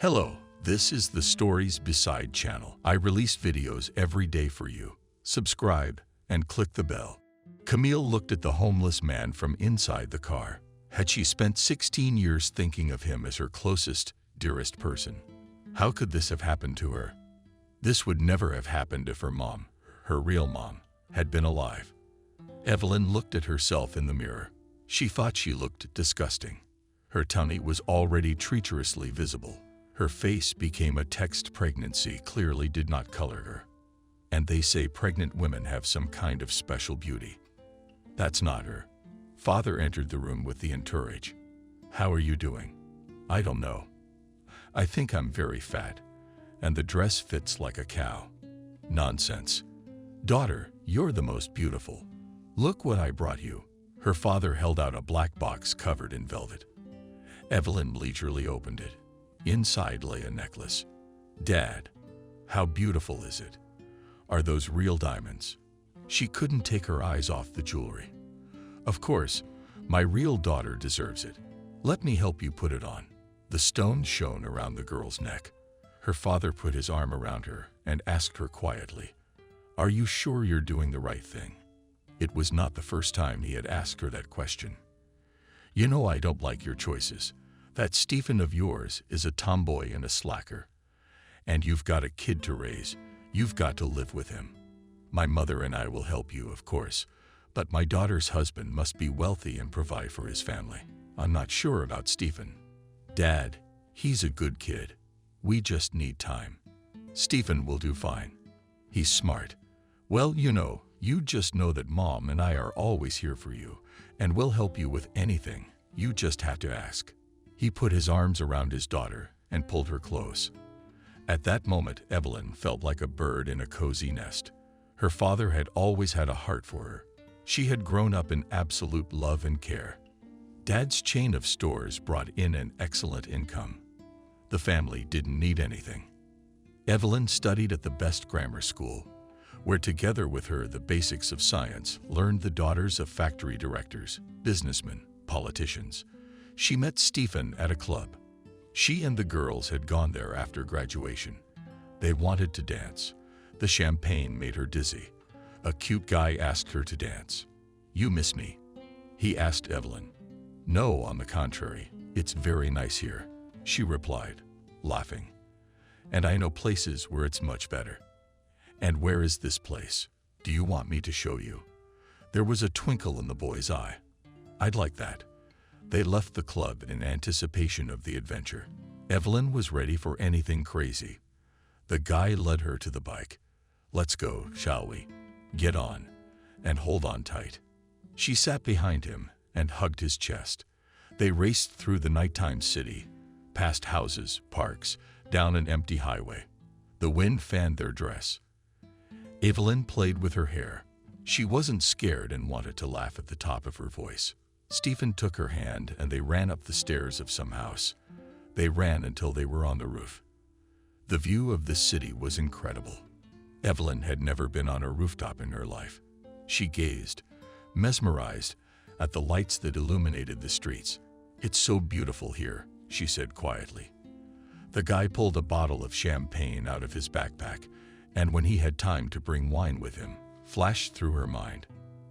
Hello, this is the Stories Beside channel. I release videos every day for you. Subscribe and click the bell. Camille looked at the homeless man from inside the car. Had she spent 16 years thinking of him as her closest, dearest person? How could this have happened to her? This would never have happened if her mom, her real mom, had been alive. Evelyn looked at herself in the mirror. She thought she looked disgusting. Her tummy was already treacherously visible. Her face became a text pregnancy clearly did not color her. And they say pregnant women have some kind of special beauty. That's not her. Father entered the room with the entourage. How are you doing? I don't know. I think I'm very fat, and the dress fits like a cow. Nonsense. Daughter, you're the most beautiful. Look what I brought you. Her father held out a black box covered in velvet. Evelyn leisurely opened it. Inside lay a necklace. Dad, how beautiful is it? Are those real diamonds? She couldn't take her eyes off the jewelry. Of course, my real daughter deserves it. Let me help you put it on. The stone shone around the girl's neck. Her father put his arm around her and asked her quietly, "Are you sure you're doing the right thing?" It was not the first time he had asked her that question. "You know I don't like your choices. That Stephen of yours is a tomboy and a slacker. And you've got a kid to raise. You've got to live with him. My mother and I will help you, of course, but my daughter's husband must be wealthy and provide for his family. I'm not sure about Stephen. Dad, he's a good kid. We just need time. Stephen will do fine. He's smart. Well, you just know that Mom and I are always here for you, and we'll help you with anything. You just have to ask." He put his arms around his daughter and pulled her close. At that moment, Evelyn felt like a bird in a cozy nest. Her father had always had a heart for her. She had grown up in absolute love and care. Dad's chain of stores brought in an excellent income. The family didn't need anything. Evelyn studied at the best grammar school, where together with her the basics of science learned the daughters of factory directors, businessmen, politicians. She met Stephen at a club. She and the girls had gone there after graduation. They wanted to dance. The champagne made her dizzy. A cute guy asked her to dance. "You miss me?" he asked Evelyn. "No, on the contrary, it's very nice here," she replied, laughing. "And I know places where it's much better." "And where is this place? Do you want me to show you?" There was a twinkle in the boy's eye. "I'd like that." They left the club in anticipation of the adventure. Evelyn was ready for anything crazy. The guy led her to the bike. "Let's go, shall we? Get on, and hold on tight." She sat behind him and hugged his chest. They raced through the nighttime city, past houses, parks, down an empty highway. The wind fanned their dress. Evelyn played with her hair. She wasn't scared and wanted to laugh at the top of her voice. Stephen took her hand and they ran up the stairs of some house. They ran until they were on the roof. The view of the city was incredible. Evelyn had never been on a rooftop in her life. She gazed, mesmerized, at the lights that illuminated the streets. "It's so beautiful here," she said quietly. The guy pulled a bottle of champagne out of his backpack, and when he had time to bring wine with him, flashed through her mind.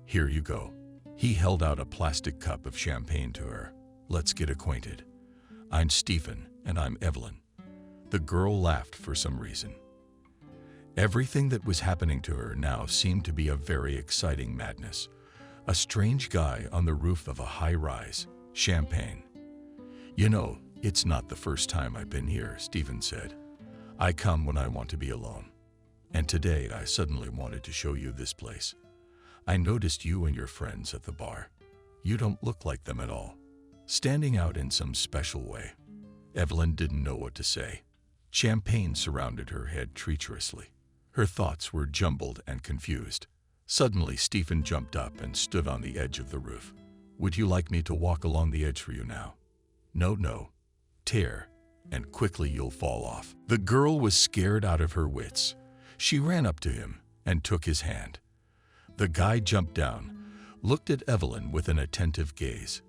"Here you go." He held out a plastic cup of champagne to her. "Let's get acquainted. I'm Stephen, and I'm Evelyn." The girl laughed for some reason. Everything that was happening to her now seemed to be a very exciting madness. A strange guy on the roof of a high-rise, champagne. It's not the first time I've been here," Stephen said. "I come when I want to be alone. And today I suddenly wanted to show you this place. I noticed you and your friends at the bar. You don't look like them at all. Standing out in some special way." Evelyn didn't know what to say. Champagne surrounded her head treacherously. Her thoughts were jumbled and confused. Suddenly, Stephen jumped up and stood on the edge of the roof. "Would you like me to walk along the edge for you now?" No. Tear, and quickly you'll fall off." The girl was scared out of her wits. She ran up to him and took his hand. The guy jumped down, looked at Evelyn with an attentive gaze.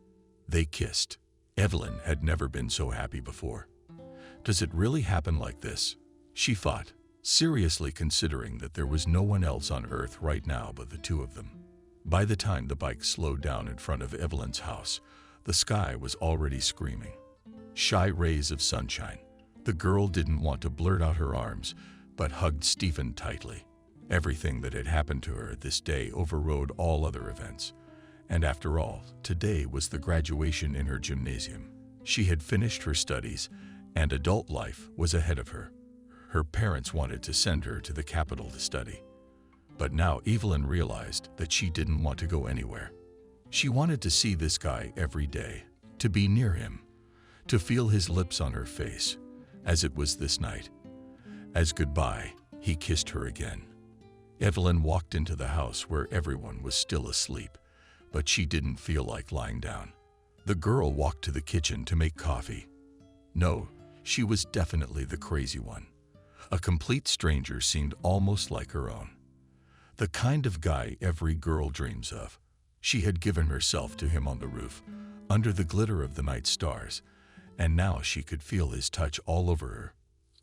They kissed. Evelyn had never been so happy before. Does it really happen like this? She thought, seriously considering that there was no one else on Earth right now but the two of them. By the time the bike slowed down in front of Evelyn's house, the sky was already screaming. Shy rays of sunshine. The girl didn't want to blurt out her arms, but hugged Stephen tightly. Everything that had happened to her this day overrode all other events. And after all, today was the graduation in her gymnasium. She had finished her studies, and adult life was ahead of her. Her parents wanted to send her to the capital to study. But now Evelyn realized that she didn't want to go anywhere. She wanted to see this guy every day, to be near him, to feel his lips on her face, as it was this night. As goodbye, he kissed her again. Evelyn walked into the house where everyone was still asleep, but she didn't feel like lying down. The girl walked to the kitchen to make coffee. No, she was definitely the crazy one. A complete stranger seemed almost like her own. The kind of guy every girl dreams of. She had given herself to him on the roof, under the glitter of the night stars, and now she could feel his touch all over her.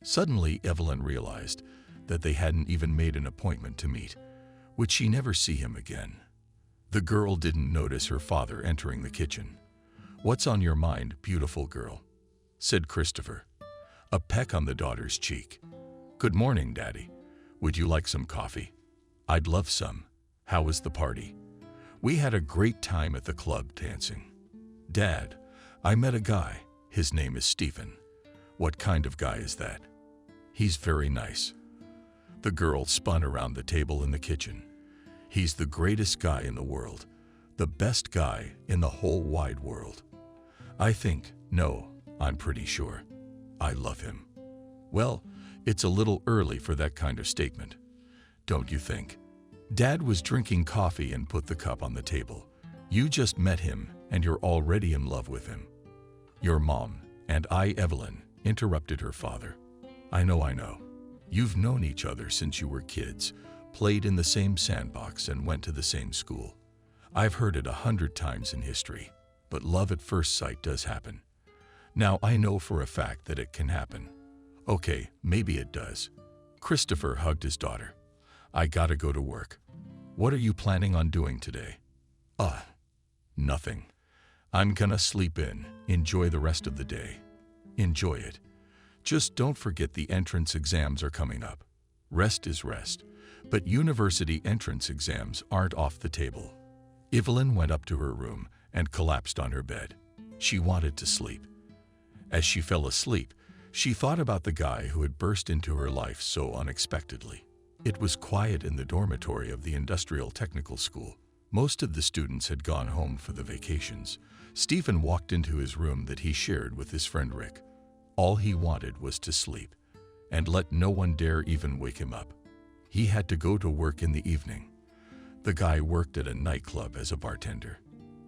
Suddenly, Evelyn realized that they hadn't even made an appointment to meet. Would she never see him again? The girl didn't notice her father entering the kitchen. "What's on your mind, beautiful girl?" said Christopher. A peck on the daughter's cheek. "Good morning, Daddy. Would you like some coffee?" "I'd love some. How was the party?" "We had a great time at the club dancing." "Dad, I met a guy. His name is Stephen." "What kind of guy is that?" "He's very nice." The girl spun around the table in the kitchen. "He's the greatest guy in the world. The best guy in the whole wide world. I'm pretty sure. I love him." "Well, it's a little early for that kind of statement, don't you think?" Dad was drinking coffee and put the cup on the table. "You just met him and you're already in love with him." "Your mom and I, Evelyn," interrupted her father. I know. You've known each other since you were kids, played in the same sandbox and went to the same school. I've heard it 100 times in history, but love at first sight does happen. Now I know for a fact that it can happen." "Okay, maybe it does." Christopher hugged his daughter. "I gotta go to work." "What are you planning on doing today?" Nothing. I'm gonna sleep in, enjoy the rest of the day." "Enjoy it. Just don't forget the entrance exams are coming up." Rest is rest, but university entrance exams aren't off the table. Evelyn went up to her room and collapsed on her bed. She wanted to sleep. As she fell asleep, she thought about the guy who had burst into her life so unexpectedly. It was quiet in the dormitory of the Industrial Technical School. Most of the students had gone home for the vacations. Stephen walked into his room that he shared with his friend Rick. All he wanted was to sleep, and let no one dare even wake him up. He had to go to work in the evening. The guy worked at a nightclub as a bartender.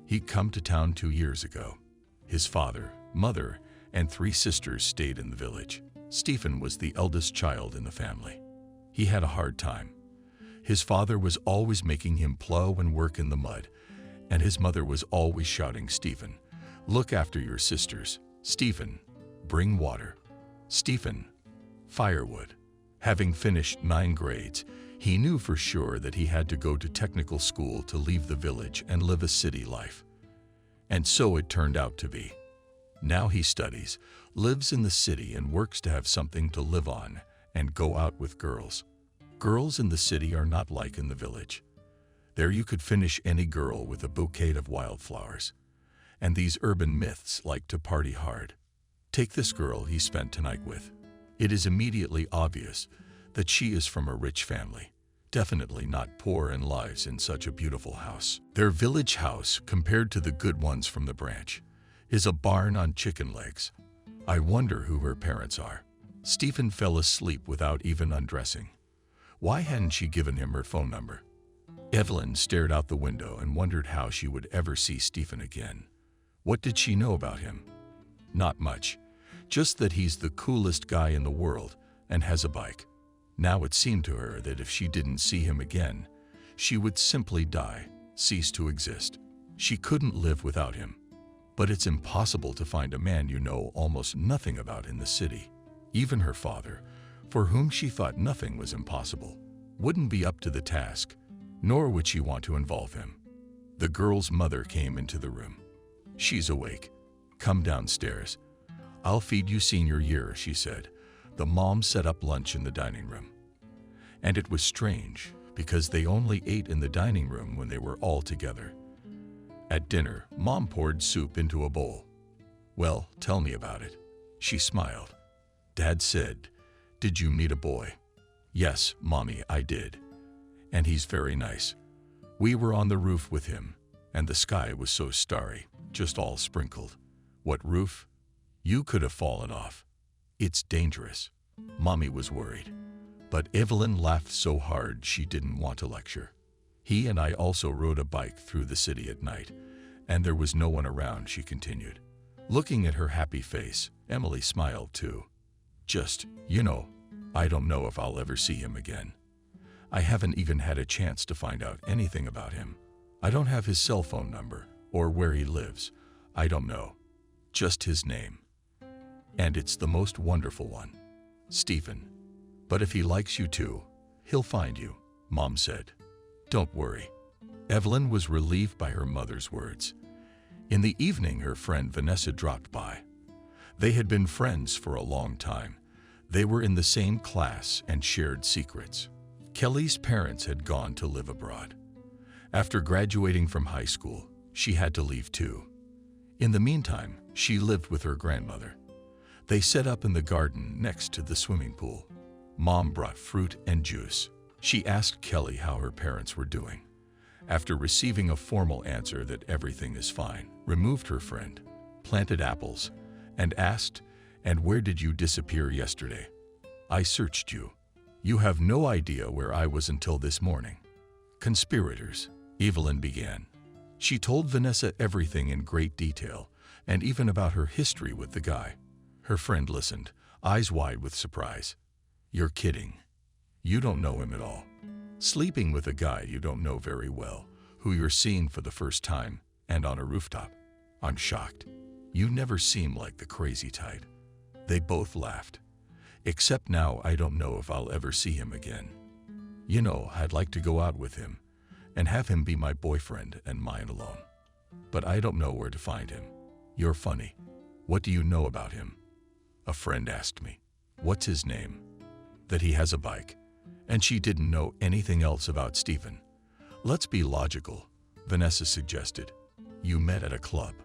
He'd come to town 2 years ago. His father, mother, and 3 sisters stayed in the village. Stephen was the eldest child in the family. He had a hard time. His father was always making him plow and work in the mud, and his mother was always shouting, "Stephen, look after your sisters. Stephen, bring water. Stephen, firewood." Having finished 9 grades, he knew for sure that he had to go to technical school to leave the village and live a city life. And so it turned out to be. Now he studies, lives in the city, and works to have something to live on and go out with girls. Girls in the city are not like in the village. There you could finish any girl with a bouquet of wildflowers. And these urban myths like to party hard. Take this girl he spent tonight with. It is immediately obvious that she is from a rich family, definitely not poor and lives in such a beautiful house. Their village house, compared to the good ones from the branch, is a barn on chicken legs. I wonder who her parents are. Stephen fell asleep without even undressing. Why hadn't she given him her phone number? Evelyn stared out the window and wondered how she would ever see Stephen again. What did she know about him? Not much. Just that he's the coolest guy in the world and has a bike. Now it seemed to her that if she didn't see him again, she would simply die, cease to exist. She couldn't live without him. But it's impossible to find a man you know almost nothing about in the city. Even her father, for whom she thought nothing was impossible, wouldn't be up to the task, nor would she want to involve him. The girl's mother came into the room. "She's awake. Come downstairs. I'll feed you senior year," she said. The mom set up lunch in the dining room. And it was strange, because they only ate in the dining room when they were all together. At dinner, Mom poured soup into a bowl. "Well, tell me about it." She smiled. Dad said, "Did you meet a boy?" "Yes, Mommy, I did. And he's very nice. We were on the roof with him, and the sky was so starry, just all sprinkled." "What roof?" "You could have fallen off. It's dangerous." Mommy was worried. But Evelyn laughed so hard she didn't want to lecture. "He and I also rode a bike through the city at night, and there was no one around," she continued. Looking at her happy face, Emily smiled too. "Just, I don't know if I'll ever see him again. I haven't even had a chance to find out anything about him. I don't have his cell phone number or where he lives. I don't know. Just his name. And it's the most wonderful one. Stephen. But if he likes you too, he'll find you," Mom said. "Don't worry." Evelyn was relieved by her mother's words. In the evening, her friend Vanessa dropped by. They had been friends for a long time. They were in the same class and shared secrets. Kelly's parents had gone to live abroad. After graduating from high school, she had to leave too. In the meantime, she lived with her grandmother. They set up in the garden next to the swimming pool. Mom brought fruit and juice. She asked Kelly how her parents were doing. After receiving a formal answer that everything is fine, removed her friend, planted apples, and asked, "And where did you disappear yesterday?" "I searched you. You have no idea where I was until this morning." "Conspirators," Evelyn began. She told Vanessa everything in great detail, and even about her history with the guy. Her friend listened, eyes wide with surprise. "You're kidding. You don't know him at all. Sleeping with a guy you don't know very well, who you're seeing for the first time, and on a rooftop. I'm shocked. You never seem like the crazy type." They both laughed. "Except now I don't know if I'll ever see him again. I'd like to go out with him and have him be my boyfriend and mine alone. But I don't know where to find him." "You're funny. What do you know about him?" "A friend asked me." "What's his name?" "That he has a bike." And she didn't know anything else about Stephen. "Let's be logical," Vanessa suggested. "You met at a club,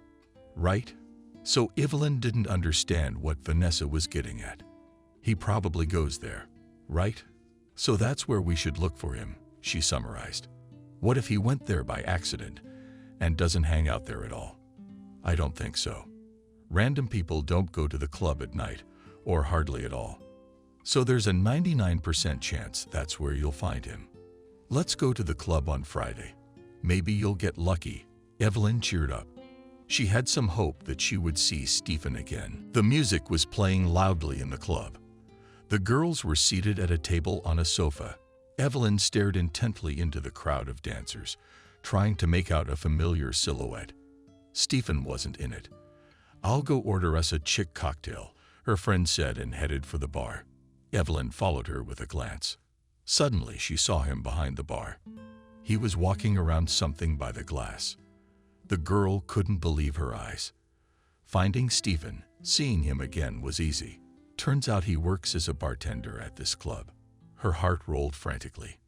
right?" So Evelyn didn't understand what Vanessa was getting at. "He probably goes there, right? So that's where we should look for him," she summarized. "What if he went there by accident and doesn't hang out there at all?" "I don't think so. Random people don't go to the club at night, or hardly at all. So there's a 99% chance that's where you'll find him. Let's go to the club on Friday. Maybe you'll get lucky." Evelyn cheered up. She had some hope that she would see Stephen again. The music was playing loudly in the club. The girls were seated at a table on a sofa. Evelyn stared intently into the crowd of dancers, trying to make out a familiar silhouette. Stephen wasn't in it. "I'll go order us a chick cocktail," her friend said, and headed for the bar. Evelyn followed her with a glance. Suddenly, she saw him behind the bar. He was walking around something by the glass. The girl couldn't believe her eyes. Finding Stephen, seeing him again, was easy. Turns out he works as a bartender at this club. Her heart rolled frantically.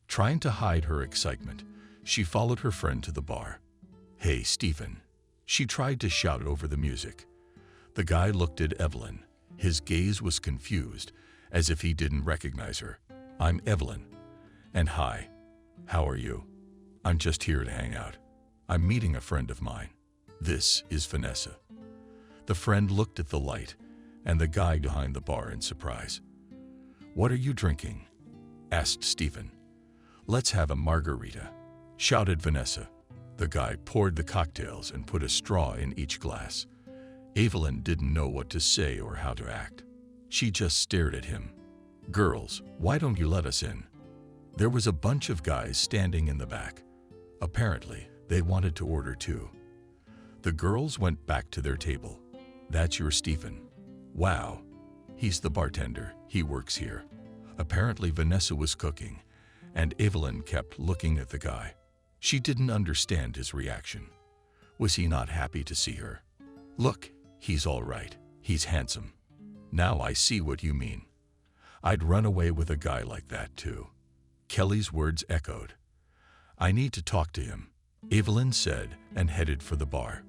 Trying to hide her excitement, she followed her friend to the bar. "Hey, Stephen," she tried to shout over the music. The guy looked at Evelyn. His gaze was confused, as if he didn't recognize her. "I'm Evelyn. And hi. How are you?" "I'm just here to hang out. I'm meeting a friend of mine. This is Vanessa." The friend looked at the light and the guy behind the bar in surprise. "What are you drinking?" asked Stephen. "Let's have a margarita," shouted Vanessa. The guy poured the cocktails and put a straw in each glass. Evelyn didn't know what to say or how to act. She just stared at him. "Girls, why don't you let us in?" There was a bunch of guys standing in the back. Apparently, they wanted to order too. The girls went back to their table. "That's your Stephen. Wow. He's the bartender. He works here. Apparently Vanessa was cooking, and Evelyn kept looking at the guy. She didn't understand his reaction. Was he not happy to see her? Look, he's all right. He's handsome. Now I see what you mean. I'd run away with a guy like that too. Kelly's words echoed. I need to talk to him, Evelyn said and headed for the bar.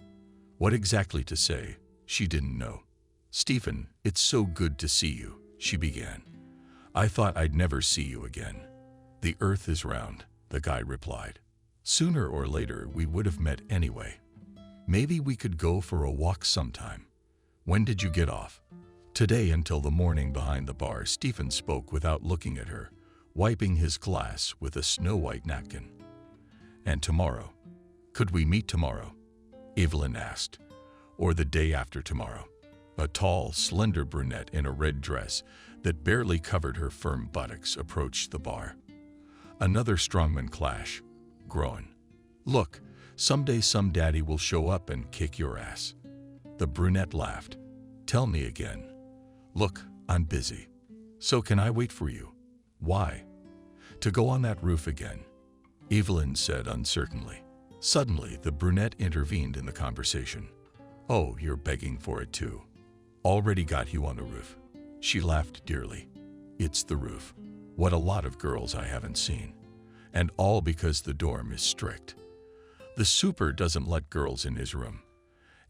What exactly to say, she didn't know. Stephen, it's so good to see you, she began. I thought I'd never see you again. The earth is round, the guy replied. Sooner or later we would have met anyway. Maybe we could go for a walk sometime. When did you get off? Today until the morning. Behind the bar, Stephen spoke without looking at her, wiping his glass with a snow-white napkin. And tomorrow? Could we meet tomorrow? Evelyn asked. Or the day after tomorrow? A tall, slender brunette in a red dress that barely covered her firm buttocks approached the bar. Another strongman clash. Groan. Look, someday some daddy will show up and kick your ass. The brunette laughed. Tell me again. Look, I'm busy. So can I wait for you? Why? To go on that roof again, Evelyn said uncertainly. Suddenly, the brunette intervened in the conversation. Oh, you're begging for it too. Already got you on the roof. She laughed dearly. It's the roof. What a lot of girls I haven't seen. And all because the dorm is strict. The super doesn't let girls in his room.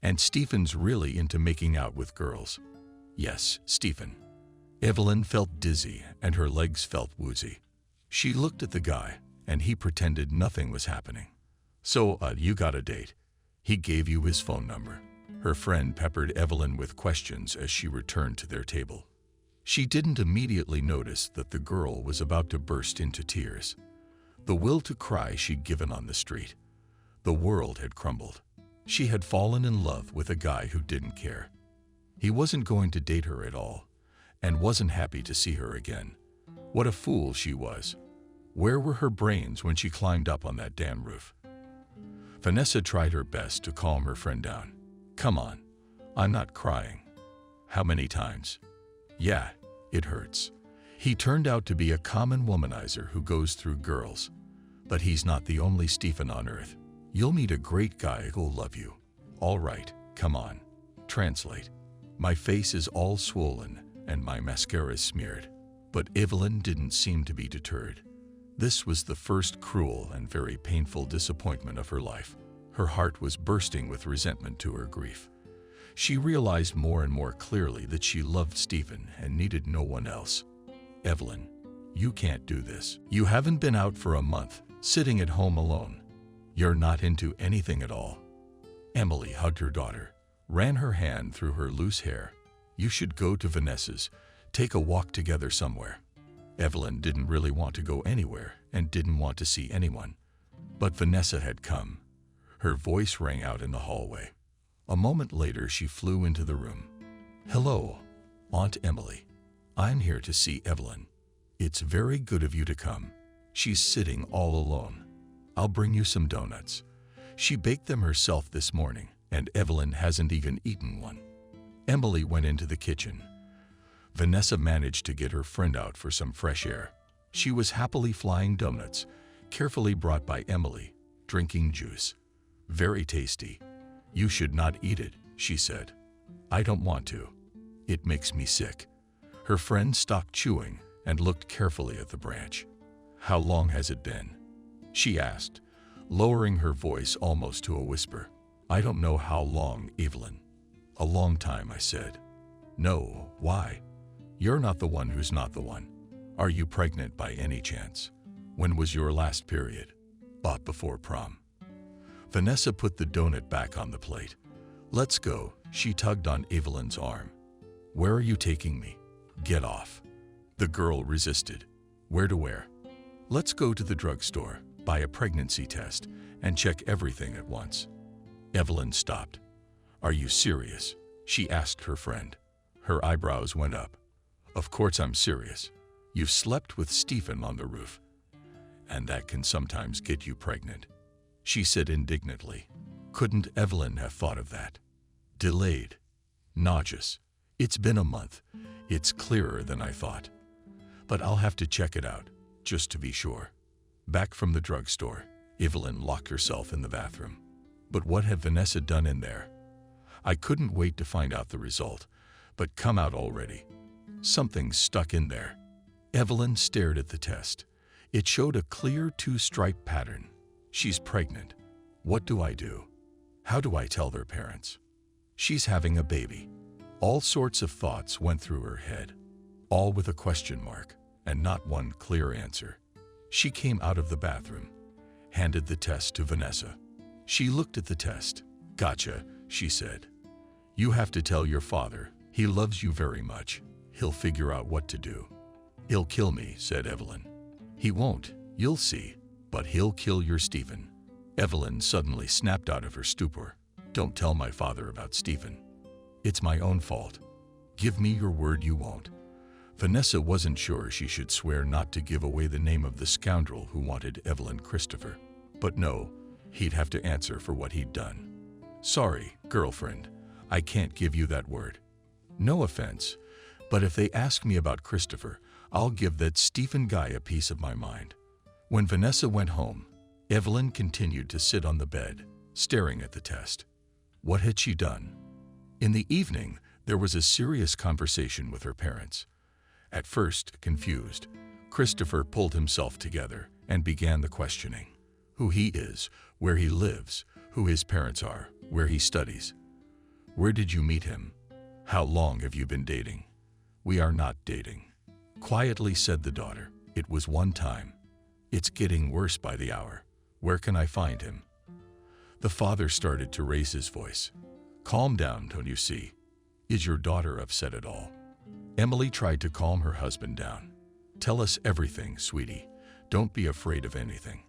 And Stephen's really into making out with girls. Yes, Stephen. Evelyn felt dizzy and her legs felt woozy. She looked at the guy and he pretended nothing was happening. So, you got a date. He gave you his phone number. Her friend peppered Evelyn with questions as she returned to their table. She didn't immediately notice that the girl was about to burst into tears. The will to cry she'd given on the street. The world had crumbled. She had fallen in love with a guy who didn't care. He wasn't going to date her at all, and wasn't happy to see her again. What a fool she was. Where were her brains when she climbed up on that damn roof? Vanessa tried her best to calm her friend down. Come on, I'm not crying. How many times? Yeah, it hurts. He turned out to be a common womanizer who goes through girls. But he's not the only Stephen on earth. You'll meet a great guy who'll love you. All right, come on. Translate. My face is all swollen and my mascara is smeared. But Evelyn didn't seem to be deterred. This was the first cruel and very painful disappointment of her life. Her heart was bursting with resentment to her grief. She realized more and more clearly that she loved Stephen and needed no one else. Evelyn, you can't do this. You haven't been out for a month, sitting at home alone. You're not into anything at all. Emily hugged her daughter, ran her hand through her loose hair. You should go to Vanessa's, take a walk together somewhere. Evelyn didn't really want to go anywhere and didn't want to see anyone. But Vanessa had come. Her voice rang out in the hallway. A moment later, she flew into the room. Hello, Aunt Emily. I'm here to see Evelyn. It's very good of you to come. She's sitting all alone. I'll bring you some donuts. She baked them herself this morning, and Evelyn hasn't even eaten one. Emily went into the kitchen. Vanessa managed to get her friend out for some fresh air. She was happily flying donuts, carefully brought by Emily, drinking juice. Very tasty. You should not eat it, she said. I don't want to. It makes me sick. Her friend stopped chewing and looked carefully at the branch. How long has it been? She asked, lowering her voice almost to a whisper. I don't know how long, Evelyn. A long time, I said. No, why? You're not the one who's not the one. Are you pregnant by any chance? When was your last period? Before prom. Vanessa put the donut back on the plate. Let's go, she tugged on Evelyn's arm. Where are you taking me? Get off. The girl resisted. Where to where? Let's go to the drugstore, buy a pregnancy test, and check everything at once. Evelyn stopped. Are you serious? She asked her friend. Her eyebrows went up. Of course I'm serious. You've slept with Stephen on the roof. And that can sometimes get you pregnant. She said indignantly. Couldn't Evelyn have thought of that? Delayed. Nauseous. It's been a month. It's clearer than I thought. But I'll have to check it out, just to be sure. Back from the drugstore, Evelyn locked herself in the bathroom. But what had Vanessa done in there? I couldn't wait to find out the result, but come out already. Something's stuck in there. Evelyn stared at the test. It showed a clear two-stripe pattern. She's pregnant. What do I do? How do I tell their parents? She's having a baby. All sorts of thoughts went through her head, all with a question mark and not one clear answer. She came out of the bathroom, handed the test to Vanessa. She looked at the test. "Gotcha," she said. "You have to tell your father. He loves you very much. He'll figure out what to do." "He'll kill me," said Evelyn. "He won't. You'll see. But he'll kill your Stephen." Evelyn suddenly snapped out of her stupor. "Don't tell my father about Stephen. It's my own fault. Give me your word you won't." Vanessa wasn't sure she should swear not to give away the name of the scoundrel who wanted Evelyn Christopher. But no, he'd have to answer for what he'd done. "Sorry, girlfriend, I can't give you that word. No offense, but if they ask me about Christopher, I'll give that Stephen guy a piece of my mind." When Vanessa went home, Evelyn continued to sit on the bed, staring at the test. What had she done? In the evening, there was a serious conversation with her parents. At first, confused, Christopher pulled himself together and began the questioning. Who he is, where he lives, who his parents are, where he studies. "Where did you meet him? How long have you been dating?" "We are not dating," quietly said the daughter. "It was one time. It's getting worse by the hour. Where can I find him?" The father started to raise his voice. "Calm down, don't you see? Is your daughter upset at all?" Emily tried to calm her husband down. "Tell us everything, sweetie. Don't be afraid of anything."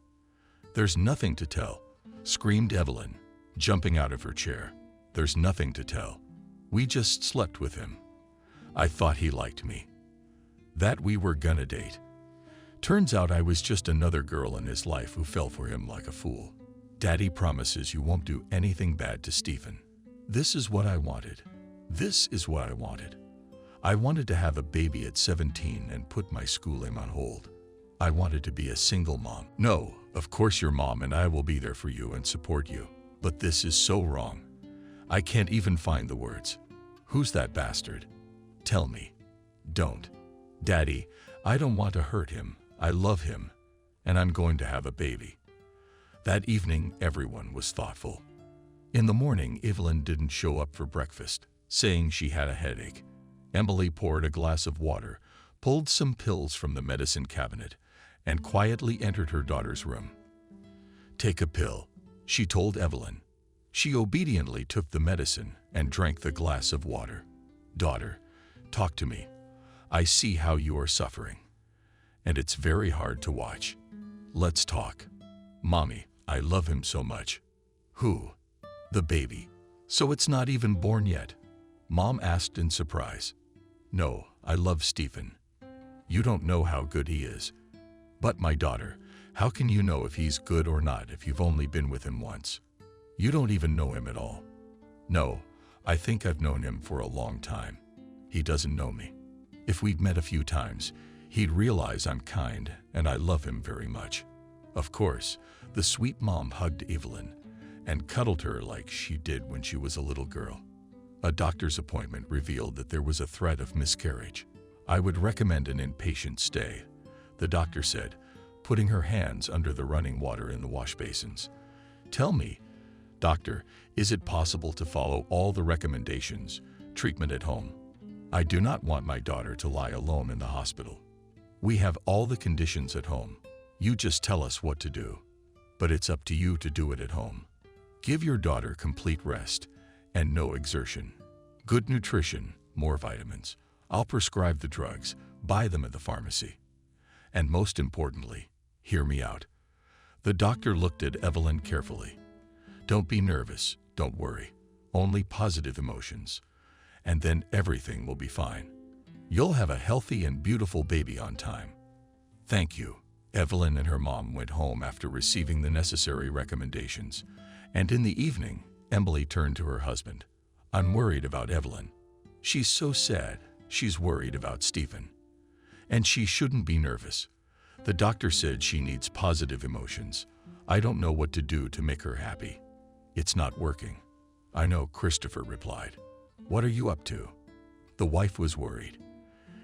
"There's nothing to tell," screamed Evelyn, jumping out of her chair. "There's nothing to tell. We just slept with him. I thought he liked me. That we were gonna date. Turns out I was just another girl in his life who fell for him like a fool. Daddy promises you won't do anything bad to Stephen. This is what I wanted. This is what I wanted. I wanted to have a baby at 17 and put my schooling on hold. I wanted to be a single mom. No, of course your mom and I will be there for you and support you. But this is so wrong. I can't even find the words. Who's that bastard? Tell me. Don't. Daddy, I don't want to hurt him. I love him. And I'm going to have a baby." That evening, everyone was thoughtful. In the morning, Evelyn didn't show up for breakfast, saying she had a headache. Emily poured a glass of water, pulled some pills from the medicine cabinet, and quietly entered her daughter's room. "Take a pill," she told Evelyn. She obediently took the medicine and drank the glass of water. "Daughter, talk to me. I see how you are suffering, and it's very hard to watch. Let's talk." "Mommy, I love him so much." "Who?" "The baby." "So it's not even born yet?" Mom asked in surprise. "No, I love Stephen. You don't know how good he is." "But my daughter, how can you know if he's good or not if you've only been with him once? You don't even know him at all." "No, I think I've known him for a long time. He doesn't know me. If we'd met a few times, he'd realize I'm kind and I love him very much." Of course, the sweet mom hugged Evelyn and cuddled her like she did when she was a little girl. A doctor's appointment revealed that there was a threat of miscarriage. "I would recommend an inpatient stay," the doctor said, putting her hands under the running water in the wash basins. "Tell me, doctor, is it possible to follow all the recommendations, treatment at home? I do not want my daughter to lie alone in the hospital. We have all the conditions at home. You just tell us what to do. But it's up to you to do it at home. Give your daughter complete rest and no exertion. Good nutrition, more vitamins. I'll prescribe the drugs, buy them at the pharmacy. And most importantly, hear me out." The doctor looked at Evelyn carefully. "Don't be nervous, don't worry. Only positive emotions. And then everything will be fine. You'll have a healthy and beautiful baby on time." "Thank you." Evelyn and her mom went home after receiving the necessary recommendations, and in the evening, Emily turned to her husband. "I'm worried about Evelyn. She's so sad. She's worried about Stephen. And she shouldn't be nervous. The doctor said she needs positive emotions. I don't know what to do to make her happy. It's not working. I know, Christopher replied. What are you up to? The wife was worried.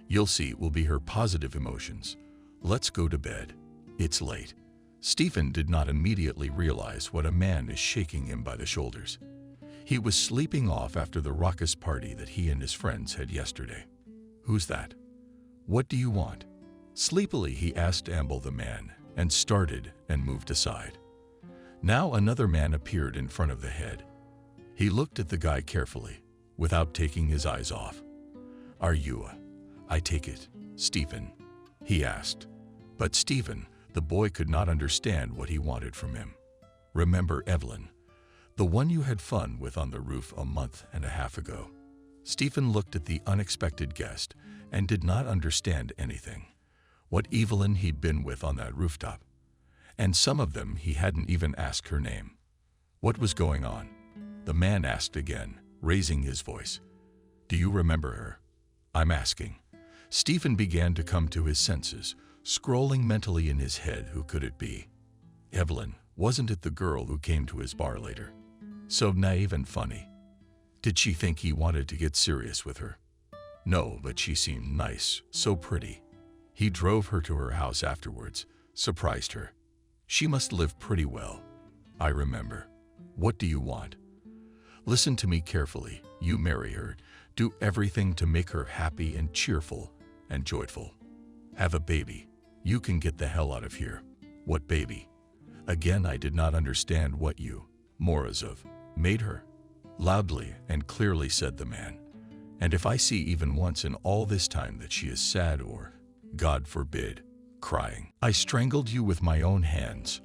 You'll see, it will be her positive emotions. Let's go to bed. It's late. Stephen did not immediately realize what a man is shaking him by the shoulders. He was sleeping off after the raucous party that he and his friends had yesterday. Who's that? What do you want? Sleepily he asked Amble the man, and started and moved aside. Now another man appeared in front of the head. He looked at the guy carefully, without taking his eyes off. Are you, I take it, Stephen? He asked. But Stephen, the boy, could not understand what he wanted from him. Remember Evelyn, the one you had fun with on the roof a month and a half ago? Stephen looked at the unexpected guest and did not understand anything. What Evelyn he'd been with on that rooftop. And some of them he hadn't even asked her name. What was going on? The man asked again, raising his voice. Do you remember her? I'm asking. Stephen began to come to his senses, scrolling mentally in his head. Who could it be? Evelyn, wasn't it the girl who came to his bar later? So naive and funny. Did she think he wanted to get serious with her? No, but she seemed nice, so pretty. He drove her to her house afterwards, surprised her. She must live pretty well. I remember. What do you want? Listen to me carefully. You marry her. Do everything to make her happy and cheerful and joyful. Have a baby. You can get the hell out of here. What baby? Again, I did not understand what you, Morozov, made her. Loudly and clearly said the man. And if I see even once in all this time that she is sad or, God forbid, crying, I strangled you with my own hands.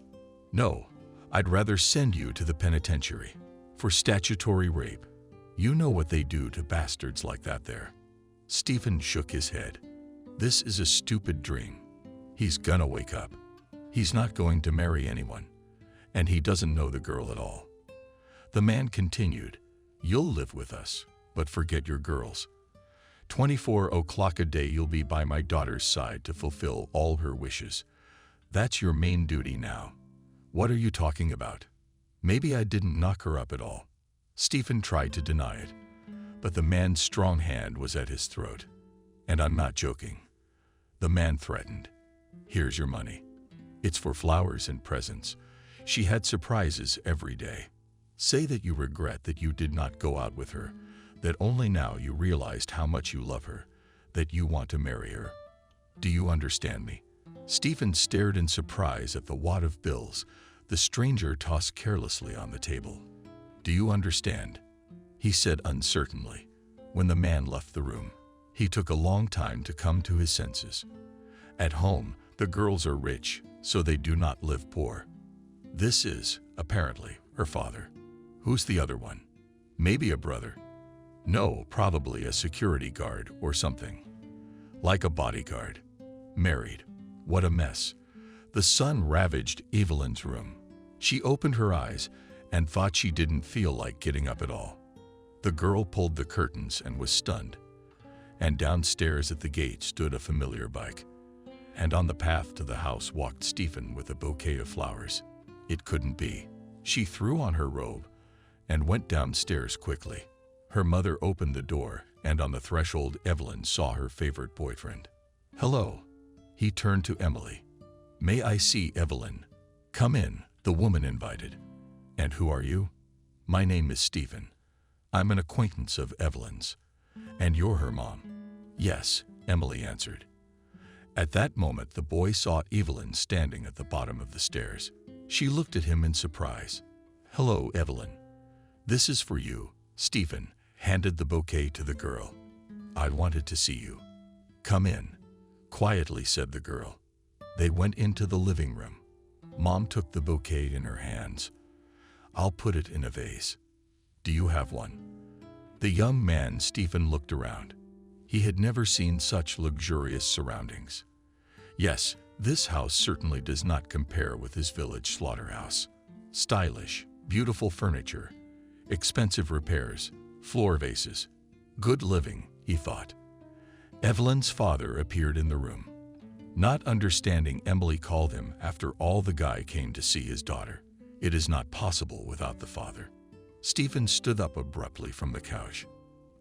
No, I'd rather send you to the penitentiary for statutory rape. You know what they do to bastards like that there. Stephen shook his head. This is a stupid dream. He's gonna wake up. He's not going to marry anyone, and he doesn't know the girl at all. The man continued, You'll live with us, but forget your girls. 24 o'clock a day you'll be by my daughter's side to fulfill all her wishes. That's your main duty now. What are you talking about? Maybe I didn't knock her up at all. Stephen tried to deny it, but the man's strong hand was at his throat. And I'm not joking. The man threatened. Here's your money. It's for flowers and presents. She had surprises every day. Say that you regret that you did not go out with her, that only now you realized how much you love her, that you want to marry her. Do you understand me? Stephen stared in surprise at the wad of bills the stranger tossed carelessly on the table. Do you understand? He said uncertainly. When the man left the room, he took a long time to come to his senses. At home, the girls are rich, so they do not live poor. This is, apparently, her father. Who's the other one? Maybe a brother. No, probably a security guard or something. Like a bodyguard. Married. What a mess. The sun ravaged Evelyn's room. She opened her eyes and thought she didn't feel like getting up at all. The girl pulled the curtains and was stunned. And downstairs at the gate stood a familiar bike. And on the path to the house walked Stephen with a bouquet of flowers. It couldn't be. She threw on her robe and went downstairs quickly. Her mother opened the door, and on the threshold Evelyn saw her favorite boyfriend. Hello. He turned to Emily. May I see Evelyn? Come in, the woman invited. And who are you? My name is Stephen. I'm an acquaintance of Evelyn's. And you're her mom? Yes, Emily answered. At that moment the boy saw Evelyn standing at the bottom of the stairs. She looked at him in surprise. Hello, Evelyn. This is for you. Stephen handed the bouquet to the girl. I wanted to see you. Come in, quietly said the girl. They went into the living room. Mom took the bouquet in her hands. I'll put it in a vase. Do you have one? The young man Stephen looked around. He had never seen such luxurious surroundings. Yes, this house certainly does not compare with his village slaughterhouse. Stylish, beautiful furniture, expensive repairs, floor vases. Good living, he thought. Evelyn's father appeared in the room. Not understanding, Emily called him after all. The guy came to see his daughter. It is not possible without the father. Stephen stood up abruptly from the couch.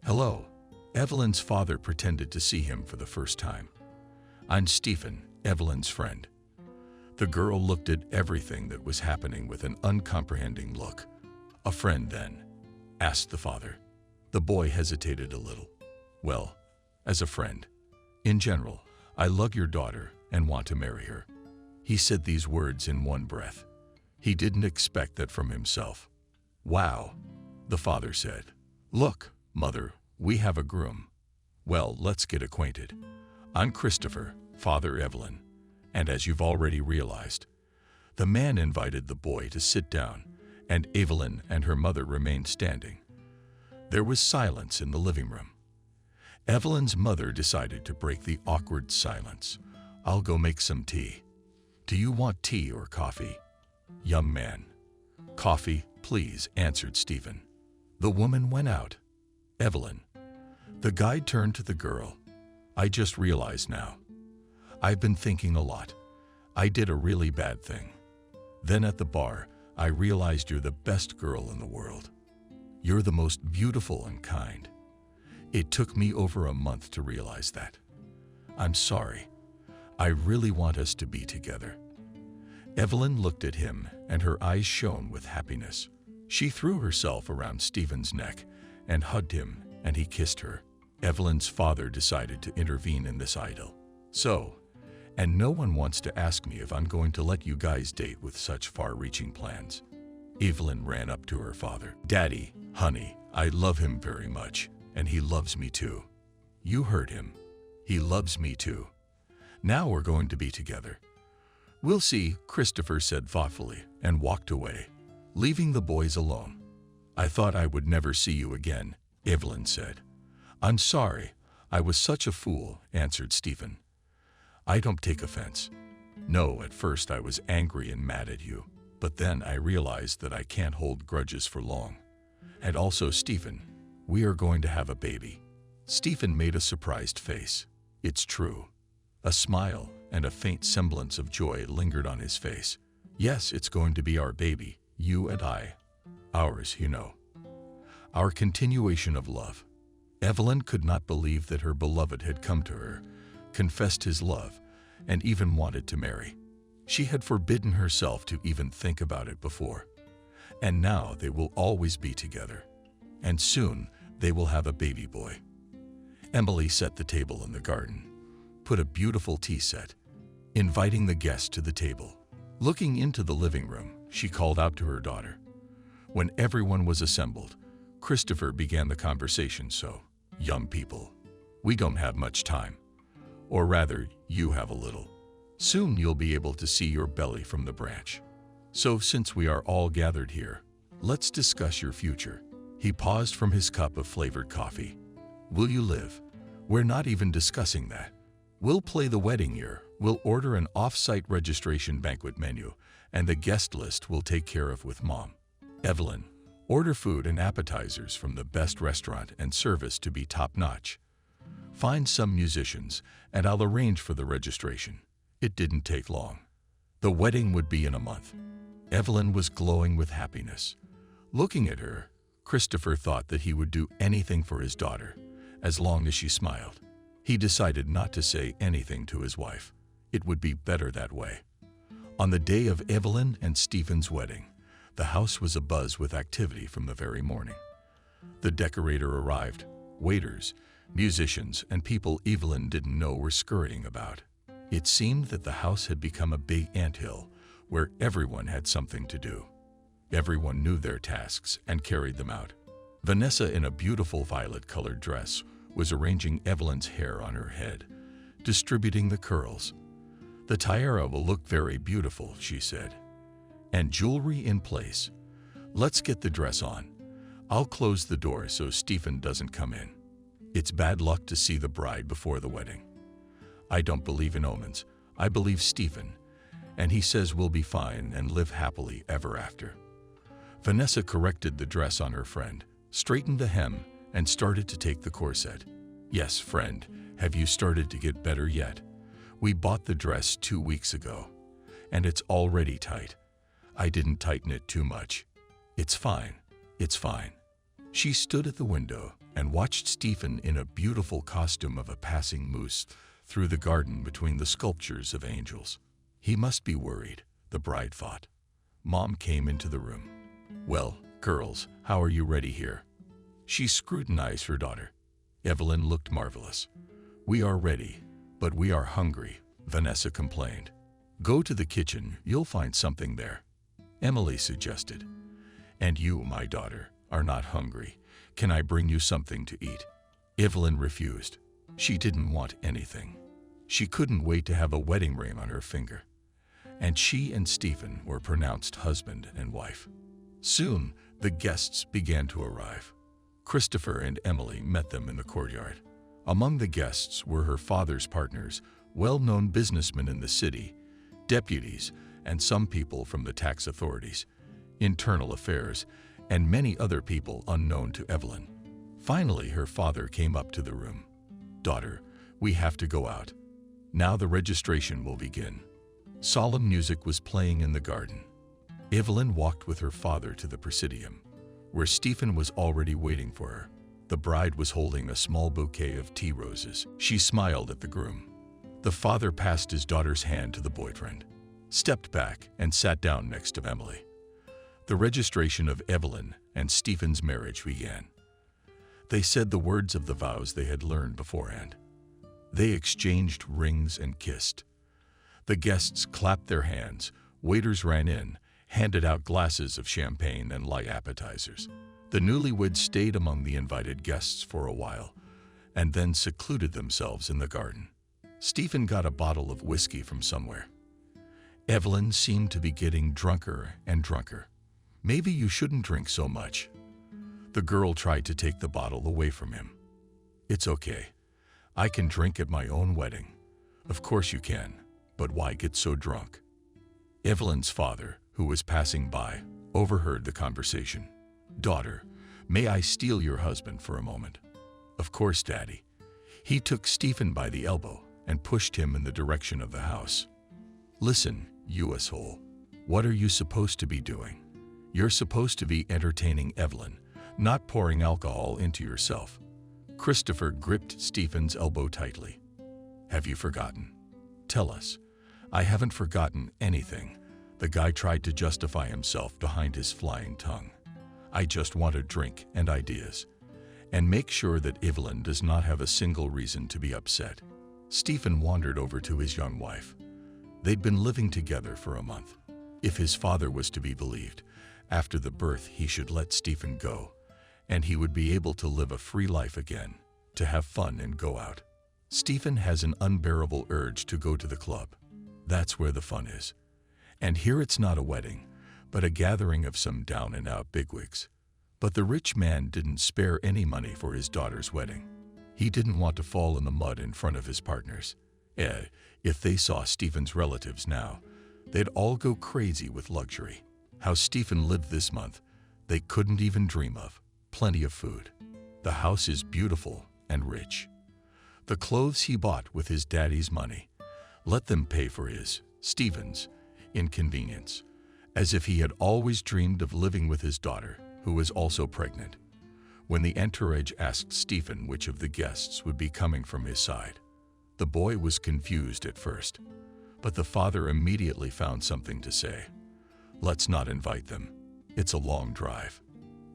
Hello. Evelyn's father pretended to see him for the first time. I'm Stephen, Evelyn's friend. The girl looked at everything that was happening with an uncomprehending look. A friend, then? Asked the father. The boy hesitated a little. Well, as a friend. In general, I love your daughter and want to marry her. He said these words in one breath. He didn't expect that from himself. Wow, the father said. Look, mother, we have a groom. Well, let's get acquainted. I'm Christopher, Father Evelyn, and as you've already realized, the man invited the boy to sit down, and Evelyn and her mother remained standing. There was silence in the living room. Evelyn's mother decided to break the awkward silence. I'll go make some tea. Do you want tea or coffee? Young man. Coffee, please, answered Stephen. The woman went out. Evelyn. The guy turned to the girl. I just realized now. I've been thinking a lot. I did a really bad thing. Then at the bar, I realized you're the best girl in the world. You're the most beautiful and kind. It took me over a month to realize that. I'm sorry. I really want us to be together. Evelyn looked at him, and her eyes shone with happiness. She threw herself around Stephen's neck and hugged him, and he kissed her. Evelyn's father decided to intervene in this idyll. So, and no one wants to ask me if I'm going to let you guys date with such far-reaching plans. Evelyn ran up to her father. Daddy, honey, I love him very much, and he loves me too. You heard him. He loves me too. Now we're going to be together. We'll see, Christopher said thoughtfully, and walked away, leaving the boys alone. I thought I would never see you again, Evelyn said. I'm sorry. I was such a fool, answered Stephen. I don't take offense. No, at first I was angry and mad at you, but then I realized that I can't hold grudges for long. And also, Stephen, we are going to have a baby. Stephen made a surprised face. It's true. A smile and a faint semblance of joy lingered on his face. Yes, it's going to be our baby, you and I. Ours, you know. Our continuation of love. Evelyn could not believe that her beloved had come to her, confessed his love, and even wanted to marry. She had forbidden herself to even think about it before. And now they will always be together. And soon they will have a baby boy. Emily set the table in the garden, put a beautiful tea set, inviting the guests to the table. Looking into the living room, she called out to her daughter. When everyone was assembled, Christopher began the conversation. So, young people, we don't have much time. Or rather, you have a little. Soon you'll be able to see your belly from the branch. So since we are all gathered here, let's discuss your future. He paused from his cup of flavored coffee. Will you live? We're not even discussing that. We'll play the wedding year. We'll order an off-site registration banquet menu, and the guest list we'll take care of with Mom. Evelyn, order food and appetizers from the best restaurant and service to be top-notch. Find some musicians, and I'll arrange for the registration. It didn't take long. The wedding would be in a month. Evelyn was glowing with happiness. Looking at her, Christopher thought that he would do anything for his daughter, as long as she smiled. He decided not to say anything to his wife. It would be better that way. On the day of Evelyn and Stephen's wedding, the house was abuzz with activity from the very morning. The decorator arrived, waiters, musicians, and people Evelyn didn't know were scurrying about. It seemed that the house had become a big anthill where everyone had something to do. Everyone knew their tasks and carried them out. Vanessa, in a beautiful violet-colored dress, was arranging Evelyn's hair on her head, distributing the curls. The tiara will look very beautiful, she said. And jewelry in place. Let's get the dress on. I'll close the door so Stephen doesn't come in. It's bad luck to see the bride before the wedding. I don't believe in omens. I believe Stephen, and he says we'll be fine and live happily ever after. Vanessa corrected the dress on her friend, straightened the hem, and started to take the corset. Yes, friend, have you started to get better yet? We bought the dress 2 weeks ago, and it's already tight. I didn't tighten it too much. It's fine. It's fine. She stood at the window and watched Stephen in a beautiful costume of a passing moose through the garden between the sculptures of angels. He must be worried, the bride thought. Mom came into the room. Well, girls, how are you ready here? She scrutinized her daughter. Evelyn looked marvelous. We are ready, but we are hungry, Vanessa complained. Go to the kitchen, you'll find something there, Emily suggested. And you, my daughter, are not hungry. Can I bring you something to eat? Evelyn refused. She didn't want anything. She couldn't wait to have a wedding ring on her finger. And she and Stephen were pronounced husband and wife. Soon, the guests began to arrive. Christopher and Emily met them in the courtyard. Among the guests were her father's partners, well-known businessmen in the city, deputies, and some people from the tax authorities, internal affairs, and many other people unknown to Evelyn. Finally, her father came up to the room. Daughter, we have to go out. Now the registration will begin. Solemn music was playing in the garden. Evelyn walked with her father to the presidium, where Stephen was already waiting for her. The bride was holding a small bouquet of tea roses. She smiled at the groom. The father passed his daughter's hand to the boyfriend, stepped back, and sat down next to Emily. The registration of Evelyn and Stephen's marriage began. They said the words of the vows they had learned beforehand. They exchanged rings and kissed. The guests clapped their hands, waiters ran in, handed out glasses of champagne and light appetizers. The newlyweds stayed among the invited guests for a while, and then secluded themselves in the garden. Stephen got a bottle of whiskey from somewhere. Evelyn seemed to be getting drunker and drunker. Maybe you shouldn't drink so much. The girl tried to take the bottle away from him. It's okay. I can drink at my own wedding. Of course you can, but why get so drunk? Evelyn's father, who was passing by, overheard the conversation. Daughter, may I steal your husband for a moment? Of course, Daddy. He took Stephen by the elbow and pushed him in the direction of the house. Listen, you asshole. What are you supposed to be doing? You're supposed to be entertaining Evelyn, not pouring alcohol into yourself. Christopher gripped Stephen's elbow tightly. Have you forgotten? Tell us. I haven't forgotten anything. The guy tried to justify himself behind his flying tongue. I just want a drink and ideas. And make sure that Evelyn does not have a single reason to be upset. Stephen wandered over to his young wife. They'd been living together for a month. If his father was to be believed, after the birth he should let Stephen go, and he would be able to live a free life again, to have fun and go out. Stephen has an unbearable urge to go to the club. That's where the fun is. And here it's not a wedding, but a gathering of some down-and-out bigwigs. But the rich man didn't spare any money for his daughter's wedding. He didn't want to fall in the mud in front of his partners. If they saw Stephen's relatives now, they'd all go crazy with luxury. How Stephen lived this month, they couldn't even dream of. Plenty of food. The house is beautiful and rich. The clothes he bought with his daddy's money. Let them pay for his, Stephen's, inconvenience, as if he had always dreamed of living with his daughter, who was also pregnant. When the entourage asked Stephen which of the guests would be coming from his side, the boy was confused at first, but the father immediately found something to say. Let's not invite them. It's a long drive.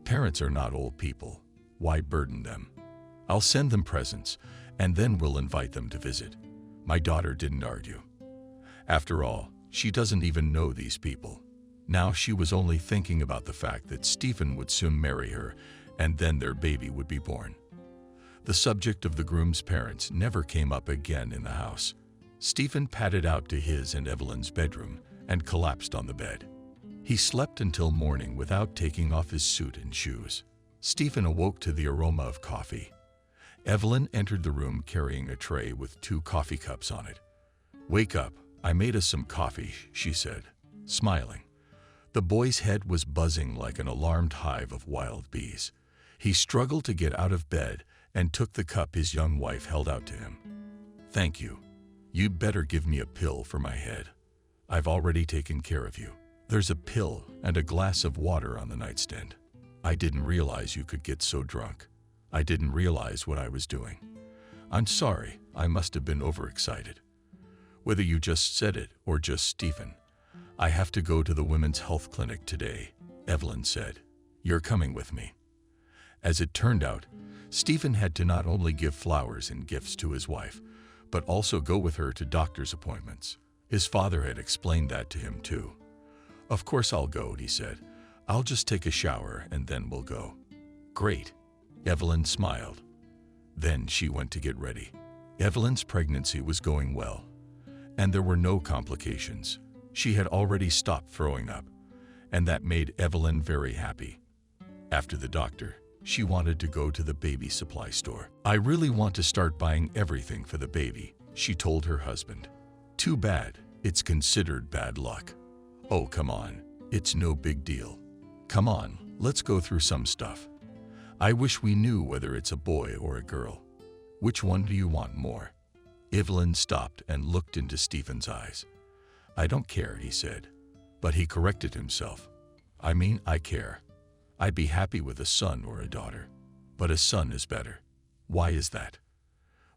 Parents are not old people. Why burden them? I'll send them presents, and then we'll invite them to visit. My daughter didn't argue. After all, she doesn't even know these people. Now she was only thinking about the fact that Stephen would soon marry her, and then their baby would be born. The subject of the groom's parents never came up again in the house. Stephen padded out to his and Evelyn's bedroom and collapsed on the bed. He slept until morning without taking off his suit and shoes. Stephen awoke to the aroma of coffee. Evelyn entered the room carrying a tray with 2 coffee cups on it. Wake up, I made us some coffee, she said, smiling. The boy's head was buzzing like an alarmed hive of wild bees. He struggled to get out of bed and took the cup his young wife held out to him. "Thank you. You'd better give me a pill for my head. I've already taken care of you. There's a pill and a glass of water on the nightstand. I didn't realize you could get so drunk. I didn't realize what I was doing. I'm sorry, I must have been overexcited. Whether you just said it or just Stephen, I have to go to the women's health clinic today," Evelyn said. "You're coming with me." As it turned out, Stephen had to not only give flowers and gifts to his wife, but also go with her to doctor's appointments. His father had explained that to him too. "Of course I'll go," he said. "I'll just take a shower and then we'll go." "Great," Evelyn smiled. Then she went to get ready. Evelyn's pregnancy was going well, and there were no complications. She had already stopped throwing up, and that made Evelyn very happy. After the doctor, she wanted to go to the baby supply store. "I really want to start buying everything for the baby," she told her husband. "Too bad, it's considered bad luck." "Oh, come on, it's no big deal. Come on, let's go through some stuff. I wish we knew whether it's a boy or a girl. Which one do you want more?" Evelyn stopped and looked into Stephen's eyes. "I don't care," he said, but he corrected himself. "I mean, I care. I'd be happy with a son or a daughter, but a son is better." "Why is that?"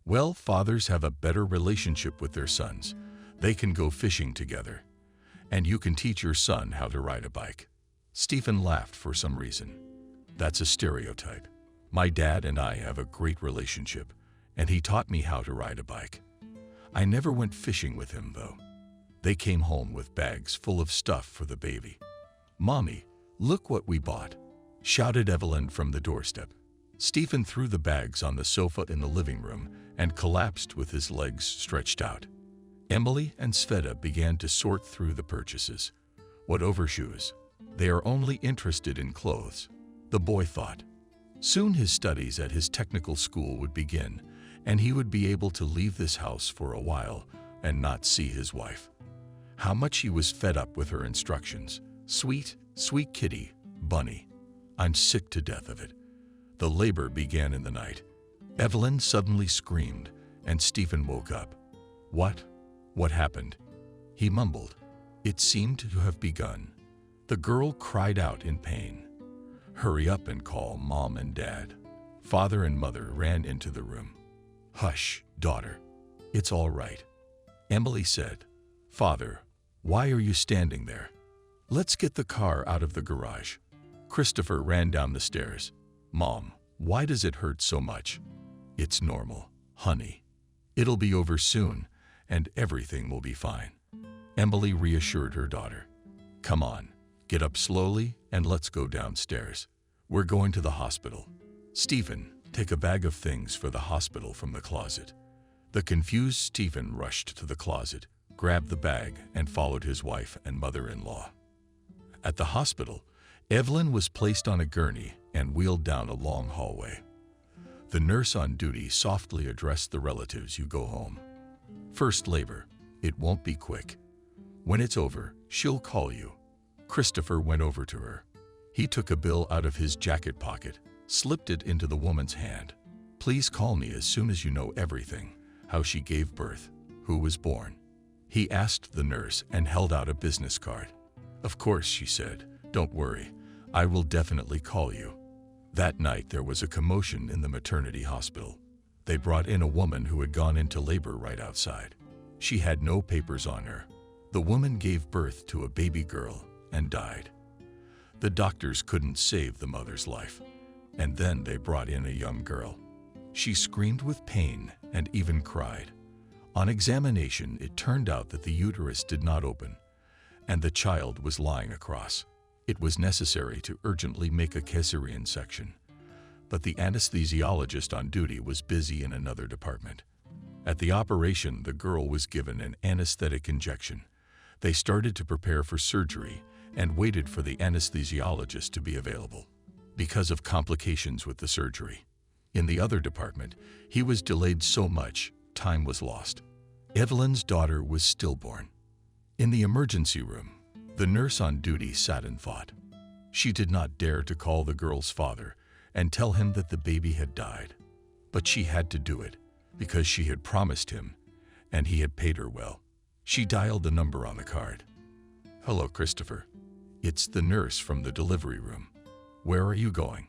"Well, fathers have a better relationship with their sons. They can go fishing together, and you can teach your son how to ride a bike." Stephen laughed for some reason. "That's a stereotype. My dad and I have a great relationship, and he taught me how to ride a bike. I never went fishing with him, though." They came home with bags full of stuff for the baby. "Mommy, look what we bought," shouted Evelyn from the doorstep. Stephen threw the bags on the sofa in the living room and collapsed with his legs stretched out. Emily and Sveta began to sort through the purchases. What overshoes? They are only interested in clothes, the boy thought. Soon his studies at his technical school would begin, and he would be able to leave this house for a while and not see his wife. How much he was fed up with her instructions. "Sweet, sweet kitty, bunny. I'm sick to death of it." The labor began in the night. Evelyn suddenly screamed, and Stephen woke up. "What? What happened?" he mumbled. It seemed to have begun. The girl cried out in pain. "Hurry up and call Mom and Dad." Father and Mother ran into the room. "Hush, daughter. It's all right," Emily said. "Father, why are you standing there? Let's get the car out of the garage." Christopher ran down the stairs. "Mom, why does it hurt so much?" "It's normal, honey. It'll be over soon, and everything will be fine," Emily reassured her daughter. "Come on, get up slowly and let's go downstairs. We're going to the hospital." "Stephen, take a bag of things for the hospital from the closet." The confused Stephen rushed to the closet, grabbed the bag, and followed his wife and mother-in-law. At the hospital, Evelyn was placed on a gurney and wheeled down a long hallway. The nurse on duty softly addressed the relatives. "You go home. First labor. It won't be quick. When it's over, she'll call you." Christopher went over to her. He took a bill out of his jacket pocket, slipped it into the woman's hand. "Please call me as soon as you know everything, how she gave birth, who was born." He asked the nurse and held out a business card. "Of course," she said. "Don't worry. I will definitely call you." That night there was a commotion in the maternity hospital. They brought in a woman who had gone into labor right outside. She had no papers on her. The woman gave birth to a baby girl and died. The doctors couldn't save the mother's life, and then they brought in a young girl. She screamed with pain and even cried. On examination, it turned out that the uterus did not open, and the child was lying across. It was necessary to urgently make a cesarean section, but the anesthesiologist on duty was busy in another department. At the operation, the girl was given an anesthetic injection. They started to prepare for surgery and waited for the anesthesiologist to be available. Because of complications with the surgery in the other department, he was delayed so much, time was lost. Evelyn's daughter was stillborn. In the emergency room, the nurse on duty sat and thought. She did not dare to call the girl's father and tell him that the baby had died. But she had to do it because she had promised him and he had paid her well. She dialed the number on the card. "Hello, Christopher. It's the nurse from the delivery room. Where are you going?"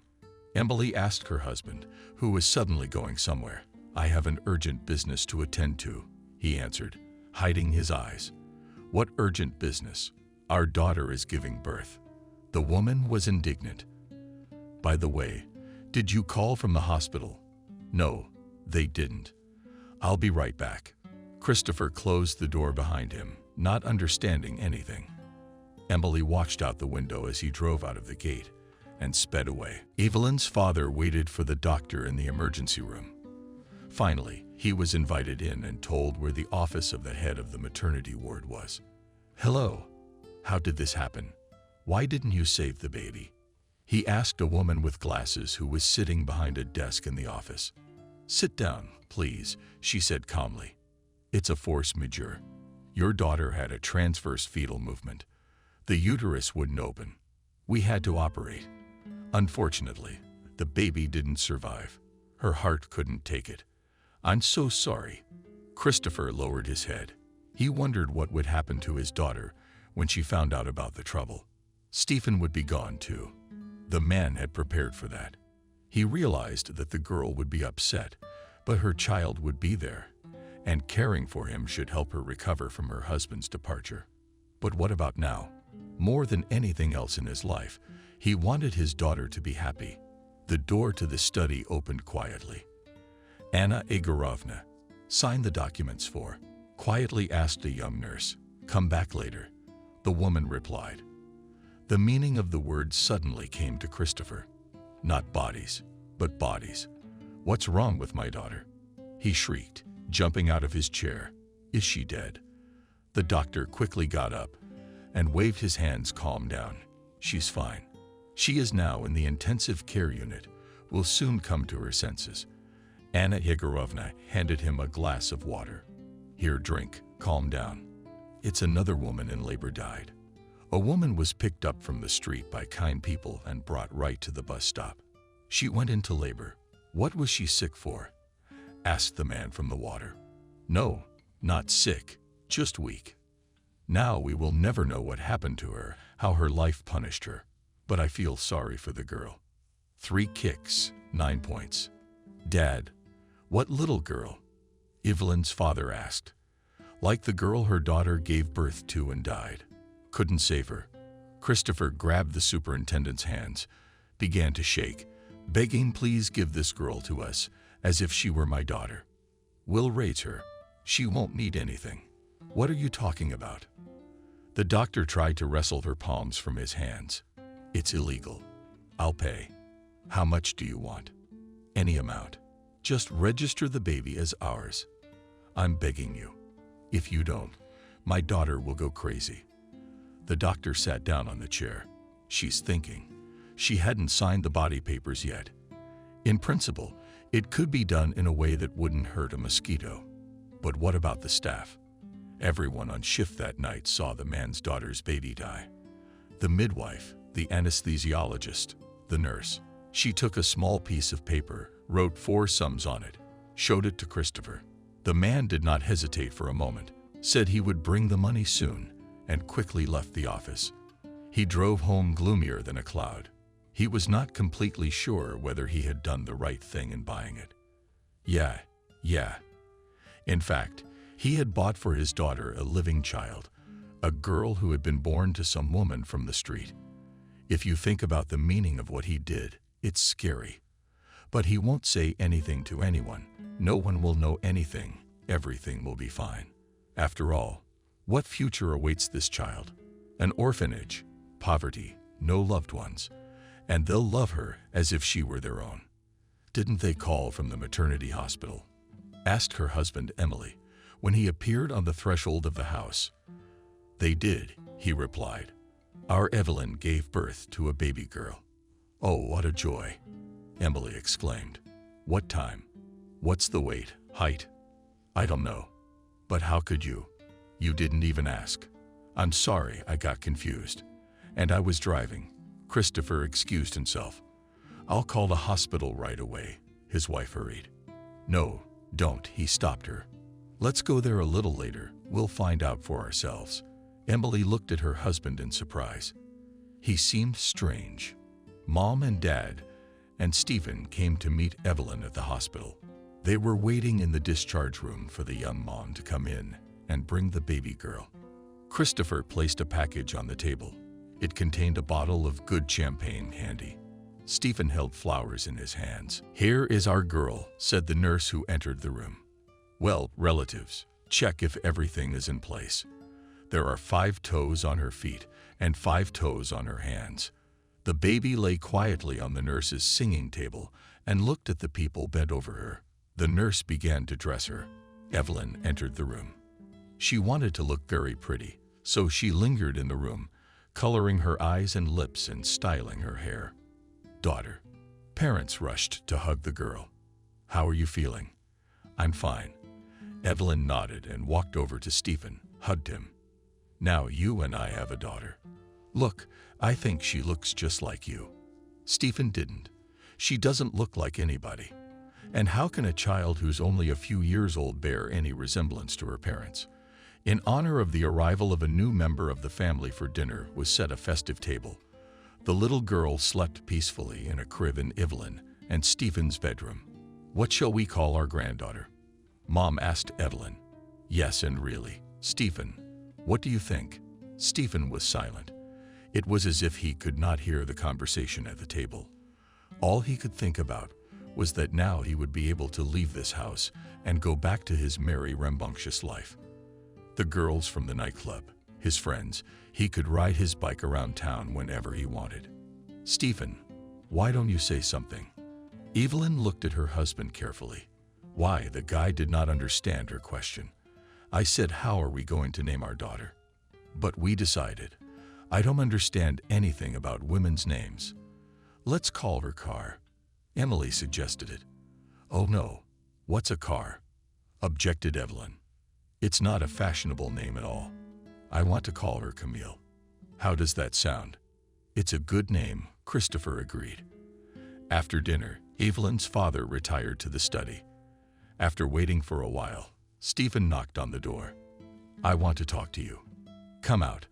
Emily asked her husband, who was suddenly going somewhere. "I have an urgent business to attend to," he answered, hiding his eyes. "What urgent business? Our daughter is giving birth." The woman was indignant. "By the way, did you call from the hospital?" "No, they didn't. I'll be right back." Christopher closed the door behind him, not understanding anything. Emily watched out the window as he drove out of the gate and sped away. Evelyn's father waited for the doctor in the emergency room. Finally, he was invited in and told where the office of the head of the maternity ward was. "Hello. How did this happen? Why didn't you save the baby?" he asked a woman with glasses who was sitting behind a desk in the office. "Sit down, please," she said calmly. "It's a force majeure. Your daughter had a transverse fetal movement. The uterus wouldn't open. We had to operate. Unfortunately, the baby didn't survive. Her heart couldn't take it. I'm so sorry." Christopher lowered his head. He wondered what would happen to his daughter when she found out about the trouble. Stephen would be gone too. The man had prepared for that. He realized that the girl would be upset, but her child would be there, and caring for him should help her recover from her husband's departure. But what about now? More than anything else in his life, he wanted his daughter to be happy. The door to the study opened quietly. "Anna Igorovna, sign the documents for," quietly asked a young nurse. "Come back later," the woman replied. The meaning of the words suddenly came to Christopher. Not bodies, but bodies. "What's wrong with my daughter?" he shrieked, jumping out of his chair. "Is she dead?" The doctor quickly got up and waved his hands. "Calm down. She's fine. She is now in the intensive care unit. Will soon come to her senses." Anna Igorovna handed him a glass of water. "Here, drink. Calm down. It's another woman in labor died." A woman was picked up from the street by kind people and brought right to the bus stop. "She went into labor. What was she sick for?" asked the man from the water. "No, not sick, just weak. Now we will never know what happened to her, how her life punished her. But I feel sorry for the girl. 3 kicks, 9 points. Dad, what little girl?" Evelyn's father asked. "Like the girl her daughter gave birth to and died. Couldn't save her." Christopher grabbed the superintendent's hands, began to shake, begging, "Please give this girl to us, as if she were my daughter. We'll raise her. She won't need anything." "What are you talking about?" The doctor tried to wrestle her palms from his hands. "It's illegal. I'll pay. How much do you want?" "Any amount. Just register the baby as ours. I'm begging you. If you don't, my daughter will go crazy." The doctor sat down on the chair. "She's thinking. She hadn't signed the body papers yet. In principle, it could be done in a way that wouldn't hurt a mosquito. But what about the staff? Everyone on shift that night saw the man's daughter's baby die. The midwife, the anesthesiologist, the nurse. She took a small piece of paper, wrote 4 sums on it, showed it to Christopher. The man did not hesitate for a moment, said he would bring the money soon, and quickly left the office. He drove home gloomier than a cloud. He was not completely sure whether he had done the right thing in buying it. Yeah. In fact, he had bought for his daughter a living child, a girl who had been born to some woman from the street. If you think about the meaning of what he did, it's scary. But he won't say anything to anyone. No one will know anything. Everything will be fine. After all, what future awaits this child? An orphanage, poverty, no loved ones, and they'll love her as if she were their own. "Didn't they call from the maternity hospital?" asked her husband Emily when he appeared on the threshold of the house. "They did," he replied. "Our Evelyn gave birth to a baby girl." "Oh, what a joy," Emily exclaimed. "What time? What's the weight, height?" "I don't know. But how could you? You didn't even ask." "I'm sorry, I got confused. And I was driving." Christopher excused himself. I'll call the hospital right away, his wife hurried. No, don't, he stopped her. Let's go there a little later, we'll find out for ourselves. Emily looked at her husband in surprise. He seemed strange. Mom and Dad and Stephen came to meet Evelyn at the hospital. They were waiting in the discharge room for the young mom to come in and bring the baby girl. Christopher placed a package on the table. It contained a bottle of good champagne handy. Stephen held flowers in his hands. Here is our girl, said the nurse who entered the room. Well, relatives, check if everything is in place. There are 5 toes on her feet and 5 toes on her hands. The baby lay quietly on the nurse's singing table and looked at the people bent over her. The nurse began to dress her. Evelyn entered the room. She wanted to look very pretty, so she lingered in the room, coloring her eyes and lips and styling her hair. Daughter. Parents rushed to hug the girl. How are you feeling? I'm fine. Evelyn nodded and walked over to Stephen, hugged him. Now you and I have a daughter. Look, I think she looks just like you. Stephen didn't. She doesn't look like anybody. And how can a child who's only a few years old bear any resemblance to her parents? In honor of the arrival of a new member of the family for dinner was set a festive table. The little girl slept peacefully in a crib in Evelyn and Stephen's bedroom. What shall we call our granddaughter? Mom asked Evelyn. Yes, and really, Stephen, what do you think? Stephen was silent. It was as if he could not hear the conversation at the table. All he could think about was that now he would be able to leave this house and go back to his merry, rambunctious life. The girls from the nightclub, his friends, he could ride his bike around town whenever he wanted. Stephen, why don't you say something? Evelyn looked at her husband carefully. Why, the guy did not understand her question. I said, how are we going to name our daughter? But we decided. I don't understand anything about women's names. Let's call her Car. Emily suggested it. Oh no, what's a car? Objected Evelyn. It's not a fashionable name at all. I want to call her Camille. How does that sound? It's a good name, Christopher agreed. After dinner, Evelyn's father retired to the study. After waiting for a while, Stephen knocked on the door. I want to talk to you. Come out.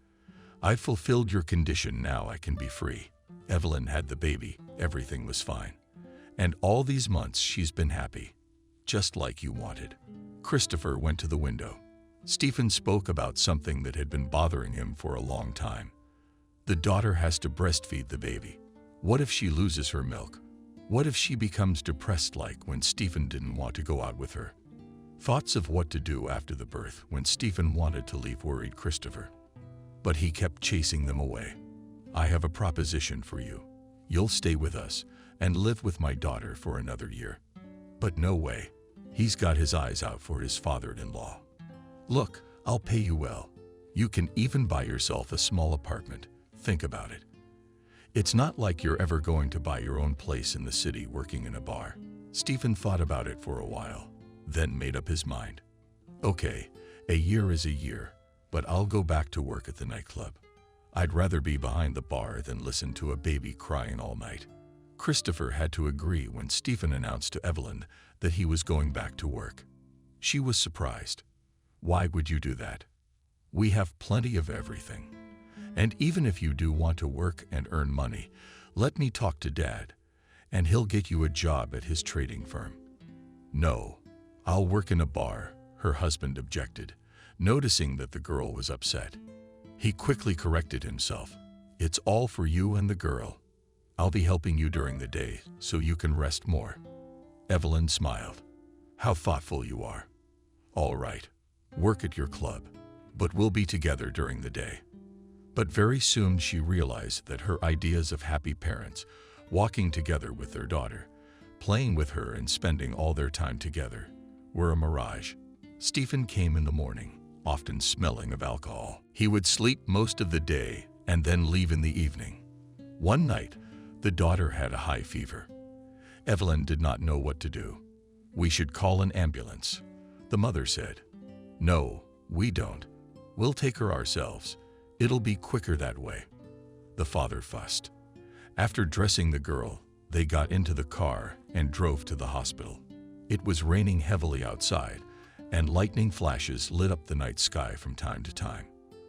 I've fulfilled your condition, now I can be free. Evelyn had the baby, everything was fine. And all these months she's been happy, just like you wanted. Christopher went to the window. Stephen spoke about something that had been bothering him for a long time. The daughter has to breastfeed the baby. What if she loses her milk? What if she becomes depressed like when Stephen didn't want to go out with her? Thoughts of what to do after the birth when Stephen wanted to leave worried Christopher. But he kept chasing them away. I have a proposition for you. You'll stay with us and live with my daughter for another year. But no way. He's got his eyes out for his father-in-law. Look, I'll pay you well. You can even buy yourself a small apartment. Think about it. It's not like you're ever going to buy your own place in the city working in a bar. Stephen thought about it for a while, then made up his mind. Okay, a year is a year, but I'll go back to work at the nightclub. I'd rather be behind the bar than listen to a baby crying all night. Christopher had to agree when Stephen announced to Evelyn that he was going back to work. She was surprised. Why would you do that? We have plenty of everything. And even if you do want to work and earn money, let me talk to Dad, and he'll get you a job at his trading firm. No, I'll work in a bar, her husband objected, noticing that the girl was upset. He quickly corrected himself. It's all for you and the girl. I'll be helping you during the day so you can rest more. Evelyn smiled. How thoughtful you are. All right, work at your club, but we'll be together during the day. But very soon she realized that her ideas of happy parents, walking together with their daughter, playing with her and spending all their time together, were a mirage. Stephen came in the morning, often smelling of alcohol. He would sleep most of the day and then leave in the evening. One night, the daughter had a high fever. Evelyn did not know what to do. We should call an ambulance, the mother said. No, we don't. We'll take her ourselves. It'll be quicker that way. The father fussed. After dressing the girl, They got into the car and drove to the hospital. It was raining heavily outside, and lightning flashes lit up the night sky from time to time.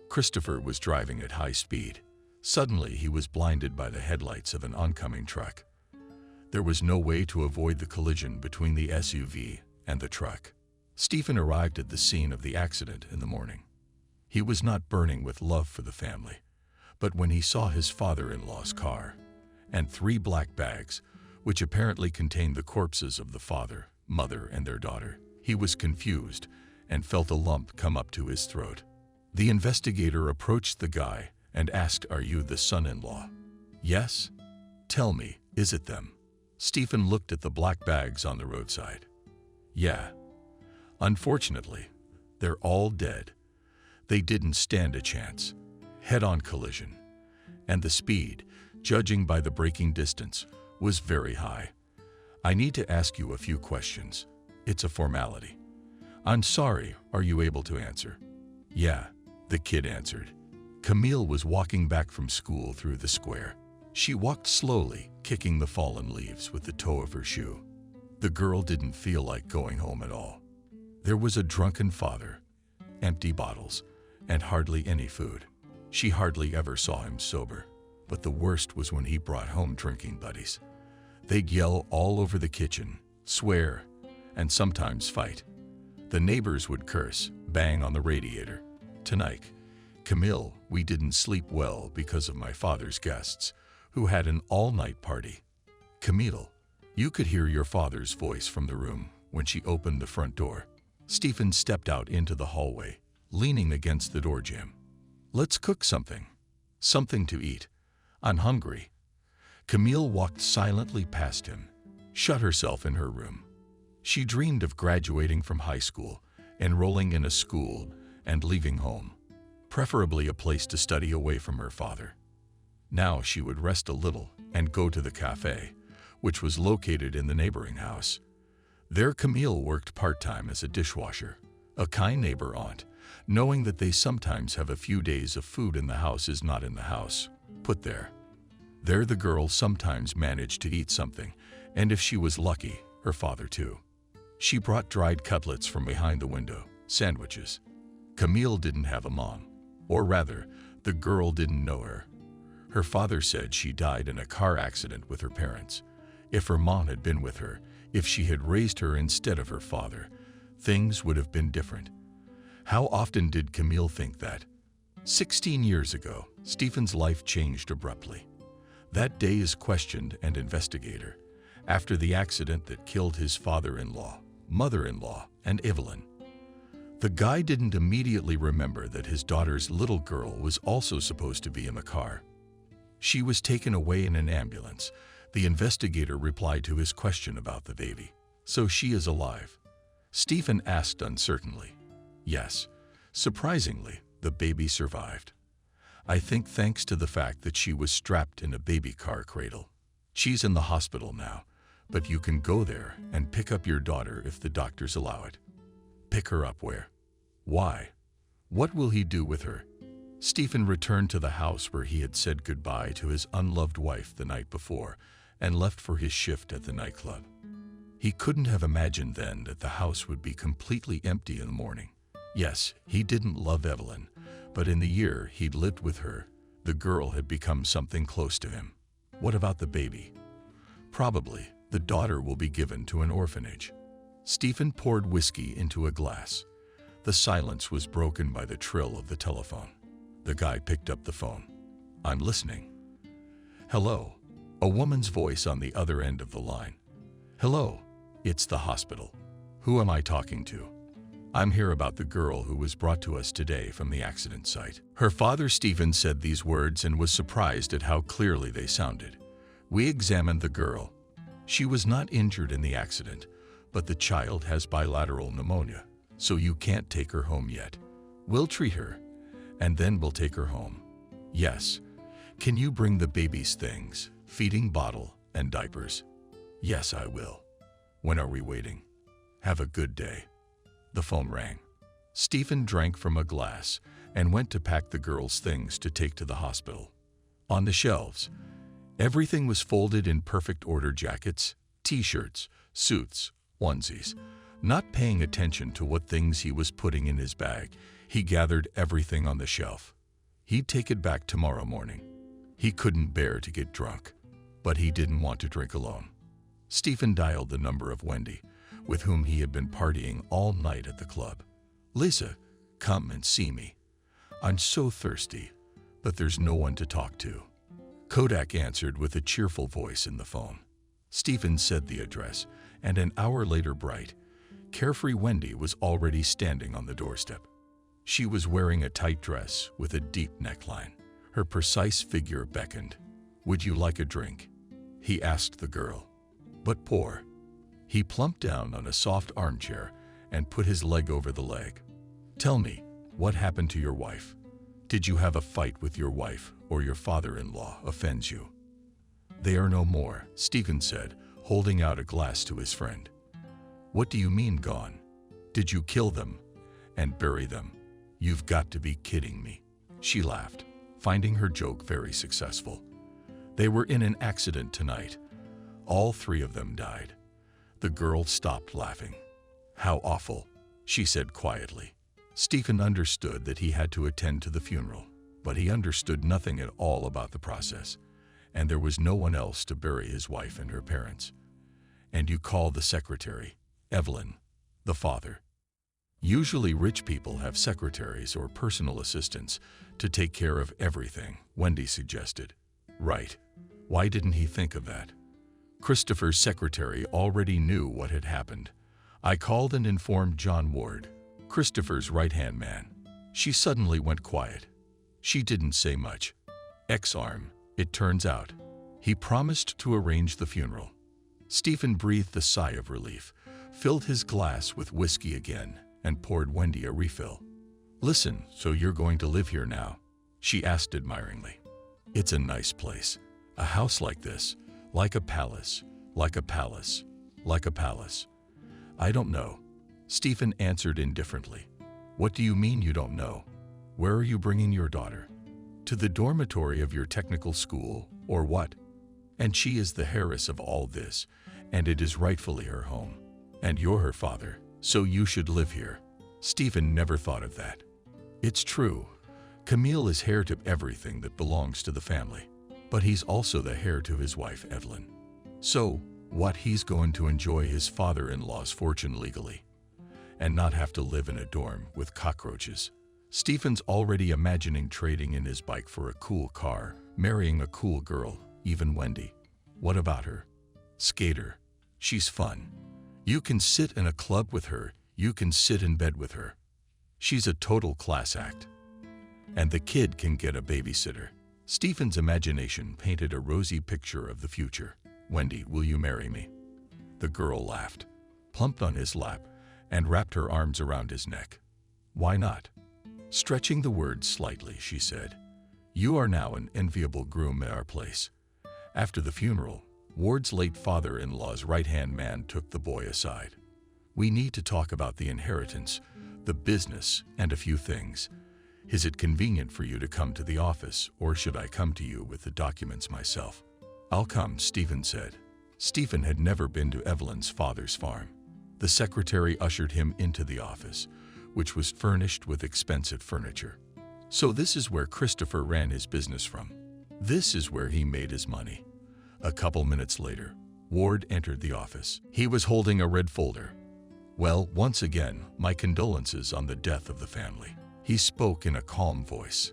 Christopher was driving at high speed. Suddenly, he was blinded by the headlights of an oncoming truck. There was no way to avoid the collision between the SUV and the truck. Stephen arrived at the scene of the accident in the morning. He was not burning with love for the family, but when he saw his father-in-law's car and 3 black bags, which apparently contained the corpses of the father, mother, and their daughter, he was confused and felt a lump come up to his throat. The investigator approached the guy and asked, "Are you the son-in-law?" "Yes." "Tell me, is it them?" Stephen looked at the black bags on the roadside. "Yeah. Unfortunately, they're all dead. They didn't stand a chance. Head-on collision. And the speed, judging by the braking distance, was very high. I need to ask you a few questions. It's a formality." "I'm sorry, are you able to answer?" "Yeah," the kid answered. Camille was walking back from school through the square. She walked slowly, kicking the fallen leaves with the toe of her shoe. The girl didn't feel like going home at all. There was a drunken father, empty bottles, and hardly any food. She hardly ever saw him sober, but the worst was when he brought home drinking buddies. They'd yell all over the kitchen, swear, and sometimes fight. The neighbors would curse, bang on the radiator. "Tonight, Camille, we didn't sleep well because of my father's guests, who had an all-night party." "Camille, you could hear your father's voice from the room when she opened the front door." Stephen stepped out into the hallway, leaning against the door jamb. "Let's cook something. Something to eat. I'm hungry." Camille walked silently past him, shut herself in her room. She dreamed of graduating from high school, enrolling in a school, and leaving home, preferably a place to study away from her father. Now she would rest a little and go to the cafe, which was located in the neighboring house. There Camille worked part-time as a dishwasher, a kind neighbor aunt, knowing that they sometimes have a few days of food in the house is not in the house, put there. There the girl sometimes managed to eat something, and if she was lucky, her father too. She brought dried cutlets from behind the window, sandwiches. Camille didn't have a mom, or rather, the girl didn't know her. Her father said she died in a car accident with her parents. If her mom had been with her, if she had raised her instead of her father, things would have been different. How often did Camille think that? 16 years ago, Stephen's life changed abruptly. That day is questioned and investigator, after the accident that killed his father-in-law, mother-in-law, and Evelyn. The guy didn't immediately remember that his daughter's little girl was also supposed to be in the car. She was taken away in an ambulance. The investigator replied to his question about the baby. "So she is alive?" Stephen asked uncertainly. "Yes. Surprisingly, the baby survived. I think thanks to the fact that she was strapped in a baby car cradle. She's in the hospital now, but you can go there and pick up your daughter if the doctors allow it." "Pick her up where?" "Why? What will he do with her?" Stephen returned to the house where he had said goodbye to his unloved wife the night before and left for his shift at the nightclub. He couldn't have imagined then that the house would be completely empty in the morning. Yes, he didn't love Evelyn, but in the year he'd lived with her, the girl had become something close to him. What about the baby? Probably the daughter will be given to an orphanage. Stephen poured whiskey into a glass. The silence was broken by the trill of the telephone. The guy picked up the phone. "I'm listening." "Hello." A woman's voice on the other end of the line. "Hello, it's the hospital. Who am I talking to?" "I'm here about the girl who was brought to us today from the accident site." Her father Stephen said these words and was surprised at how clearly they sounded. "We examined the girl. She was not injured in the accident, but the child has bilateral pneumonia, so you can't take her home yet. We'll treat her, and then we'll take her home." "Yes. Can you bring the baby's things, feeding bottle and diapers?" "Yes, I will." "When are we waiting?" "Have a good day." The phone rang. Stephen drank from a glass and went to pack the girl's things to take to the hospital. On the shelves, Everything was folded in perfect order: jackets, t-shirts, suits, onesies. Not paying attention to what things he was putting in his bag, he gathered everything on the shelf. He'd take it back tomorrow morning. He couldn't bear to get drunk, but he didn't want to drink alone. Stephen dialed the number of Wendy, with whom he had been partying all night at the club. "Lisa, come and see me. I'm so thirsty, but there's no one to talk to." Kodak answered with a cheerful voice in the phone. Stephen said the address, and an hour later, bright, carefree Wendy was already standing on the doorstep. She was wearing a tight dress with a deep neckline. Her precise figure beckoned. "Would you like a drink?" he asked the girl. "But pour." He plumped down on a soft armchair and put his leg over the leg. "Tell me, what happened to your wife? Did you have a fight with your wife, or your father-in-law offends you?" "They are no more," Stephen said, holding out a glass to his friend. "What do you mean gone? Did you kill them and bury them? You've got to be kidding me." She laughed, finding her joke very successful. "They were in an accident tonight. All three of them died." The girl stopped laughing. "How awful," she said quietly. Stephen understood that he had to attend to the funeral, but he understood nothing at all about the process, and there was no one else to bury his wife and her parents. "And you call the secretary Evelyn, the father?" "Usually rich people have secretaries or personal assistants to take care of everything," Wendy suggested. "Right. Why didn't he think of that?" Christopher's secretary already knew what had happened. "I called and informed John Ward, Christopher's right-hand man." She suddenly went quiet. She didn't say much. Ex-arm, it turns out. He promised to arrange the funeral. Stephen breathed a sigh of relief, filled his glass with whiskey again, and poured Wendy a refill. "Listen, so you're going to live here now?" she asked admiringly. "It's a nice place. A house like this, like a palace, like a palace, like a palace." "I don't know," Stephen answered indifferently. "What do you mean you don't know? Where are you bringing your daughter? To the dormitory of your technical school, or what? And she is the heiress of all this, and it is rightfully her home. And you're her father, so you should live here." Stephen never thought of that. It's true. Camille is heir to everything that belongs to the family, but he's also the heir to his wife, Evelyn. So, what, he's going to enjoy his father-in-law's fortune legally, and not have to live in a dorm with cockroaches. Stephen's already imagining trading in his bike for a cool car, marrying a cool girl, even Wendy. What about her? Skater. She's fun. You can sit in a club with her, you can sit in bed with her. She's a total class act. And the kid can get a babysitter. Stephen's imagination painted a rosy picture of the future. "Wendy, will you marry me?" The girl laughed, plumped on his lap, and wrapped her arms around his neck. "Why not?" Stretching the words slightly, she said, "You are now an enviable groom at our place." After the funeral, Ward's late father-in-law's right-hand man took the boy aside. "We need to talk about the inheritance, the business, and a few things. Is it convenient for you to come to the office, or should I come to you with the documents myself?" "I'll come," Stephen said. Stephen had never been to Evelyn's father's farm. The secretary ushered him into the office, which was furnished with expensive furniture. So this is where Christopher ran his business from. This is where he made his money. A couple minutes later, Ward entered the office. He was holding a red folder. "Well, once again, my condolences on the death of the family." He spoke in a calm voice.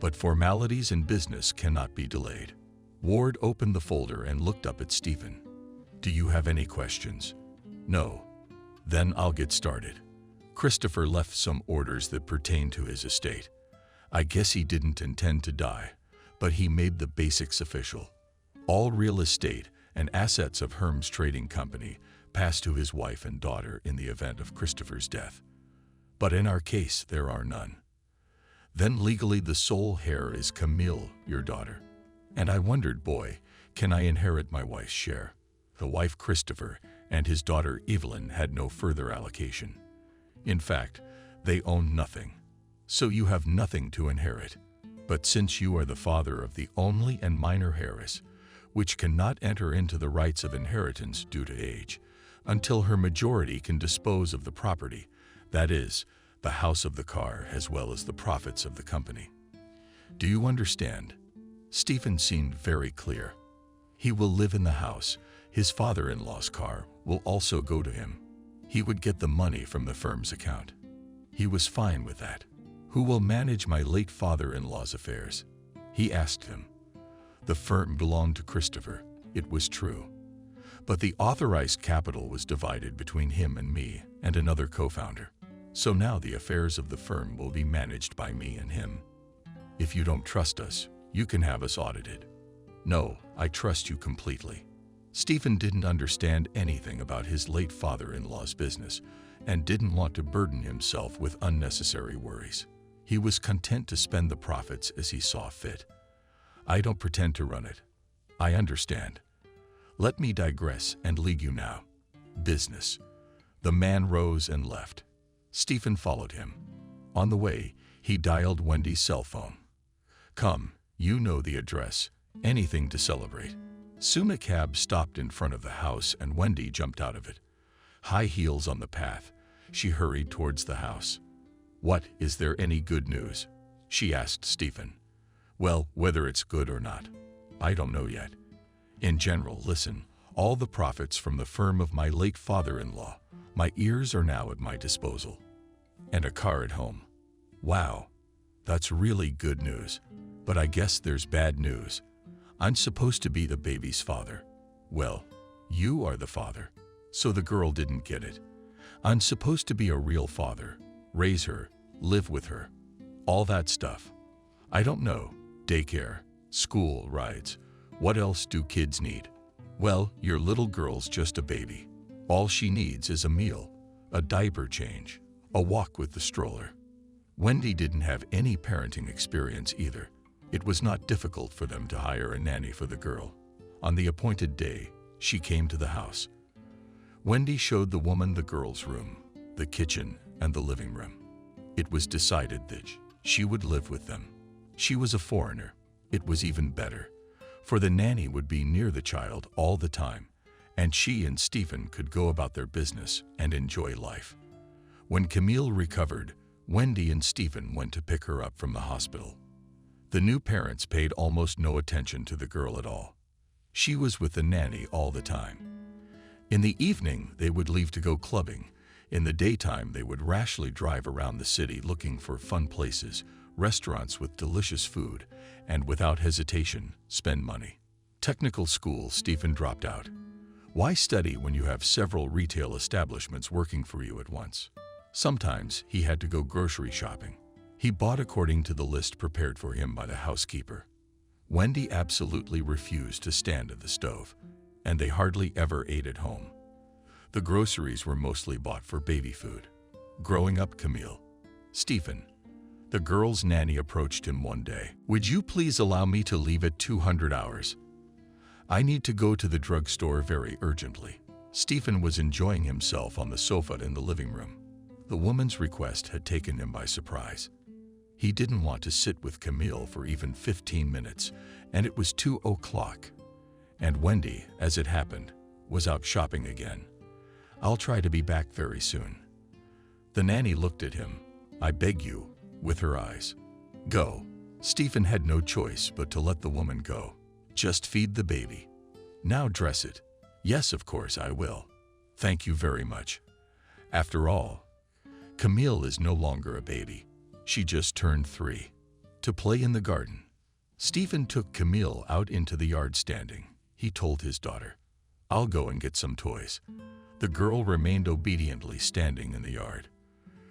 "But formalities in business cannot be delayed." Ward opened the folder and looked up at Stephen. "Do you have any questions?" "No." "Then I'll get started." Christopher left some orders that pertain to his estate. I guess he didn't intend to die, but he made the basics official. All real estate and assets of Herm's trading company passed to his wife and daughter in the event of Christopher's death. But in our case, there are none. Then legally the sole heir is Camille, your daughter. And I wondered, boy, can I inherit my wife's share? The wife Christopher and his daughter Evelyn had no further allocation. In fact, they owned nothing. So you have nothing to inherit. But since you are the father of the only and minor heiress, which cannot enter into the rights of inheritance due to age, until her majority can dispose of the property, that is, the house of the car as well as the profits of the company. Do you understand? Stephen seemed very clear. He will live in the house. His father-in-law's car will also go to him. He would get the money from the firm's account. He was fine with that. Who will manage my late father-in-law's affairs? He asked him. The firm belonged to Christopher, it was true. But the authorized capital was divided between him and me and another co-founder. So now the affairs of the firm will be managed by me and him. If you don't trust us, you can have us audited. No, I trust you completely. Stephen didn't understand anything about his late father-in-law's business and didn't want to burden himself with unnecessary worries. He was content to spend the profits as he saw fit. I don't pretend to run it. I understand. Let me digress and lead you now. Business. The man rose and left. Stephen followed him. On the way, he dialed Wendy's cell phone. Come, you know the address. Anything to celebrate. Soon a cab stopped in front of the house and Wendy jumped out of it. High heels on the path, she hurried towards the house. What, is there any good news? She asked Stephen. Well, whether it's good or not, I don't know yet. In general, listen, all the profits from the firm of my late father-in-law, my ears are now at my disposal. And a car at home. Wow, that's really good news. But I guess there's bad news. I'm supposed to be the baby's father. Well, you are the father. So the girl didn't get it. I'm supposed to be a real father, raise her, live with her, all that stuff. I don't know, daycare, school, rides. What else do kids need? Well, your little girl's just a baby. All she needs is a meal, a diaper change, a walk with the stroller. Wendy didn't have any parenting experience either. It was not difficult for them to hire a nanny for the girl. On the appointed day, she came to the house. Wendy showed the woman the girl's room, the kitchen, and the living room. It was decided that she would live with them. She was a foreigner. It was even better, for the nanny would be near the child all the time, and she and Stephen could go about their business and enjoy life. When Camille recovered, Wendy and Stephen went to pick her up from the hospital. The new parents paid almost no attention to the girl at all. She was with the nanny all the time. In the evening, they would leave to go clubbing. In the daytime, they would rashly drive around the city looking for fun places, restaurants with delicious food, and without hesitation, spend money. Technical school, Stephen dropped out. Why study when you have several retail establishments working for you at once? Sometimes he had to go grocery shopping. He bought according to the list prepared for him by the housekeeper. Wendy absolutely refused to stand at the stove, and they hardly ever ate at home. The groceries were mostly bought for baby food. Growing up, Camille. Stephen. The girl's nanny approached him one day. Would you please allow me to leave at 200 hours? I need to go to the drugstore very urgently. Stephen was enjoying himself on the sofa in the living room. The woman's request had taken him by surprise. He didn't want to sit with Camille for even 15 minutes, and it was 2 o'clock. And Wendy, as it happened, was out shopping again. I'll try to be back very soon. The nanny looked at him. I beg you, with her eyes. Go. Stephen had no choice but to let the woman go. Just feed the baby. Now dress it. Yes, of course I will. Thank you very much. After all, Camille is no longer a baby. She just turned 3. To play in the garden. Stephen took Camille out into the yard standing. He told his daughter, I'll go and get some toys. The girl remained obediently standing in the yard.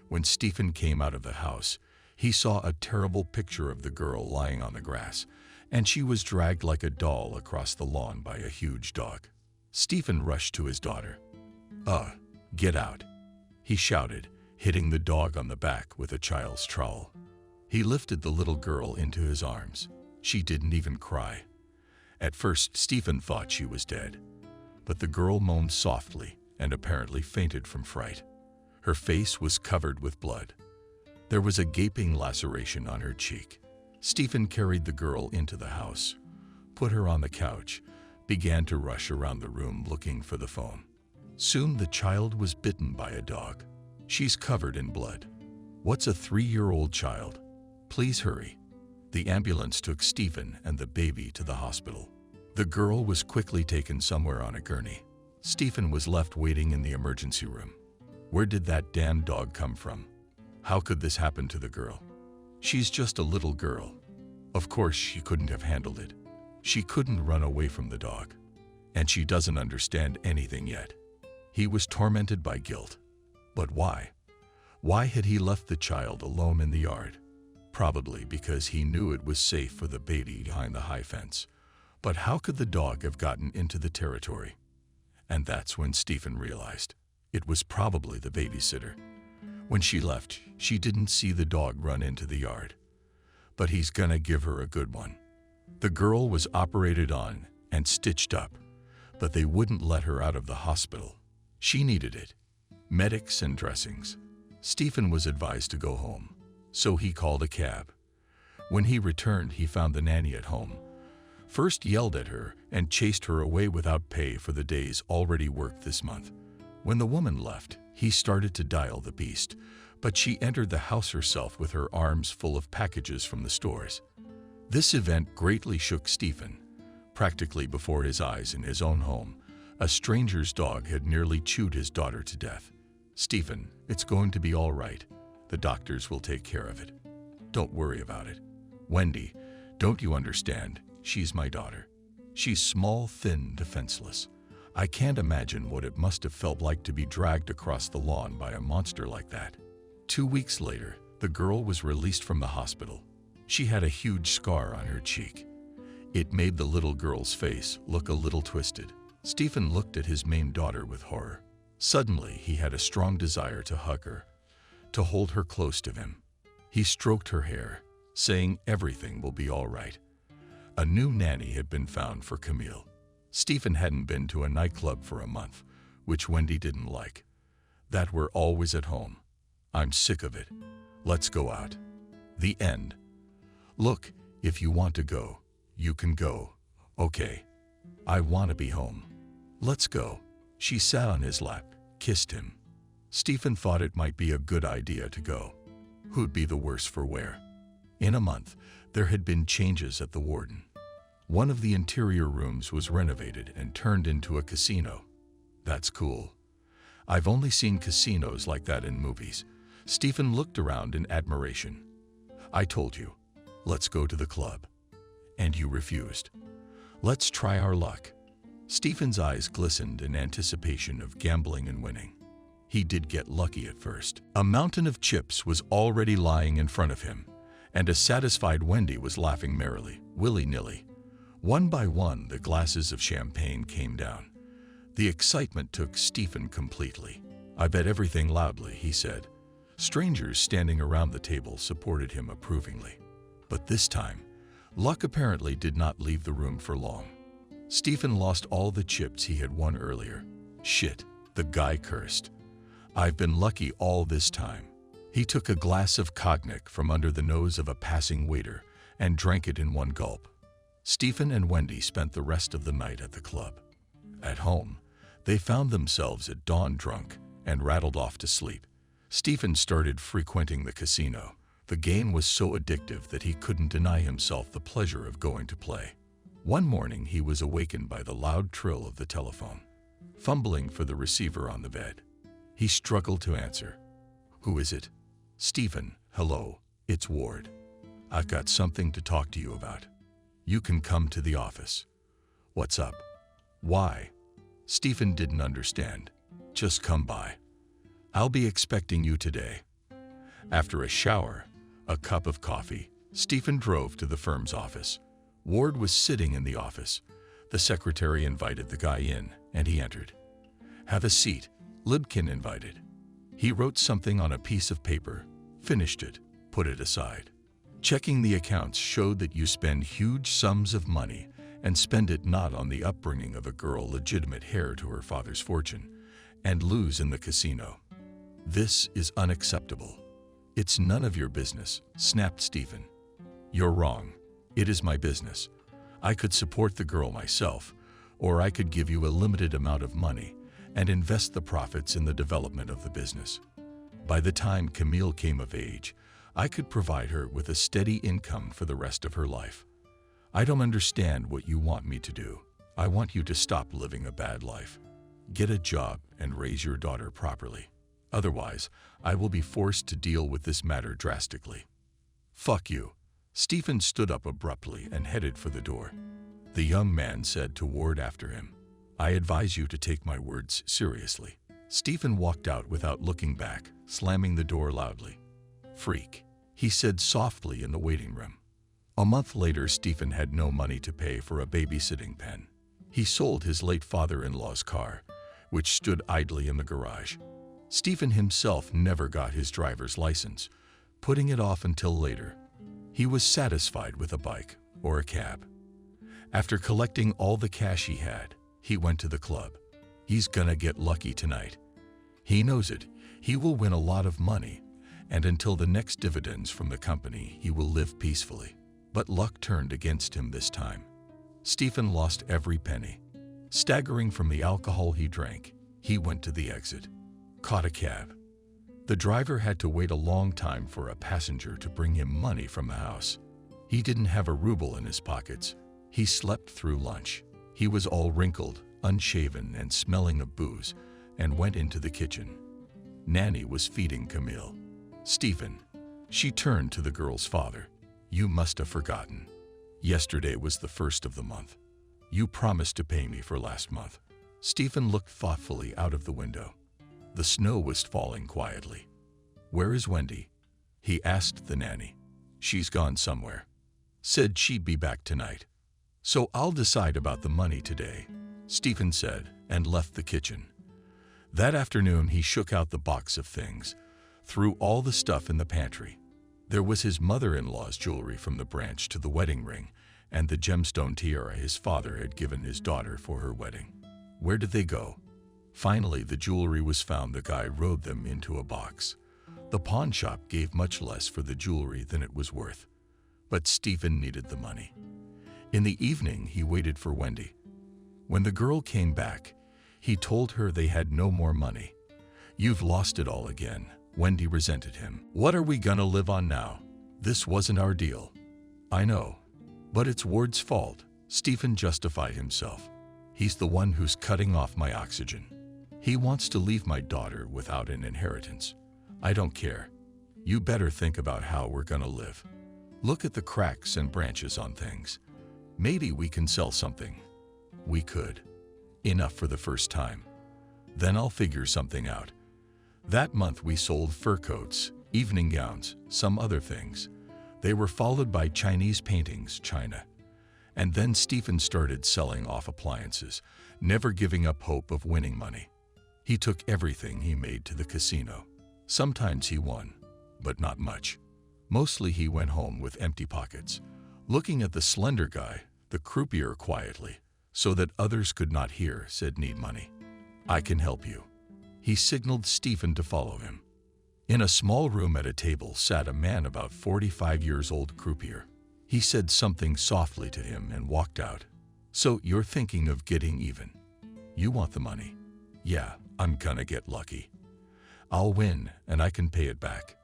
When Stephen came out of the house, he saw a terrible picture of the girl lying on the grass, and she was dragged like a doll across the lawn by a huge dog. Stephen rushed to his daughter. Get out, he shouted, hitting the dog on the back with a child's trowel. He lifted the little girl into his arms. She didn't even cry. At first, Stephen thought she was dead, but the girl moaned softly and apparently fainted from fright. Her face was covered with blood. There was a gaping laceration on her cheek. Stephen carried the girl into the house, put her on the couch, began to rush around the room looking for the phone. Soon the child was bitten by a dog. She's covered in blood. What's a 3-year-old child? Please hurry. The ambulance took Stephen and the baby to the hospital. The girl was quickly taken somewhere on a gurney. Stephen was left waiting in the emergency room. Where did that damn dog come from? How could this happen to the girl? She's just a little girl. Of course, she couldn't have handled it. She couldn't run away from the dog. And she doesn't understand anything yet. He was tormented by guilt. But why? Why had he left the child alone in the yard? Probably because he knew it was safe for the baby behind the high fence. But how could the dog have gotten into the territory? And that's when Stephen realized it was probably the babysitter. When she left, she didn't see the dog run into the yard. But he's gonna give her a good one. The girl was operated on and stitched up, but they wouldn't let her out of the hospital. She needed it. Medics and dressings. Stephen was advised to go home, so he called a cab. When he returned, he found the nanny at home. First yelled at her and chased her away without pay for the days already worked this month. When the woman left, he started to dial the beast, but she entered the house herself with her arms full of packages from the stores. This event greatly shook Stephen. Practically before his eyes in his own home, a stranger's dog had nearly chewed his daughter to death. Stephen, it's going to be all right. The doctors will take care of it. Don't worry about it. Wendy, don't you understand? She's my daughter. She's small, thin, defenseless. I can't imagine what it must have felt like to be dragged across the lawn by a monster like that. 2 weeks later, the girl was released from the hospital. She had a huge scar on her cheek. It made the little girl's face look a little twisted. Stephen looked at his main daughter with horror. Suddenly, he had a strong desire to hug her, to hold her close to him. He stroked her hair, saying everything will be all right. A new nanny had been found for Camille. Stephen hadn't been to a nightclub for a month, which Wendy didn't like. That we're always at home. I'm sick of it. Let's go out. The end. Look, if you want to go, you can go. Okay. I want to be home. Let's go. She sat on his lap, kissed him. Stephen thought it might be a good idea to go. Who'd be the worse for wear? In a month, there had been changes at the Warden. One of the interior rooms was renovated and turned into a casino. That's cool. I've only seen casinos like that in movies. Stephen looked around in admiration. I told you, let's go to the club. And you refused. Let's try our luck. Stephen's eyes glistened in anticipation of gambling and winning. He did get lucky at first. A mountain of chips was already lying in front of him, and a satisfied Wendy was laughing merrily, willy-nilly. One by one, the glasses of champagne came down. The excitement took Stephen completely. I bet everything loudly, he said. Strangers standing around the table supported him approvingly. But this time, luck apparently did not leave the room for long. Stephen lost all the chips he had won earlier. Shit, the guy cursed. I've been lucky all this time. He took a glass of cognac from under the nose of a passing waiter and drank it in one gulp. Stephen and Wendy spent the rest of the night at the club. At home, they found themselves at dawn drunk and rattled off to sleep. Stephen started frequenting the casino. The game was so addictive that he couldn't deny himself the pleasure of going to play. One morning, he was awakened by the loud trill of the telephone. Fumbling for the receiver on the bed, he struggled to answer. Who is it? Stephen, hello, it's Ward. I've got something to talk to you about. You can come to the office. What's up? Why? Stephen didn't understand. Just come by. I'll be expecting you today. After a shower, a cup of coffee, Stephen drove to the firm's office. Ward was sitting in the office. The secretary invited the guy in, and he entered. Have a seat, Libkin invited. He wrote something on a piece of paper, finished it, put it aside. Checking the accounts showed that you spend huge sums of money and spend it not on the upbringing of a girl legitimate heir to her father's fortune, and lose in the casino. This is unacceptable. It's none of your business, snapped Stephen. You're wrong. It is my business. I could support the girl myself, or I could give you a limited amount of money and invest the profits in the development of the business. By the time Camille came of age, I could provide her with a steady income for the rest of her life. I don't understand what you want me to do. I want you to stop living a bad life. Get a job and raise your daughter properly. Otherwise, I will be forced to deal with this matter drastically. Fuck you. Stephen stood up abruptly and headed for the door. The young man said to Ward after him, I advise you to take my words seriously. Stephen walked out without looking back, slamming the door loudly. Freak, he said softly in the waiting room. A month later, Stephen had no money to pay for a babysitting pen. He sold his late father-in-law's car, which stood idly in the garage. Stephen himself never got his driver's license, putting it off until later. He was satisfied with a bike or a cab. After collecting all the cash he had, he went to the club. He's gonna get lucky tonight. He knows it. He will win a lot of money, and until the next dividends from the company, he will live peacefully. But luck turned against him this time. Stephen lost every penny. Staggering from the alcohol he drank, he went to the exit, caught a cab. The driver had to wait a long time for a passenger to bring him money from the house. He didn't have a ruble in his pockets. He slept through lunch. He was all wrinkled, unshaven, and smelling of booze, and went into the kitchen. Nanny was feeding Camille. Stephen. She turned to the girl's father. You must have forgotten. Yesterday was the 1st of the month. You promised to pay me for last month. Stephen looked thoughtfully out of the window. The snow was falling quietly. Where is Wendy? He asked the nanny. She's gone somewhere. Said she'd be back tonight. So I'll decide about the money today, Stephen said, and left the kitchen. That afternoon he shook out the box of things, threw all the stuff in the pantry. There was his mother-in-law's jewelry from the branch to the wedding ring and the gemstone tiara his father had given his daughter for her wedding. Where did they go? Finally, the jewelry was found. The guy rode them into a box. The pawn shop gave much less for the jewelry than it was worth. But Stephen needed the money. In the evening, he waited for Wendy. When the girl came back, he told her they had no more money. You've lost it all again. Wendy resented him. What are we gonna live on now? This wasn't our deal. I know, but it's Ward's fault. Stephen justified himself. He's the one who's cutting off my oxygen. He wants to leave my daughter without an inheritance. I don't care. You better think about how we're gonna live. Look at the cracks and branches on things. Maybe we can sell something. We could. Enough for the first time. Then I'll figure something out. That month we sold fur coats, evening gowns, some other things. They were followed by Chinese paintings, China. And then Stephen started selling off appliances, never giving up hope of winning money. He took everything he made to the casino. Sometimes he won, but not much. Mostly he went home with empty pockets, looking at the slender guy, the croupier, quietly, so that others could not hear, said, "Need money? I can help you." He signaled Stephen to follow him. In a small room at a table sat a man about 45 years old, croupier. He said something softly to him and walked out. So you're thinking of getting even? You want the money? Yeah, I'm gonna get lucky. I'll win and I can pay it back.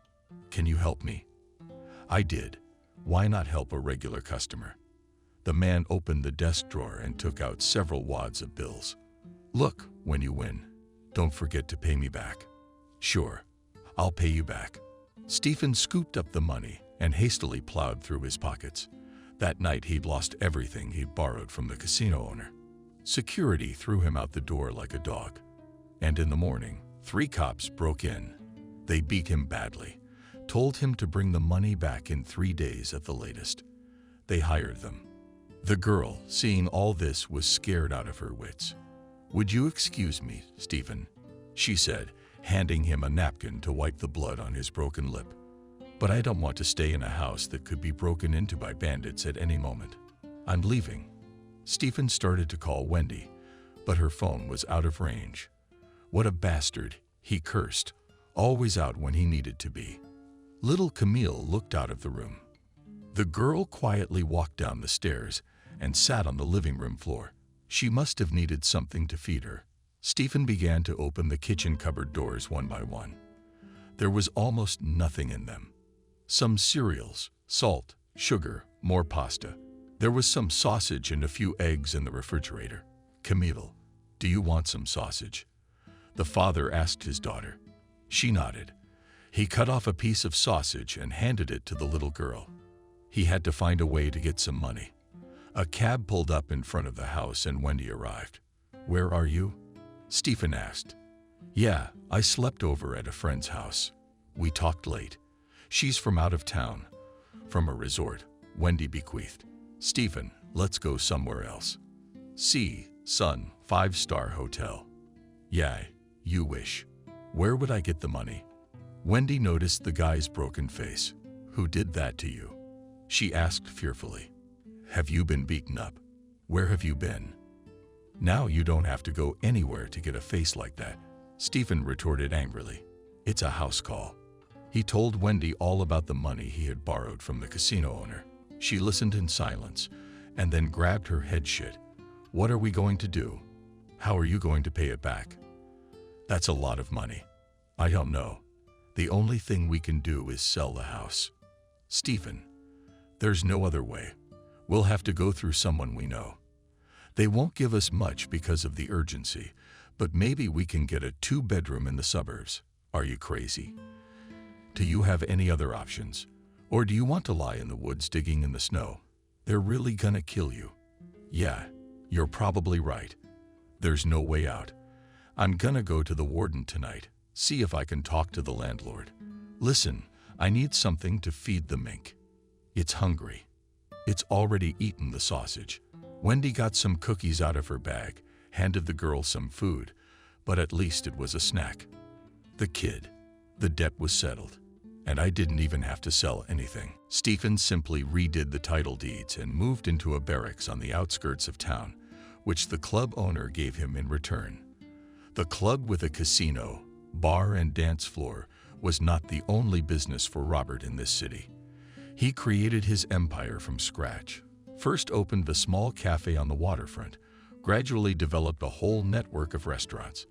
Can you help me? I did. Why not help a regular customer? The man opened the desk drawer and took out several wads of bills. Look, when you win, don't forget to pay me back. Sure, I'll pay you back. Stephen scooped up the money and hastily plowed through his pockets. That night he'd lost everything he'd borrowed from the casino owner. Security threw him out the door like a dog. And in the morning, 3 cops broke in. They beat him badly, told him to bring the money back in 3 days at the latest. They hired them. The girl, seeing all this, was scared out of her wits. Would you excuse me, Stephen? She said, handing him a napkin to wipe the blood on his broken lip. But I don't want to stay in a house that could be broken into by bandits at any moment. I'm leaving. Stephen started to call Wendy, but her phone was out of range. What a bastard, he cursed, always out when he needed to be. Little Camille looked out of the room. The girl quietly walked down the stairs and sat on the living room floor. She must have needed something to feed her. Stephen began to open the kitchen cupboard doors one by one. There was almost nothing in them. Some cereals, salt, sugar, more pasta. There was some sausage and a few eggs in the refrigerator. "Camille, do you want some sausage?" the father asked his daughter. She nodded. He cut off a piece of sausage and handed it to the little girl. He had to find a way to get some money. A cab pulled up in front of the house and Wendy arrived. "Where are you?" Stephen asked. "Yeah, I slept over at a friend's house. We talked late. She's from out of town, from a resort," Wendy bequeathed. "Stephen, let's go somewhere else." "See, son, 5-star hotel." "Yeah, you wish. Where would I get the money?" Wendy noticed the guy's broken face. "Who did that to you?" she asked fearfully. "Have you been beaten up? Where have you been?" "Now you don't have to go anywhere to get a face like that," Stephen retorted angrily. "It's a house call." He told Wendy all about the money he had borrowed from the casino owner. She listened in silence and then grabbed her head. "Shit. What are we going to do? How are you going to pay it back?" "That's a lot of money." "I don't know. The only thing we can do is sell the house." "Stephen, there's no other way. We'll have to go through someone we know. They won't give us much because of the urgency, but maybe we can get a 2-bedroom in the suburbs." "Are you crazy? Do you have any other options? Or do you want to lie in the woods digging in the snow? They're really gonna kill you." "Yeah, you're probably right. There's no way out. I'm gonna go to the warden tonight, see if I can talk to the landlord. Listen, I need something to feed the mink. It's hungry. It's already eaten the sausage." Wendy got some cookies out of her bag, handed the girl some food, but at least it was a snack. "The kid. The debt was settled, and I didn't even have to sell anything." Stephen simply redid the title deeds and moved into a barracks on the outskirts of town, which the club owner gave him in return. The club with a casino, bar, and dance floor was not the only business for Robert in this city. He created his empire from scratch. First opened a small cafe on the waterfront, gradually developed a whole network of restaurants.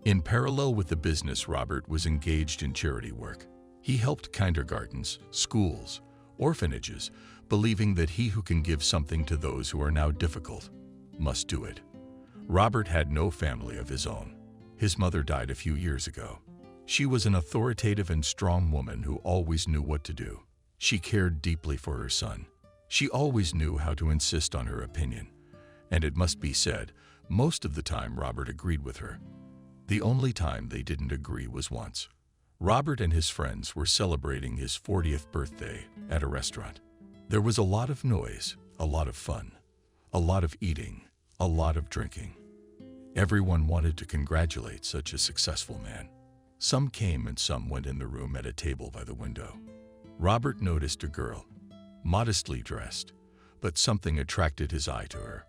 In parallel with the business, Robert was engaged in charity work. He helped kindergartens, schools, orphanages, believing that he who can give something to those who are now difficult must do it. Robert had no family of his own. His mother died a few years ago. She was an authoritative and strong woman who always knew what to do. She cared deeply for her son. She always knew how to insist on her opinion, and it must be said, most of the time Robert agreed with her. The only time they didn't agree was once. Robert and his friends were celebrating his 40th birthday at a restaurant. There was a lot of noise, a lot of fun, a lot of eating, a lot of drinking. Everyone wanted to congratulate such a successful man. Some came and some went in the room at a table by the window. Robert noticed a girl, modestly dressed, but something attracted his eye to her.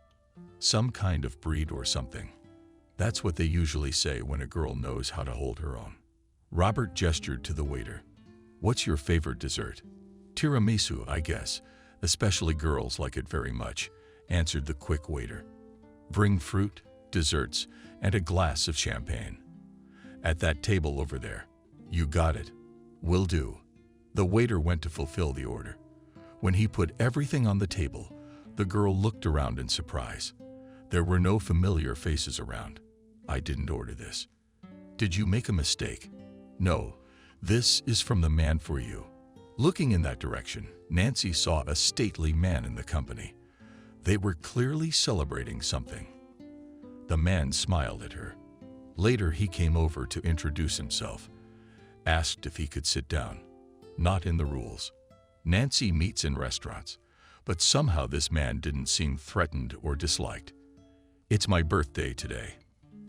Some kind of breed or something. That's what they usually say when a girl knows how to hold her own. Robert gestured to the waiter. "What's your favorite dessert?" "Tiramisu, I guess. Especially girls like it very much," answered the quick waiter. "Bring fruit, desserts, and a glass of champagne. At that table over there." "You got it. Will do." The waiter went to fulfill the order. When he put everything on the table, the girl looked around in surprise. There were no familiar faces around. "I didn't order this." "Did you make a mistake?" "No, this is from the man for you." Looking in that direction, Nancy saw a stately man in the company. They were clearly celebrating something. The man smiled at her. Later, he came over to introduce himself, asked if he could sit down. Not in the rules. Nancy meets in restaurants, but somehow this man didn't seem threatened or disliked. "It's my birthday today."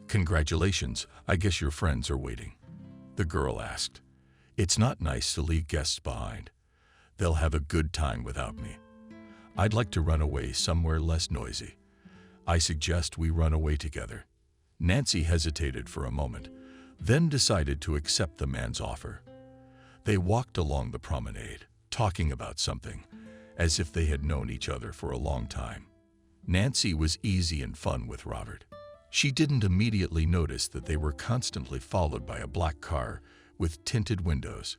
"Congratulations, I guess your friends are waiting," the girl asked. "It's not nice to leave guests behind. They'll have a good time without me. I'd like to run away somewhere less noisy. I suggest we run away together." Nancy hesitated for a moment, then decided to accept the man's offer. They walked along the promenade, talking about something, as if they had known each other for a long time. Nancy was easy and fun with Robert. She didn't immediately notice that they were constantly followed by a black car with tinted windows.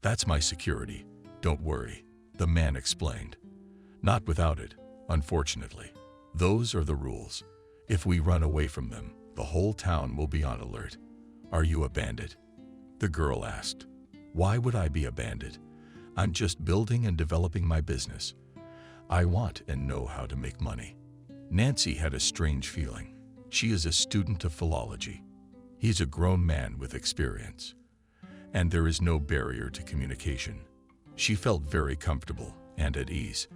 "That's my security, don't worry," the man explained. "Not without it, unfortunately. Those are the rules. If we run away from them, the whole town will be on alert." "Are you a bandit?" the girl asked. "Why would I be a bandit? I'm just building and developing my business. I want and know how to make money." Nancy had a strange feeling. She is a student of philology. He's a grown man with experience. And there is no barrier to communication. She felt very comfortable and at ease.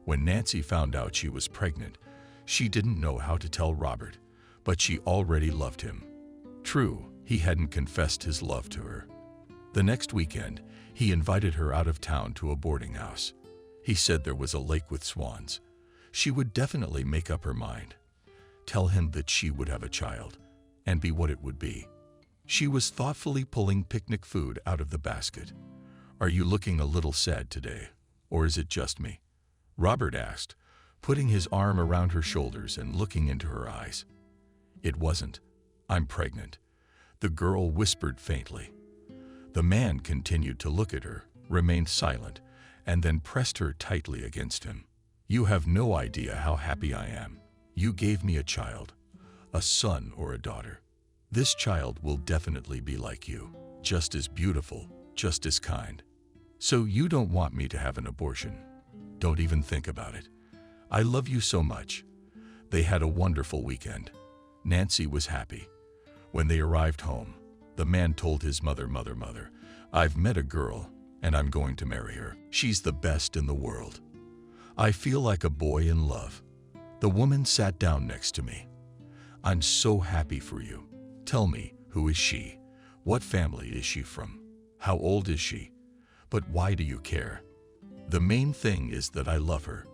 When Nancy found out she was pregnant, she didn't know how to tell Robert, but she already loved him. True, he hadn't confessed his love to her. The next weekend, he invited her out of town to a boarding house. He said there was a lake with swans. She would definitely make up her mind. Tell him that she would have a child, and be what it would be. She was thoughtfully pulling picnic food out of the basket. "Are you looking a little sad today, or is it just me?" Robert asked, putting his arm around her shoulders and looking into her eyes. "It wasn't. I'm pregnant," the girl whispered faintly. The man continued to look at her, remained silent, and then pressed her tightly against him. "You have no idea how happy I am. You gave me a child, a son or a daughter. This child will definitely be like you, just as beautiful, just as kind. So you don't want me to have an abortion. Don't even think about it. I love you so much." They had a wonderful weekend. Nancy was happy. When they arrived home, the man told his mother, "Mother, I've met a girl, and I'm going to marry her. She's the best in the world. I feel like a boy in love." The woman sat down next to me. "I'm so happy for you. Tell me, who is she? What family is she from? How old is she? But why do you care?" "The main thing is that I love her."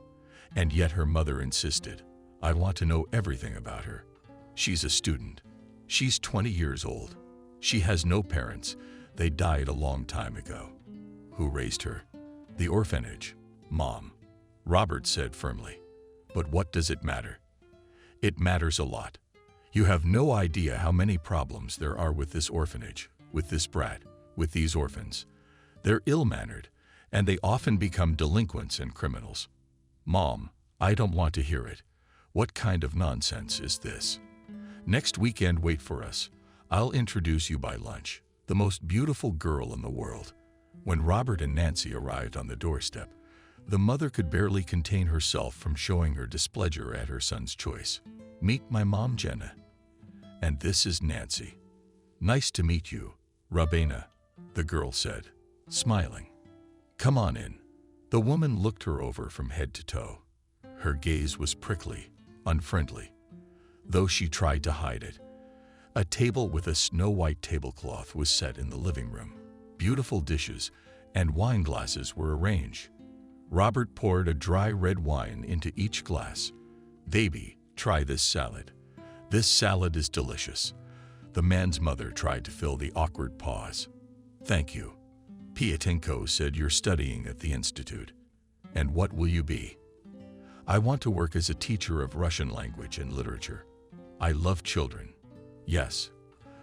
And yet her mother insisted, "I want to know everything about her. She's a student. She's 20 years old. She has no parents. They died a long time ago." "Who raised her?" "The orphanage. Mom," Robert said firmly. "But what does it matter?" "It matters a lot. You have no idea how many problems there are with this orphanage, with this brat, with these orphans. They're ill-mannered, and they often become delinquents and criminals." "Mom, I don't want to hear it. What kind of nonsense is this? Next weekend, wait for us. I'll introduce you by lunch. The most beautiful girl in the world." When Robert and Nancy arrived on the doorstep, the mother could barely contain herself from showing her displeasure at her son's choice. "Meet my mom, Jenna. And this is Nancy." "Nice to meet you, Rabena," the girl said, smiling. "Come on in." The woman looked her over from head to toe. Her gaze was prickly, unfriendly, though she tried to hide it. A table with a snow-white tablecloth was set in the living room. Beautiful dishes and wine glasses were arranged. Robert poured a dry red wine into each glass. "Baby, try this salad. This salad is delicious." The man's mother tried to fill the awkward pause. "Thank you." Piatenko said, "You're studying at the institute. And what will you be?" "I want to work as a teacher of Russian language and literature. I love children." "Yes,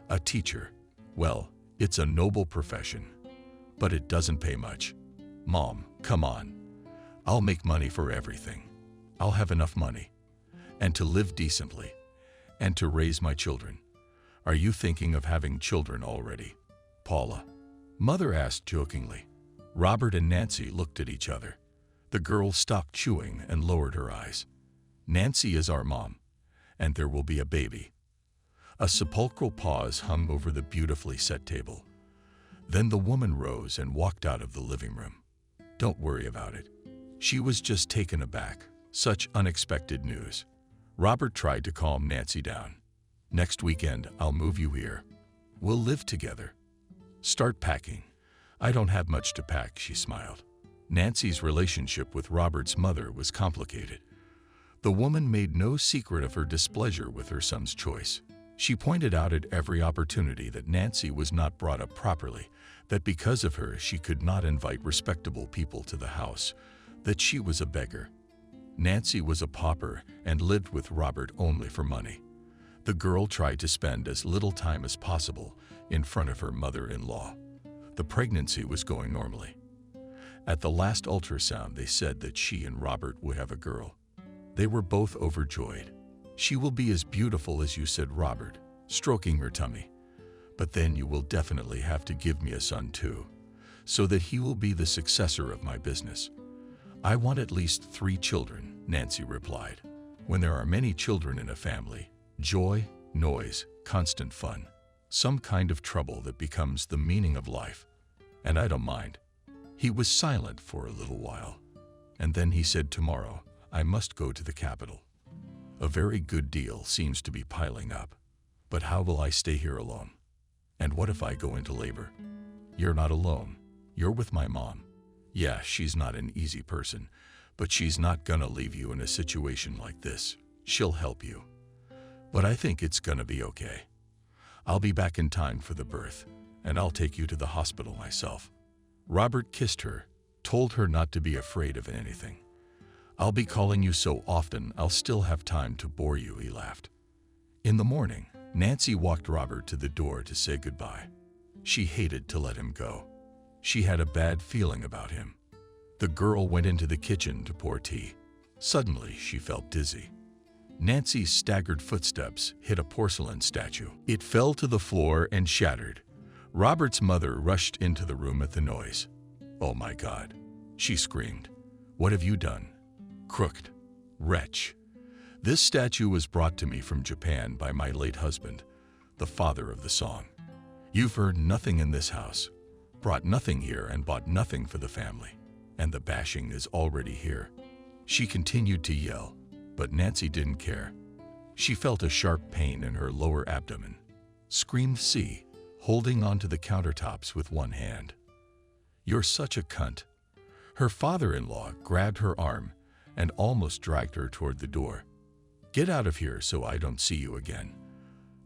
a teacher. Well, it's a noble profession. But it doesn't pay much." "Mom, come on. I'll make money for everything. I'll have enough money. And to live decently. And to raise my children." "Are you thinking of having children already, Paula?" Mother asked jokingly. Robert and Nancy looked at each other. The girl stopped chewing and lowered her eyes. "Nancy is our mom, and there will be a baby." A sepulchral pause hung over the beautifully set table. Then the woman rose and walked out of the living room. "Don't worry about it." She was just taken aback. Such unexpected news. Robert tried to calm Nancy down. "Next weekend, I'll move you here. We'll live together. Start packing." "I don't have much to pack," she smiled. Nancy's relationship with Robert's mother was complicated. The woman made no secret of her displeasure with her son's choice. She pointed out at every opportunity that Nancy was not brought up properly, that because of her she could not invite respectable people to the house, that she was a beggar. Nancy was a pauper and lived with Robert only for money. The girl tried to spend as little time as possible in front of her mother-in-law. The pregnancy was going normally. At the last ultrasound, they said that she and Robert would have a girl. They were both overjoyed. "She will be as beautiful as you," said Robert, stroking her tummy. "But then you will definitely have to give me a son too, so that he will be the successor of my business." "I want at least 3 children," Nancy replied. When there are many children in a family, joy, noise, constant fun, some kind of trouble that becomes the meaning of life. And I don't mind. He was silent for a little while, and then he said, "Tomorrow, I must go to the capital. A very good deal seems to be piling up. But how will I stay here alone? And what if I go into labor?" "You're not alone. You're with my mom. Yeah, she's not an easy person, but she's not gonna leave you in a situation like this. She'll help you. But I think it's gonna be okay. I'll be back in time for the birth, and I'll take you to the hospital myself." Robert kissed her, told her not to be afraid of anything. "I'll be calling you so often I'll still have time to bore you," he laughed. In the morning, Nancy walked Robert to the door to say goodbye. She hated to let him go. She had a bad feeling about him. The girl went into the kitchen to pour tea. Suddenly, she felt dizzy. Nancy's staggered footsteps hit a porcelain statue. It fell to the floor and shattered. Robert's mother rushed into the room at the noise. "Oh my God," she screamed. "What have you done? Crooked wretch. This statue was brought to me from Japan by my late husband, the father of the song. You've earned nothing in this house, brought nothing here and bought nothing for the family, and the bashing is already here." She continued to yell, but Nancy didn't care. She felt a sharp pain in her lower abdomen. Screamed C, holding onto the countertops with one hand. "You're such a cunt." Her father-in-law grabbed her arm and almost dragged her toward the door. "Get out of here so I don't see you again."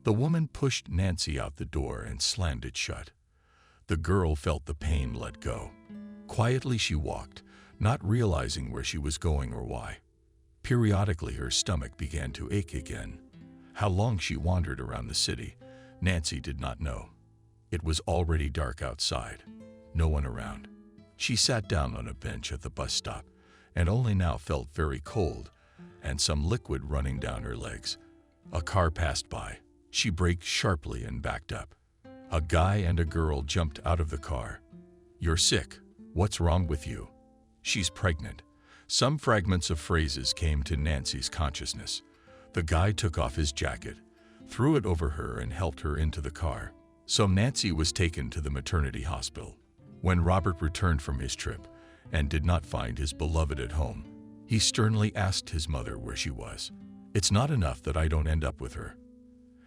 The woman pushed Nancy out the door and slammed it shut. The girl felt the pain let go. Quietly she walked, not realizing where she was going or why. Periodically her stomach began to ache again. How long she wandered around the city, Nancy did not know. It was already dark outside, no one around. She sat down on a bench at the bus stop and only now felt very cold and some liquid running down her legs. A car passed by. She braked sharply and backed up. A guy and a girl jumped out of the car. "You're sick. What's wrong with you?" "She's pregnant." Some fragments of phrases came to Nancy's consciousness. The guy took off his jacket, threw it over her and helped her into the car. So Nancy was taken to the maternity hospital. When Robert returned from his trip and did not find his beloved at home, he sternly asked his mother where she was. "It's not enough that I don't end up with her.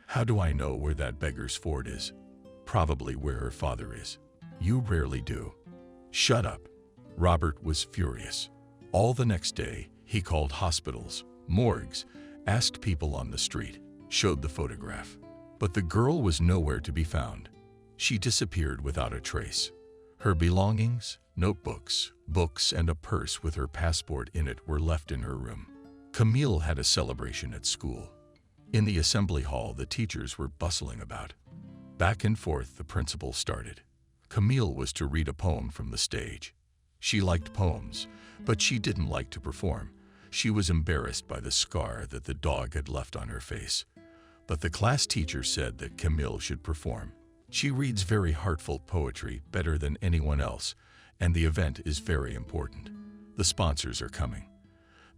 How do I know where that beggar's Ford is? Probably where her father is." "You rarely do." "Shut up." Robert was furious. All the next day, he called hospitals, morgues, asked people on the street, showed the photograph. But the girl was nowhere to be found. She disappeared without a trace. Her belongings, notebooks, books, and a purse with her passport in it were left in her room. Camille had a celebration at school. In the assembly hall, the teachers were bustling about. Back and forth, the principal started. Camille was to read a poem from the stage. She liked poems, but she didn't like to perform. She was embarrassed by the scar that the dog had left on her face. But the class teacher said that Camille should perform. She reads very heartfelt poetry better than anyone else, and the event is very important. The sponsors are coming.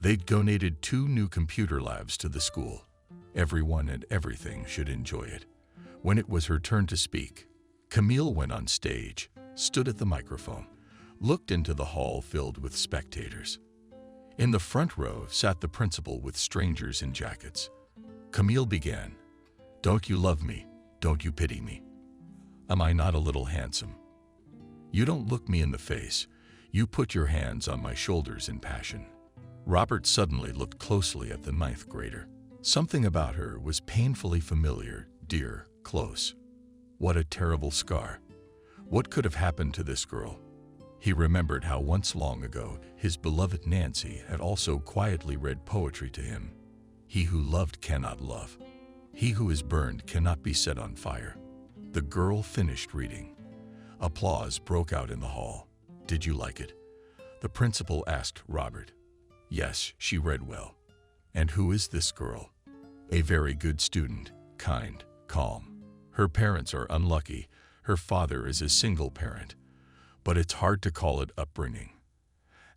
They'd donated 2 new computer labs to the school. Everyone and everything should enjoy it. When it was her turn to speak, Camille went on stage, stood at the microphone, looked into the hall filled with spectators. In the front row sat the principal with strangers in jackets. Camille began, "Don't you love me? Don't you pity me? Am I not a little handsome? You don't look me in the face. You put your hands on my shoulders in passion." Robert suddenly looked closely at the 9th grader. Something about her was painfully familiar, dear, close. What a terrible scar. What could have happened to this girl? He remembered how once long ago his beloved Nancy had also quietly read poetry to him. He who loved cannot love. He who is burned cannot be set on fire. The girl finished reading. Applause broke out in the hall. Did you like it? The principal asked Robert. Yes, she read well. And who is this girl? A very good student, kind, calm. Her parents are unlucky. Her father is a single parent. But it's hard to call it upbringing.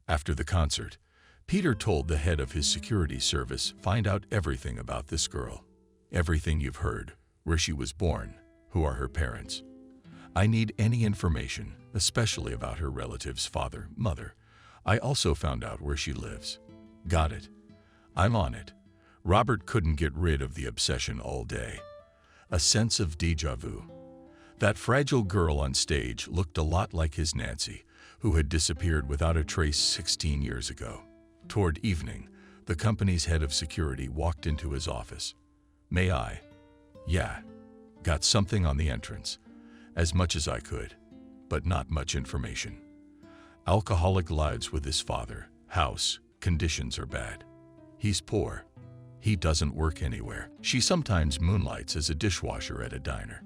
After the concert, Peter told the head of his security service, find out everything about this girl. Everything you've heard, where she was born, who are her parents. I need any information, especially about her relatives, father, mother. I also found out where she lives. Got it. I'm on it. Robert couldn't get rid of the obsession all day. A sense of déjà vu. That fragile girl on stage looked a lot like his Nancy, who had disappeared without a trace 16 years ago. Toward evening, the company's head of security walked into his office. May I? Yeah. Got something on the entrance. As much as I could, but not much information. Alcoholic lives with his father. House. Conditions are bad. He's poor. He doesn't work anywhere. She sometimes moonlights as a dishwasher at a diner.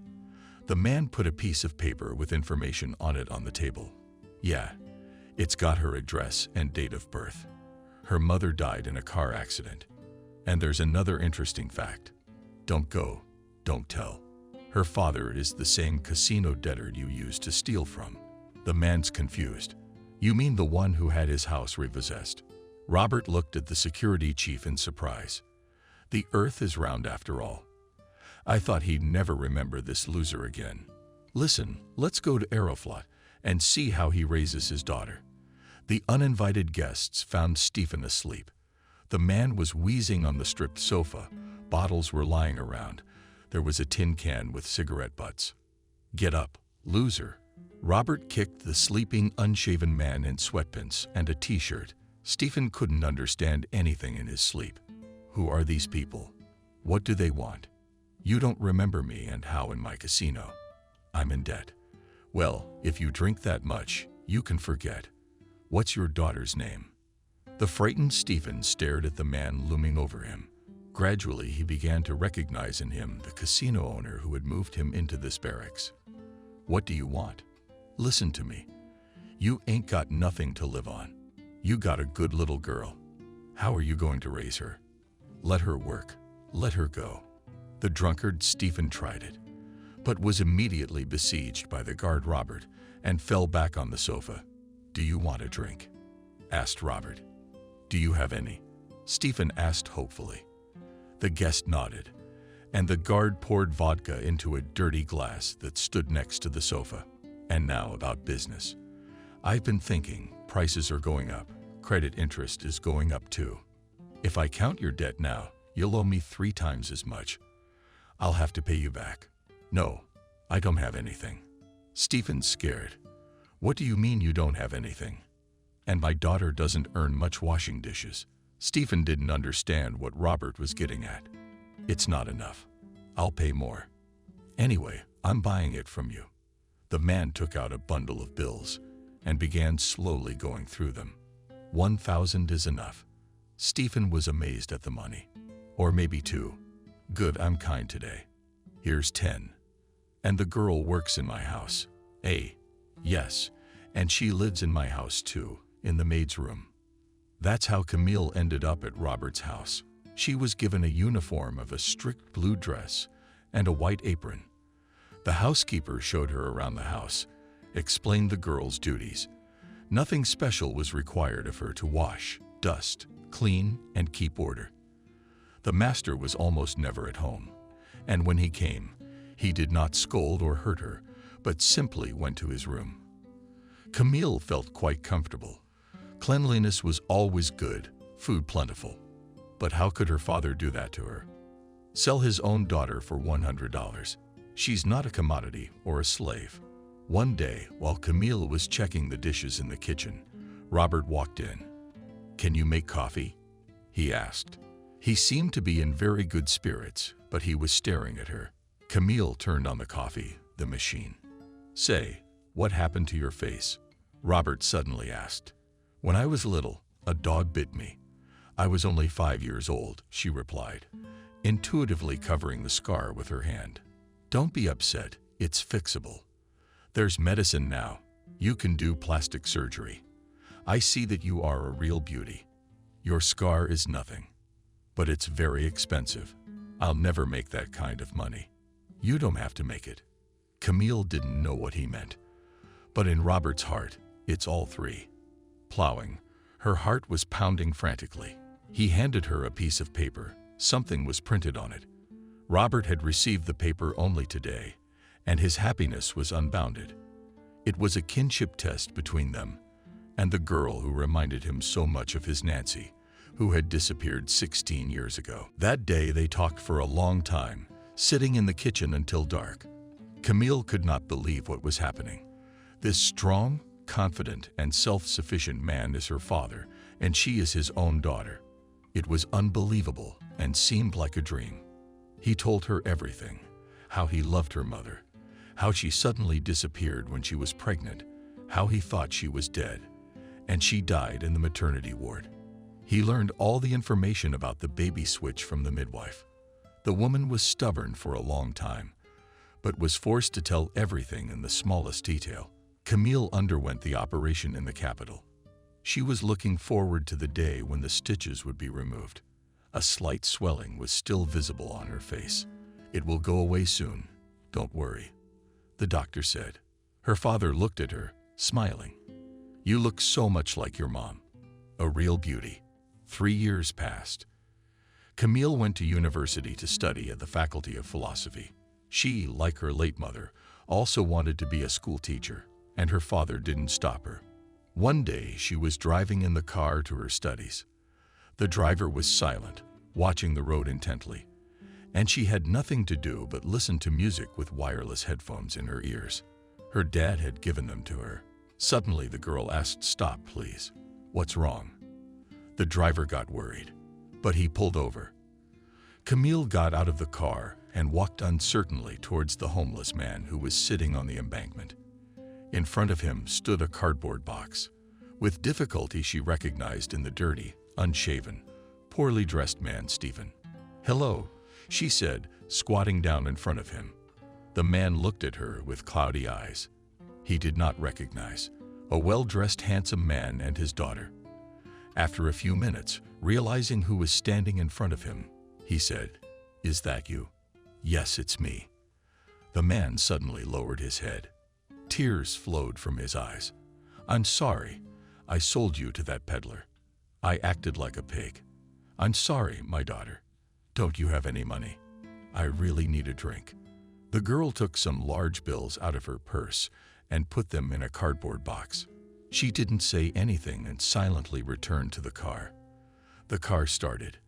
The man put a piece of paper with information on it on the table. Yeah, it's got her address and date of birth. Her mother died in a car accident. And there's another interesting fact. Don't go, don't tell. Her father is the same casino debtor you used to steal from. The man's confused. You mean the one who had his house repossessed? Robert looked at the security chief in surprise. The earth is round after all. I thought he'd never remember this loser again. Listen, let's go to Aeroflot and see how he raises his daughter. The uninvited guests found Stephen asleep. The man was wheezing on the stripped sofa. Bottles were lying around. There was a tin can with cigarette butts. Get up, loser. Robert kicked the sleeping, unshaven man in sweatpants and a t-shirt. Stephen couldn't understand anything in his sleep. Who are these people? What do they want? You don't remember me and how in my casino. I'm in debt. Well, if you drink that much, you can forget. What's your daughter's name? The frightened Stephen stared at the man looming over him. Gradually, he began to recognize in him the casino owner who had moved him into this barracks. What do you want? Listen to me. You ain't got nothing to live on. You got a good little girl. How are you going to raise her? Let her work. Let her go. The drunkard Stephen tried it, but was immediately besieged by the guard Robert and fell back on the sofa. Do you want a drink? Asked Robert. Do you have any? Stephen asked hopefully. The guest nodded, and the guard poured vodka into a dirty glass that stood next to the sofa. And now about business. I've been thinking, prices are going up. Credit interest is going up too. If I count your debt now, you'll owe me 3 times as much. I'll have to pay you back. No, I don't have anything. Stephen's scared. What do you mean you don't have anything? And my daughter doesn't earn much washing dishes. Stephen didn't understand what Robert was getting at. It's not enough. I'll pay more. Anyway, I'm buying it from you. The man took out a bundle of bills and began slowly going through them. 1,000 is enough. Stephen was amazed at the money. Or maybe 2. Good, I'm kind today. Here's 10. And the girl works in my house. Yes, and she lives in my house too, in the maid's room. That's how Camille ended up at Robert's house. She was given a uniform of a strict blue dress and a white apron. The housekeeper showed her around the house, explained the girl's duties. Nothing special was required of her to wash, dust, clean, and keep order. The master was almost never at home, and when he came, he did not scold or hurt her, but simply went to his room. Camille felt quite comfortable. Cleanliness was always good, food plentiful. But how could her father do that to her? Sell his own daughter for $100. She's not a commodity or a slave. One day, while Camille was checking the dishes in the kitchen, Robert walked in. Can you make coffee? He asked. He seemed to be in very good spirits, but he was staring at her. Camille turned on the coffee, the machine. Say, what happened to your face? Robert suddenly asked. "When I was little, a dog bit me. I was only 5 years old," she replied, intuitively covering the scar with her hand. "Don't be upset, it's fixable. There's medicine now. You can do plastic surgery. I see that you are a real beauty. Your scar is nothing, but it's very expensive. I'll never make that kind of money. You don't have to make it." Camille didn't know what he meant, but in Robert's heart, it's all three. Plowing, her heart was pounding frantically. He handed her a piece of paper. Something was printed on it. Robert had received the paper only today, and his happiness was unbounded. It was a kinship test between them and the girl who reminded him so much of his Nancy, who had disappeared 16 years ago. That day they talked for a long time, sitting in the kitchen until dark. Camille could not believe what was happening. This strong, confident, and self-sufficient man is her father, and she is his own daughter. It was unbelievable and seemed like a dream. He told her everything, how he loved her mother, how she suddenly disappeared when she was pregnant, how he thought she was dead, and she died in the maternity ward. He learned all the information about the baby switch from the midwife. The woman was stubborn for a long time, but was forced to tell everything in the smallest detail. Camille underwent the operation in the capital. She was looking forward to the day when the stitches would be removed. A slight swelling was still visible on her face. "It will go away soon. Don't worry," the doctor said. Her father looked at her, smiling. "You look so much like your mom. A real beauty." 3 years passed. Camille went to university to study at the Faculty of Philosophy. She, like her late mother, also wanted to be a school teacher, and her father didn't stop her. One day, she was driving in the car to her studies. The driver was silent, watching the road intently, and she had nothing to do but listen to music with wireless headphones in her ears. Her dad had given them to her. Suddenly, the girl asked, "Stop, please. What's wrong?" The driver got worried, but he pulled over. Camille got out of the car and walked uncertainly towards the homeless man who was sitting on the embankment. In front of him stood a cardboard box. With difficulty, she recognized in the dirty, unshaven, poorly dressed man Stephen. "Hello," she said, squatting down in front of him. The man looked at her with cloudy eyes. He did not recognize a well-dressed, handsome man and his daughter. After a few minutes, realizing who was standing in front of him, he said, "Is that you?" "Yes, it's me." The man suddenly lowered his head. Tears flowed from his eyes. "I'm sorry. I sold you to that peddler. I acted like a pig. I'm sorry, my daughter. Don't you have any money? I really need a drink." The girl took some large bills out of her purse and put them in a cardboard box. She didn't say anything and silently returned to the car. The car started,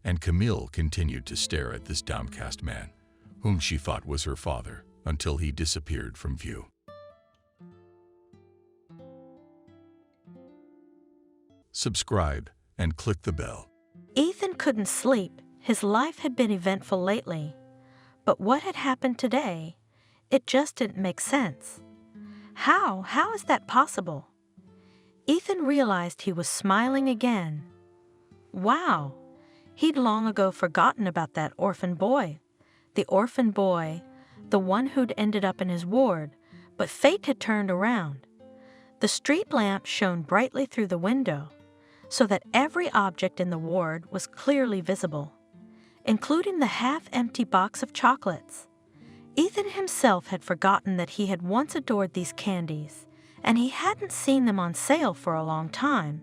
and Camille continued to stare at this downcast man, whom she thought was her father, until he disappeared from view. Subscribe and click the bell. Ethan couldn't sleep. His life had been eventful lately. But what had happened today? It just didn't make sense. How is that possible? Ethan realized he was smiling again. Wow, he'd long ago forgotten about that orphan boy. The orphan boy, the one who'd ended up in his ward, but fate had turned around. The street lamp shone brightly through the window, so that every object in the ward was clearly visible, including the half-empty box of chocolates. Ethan himself had forgotten that he had once adored these candies, and he hadn't seen them on sale for a long time.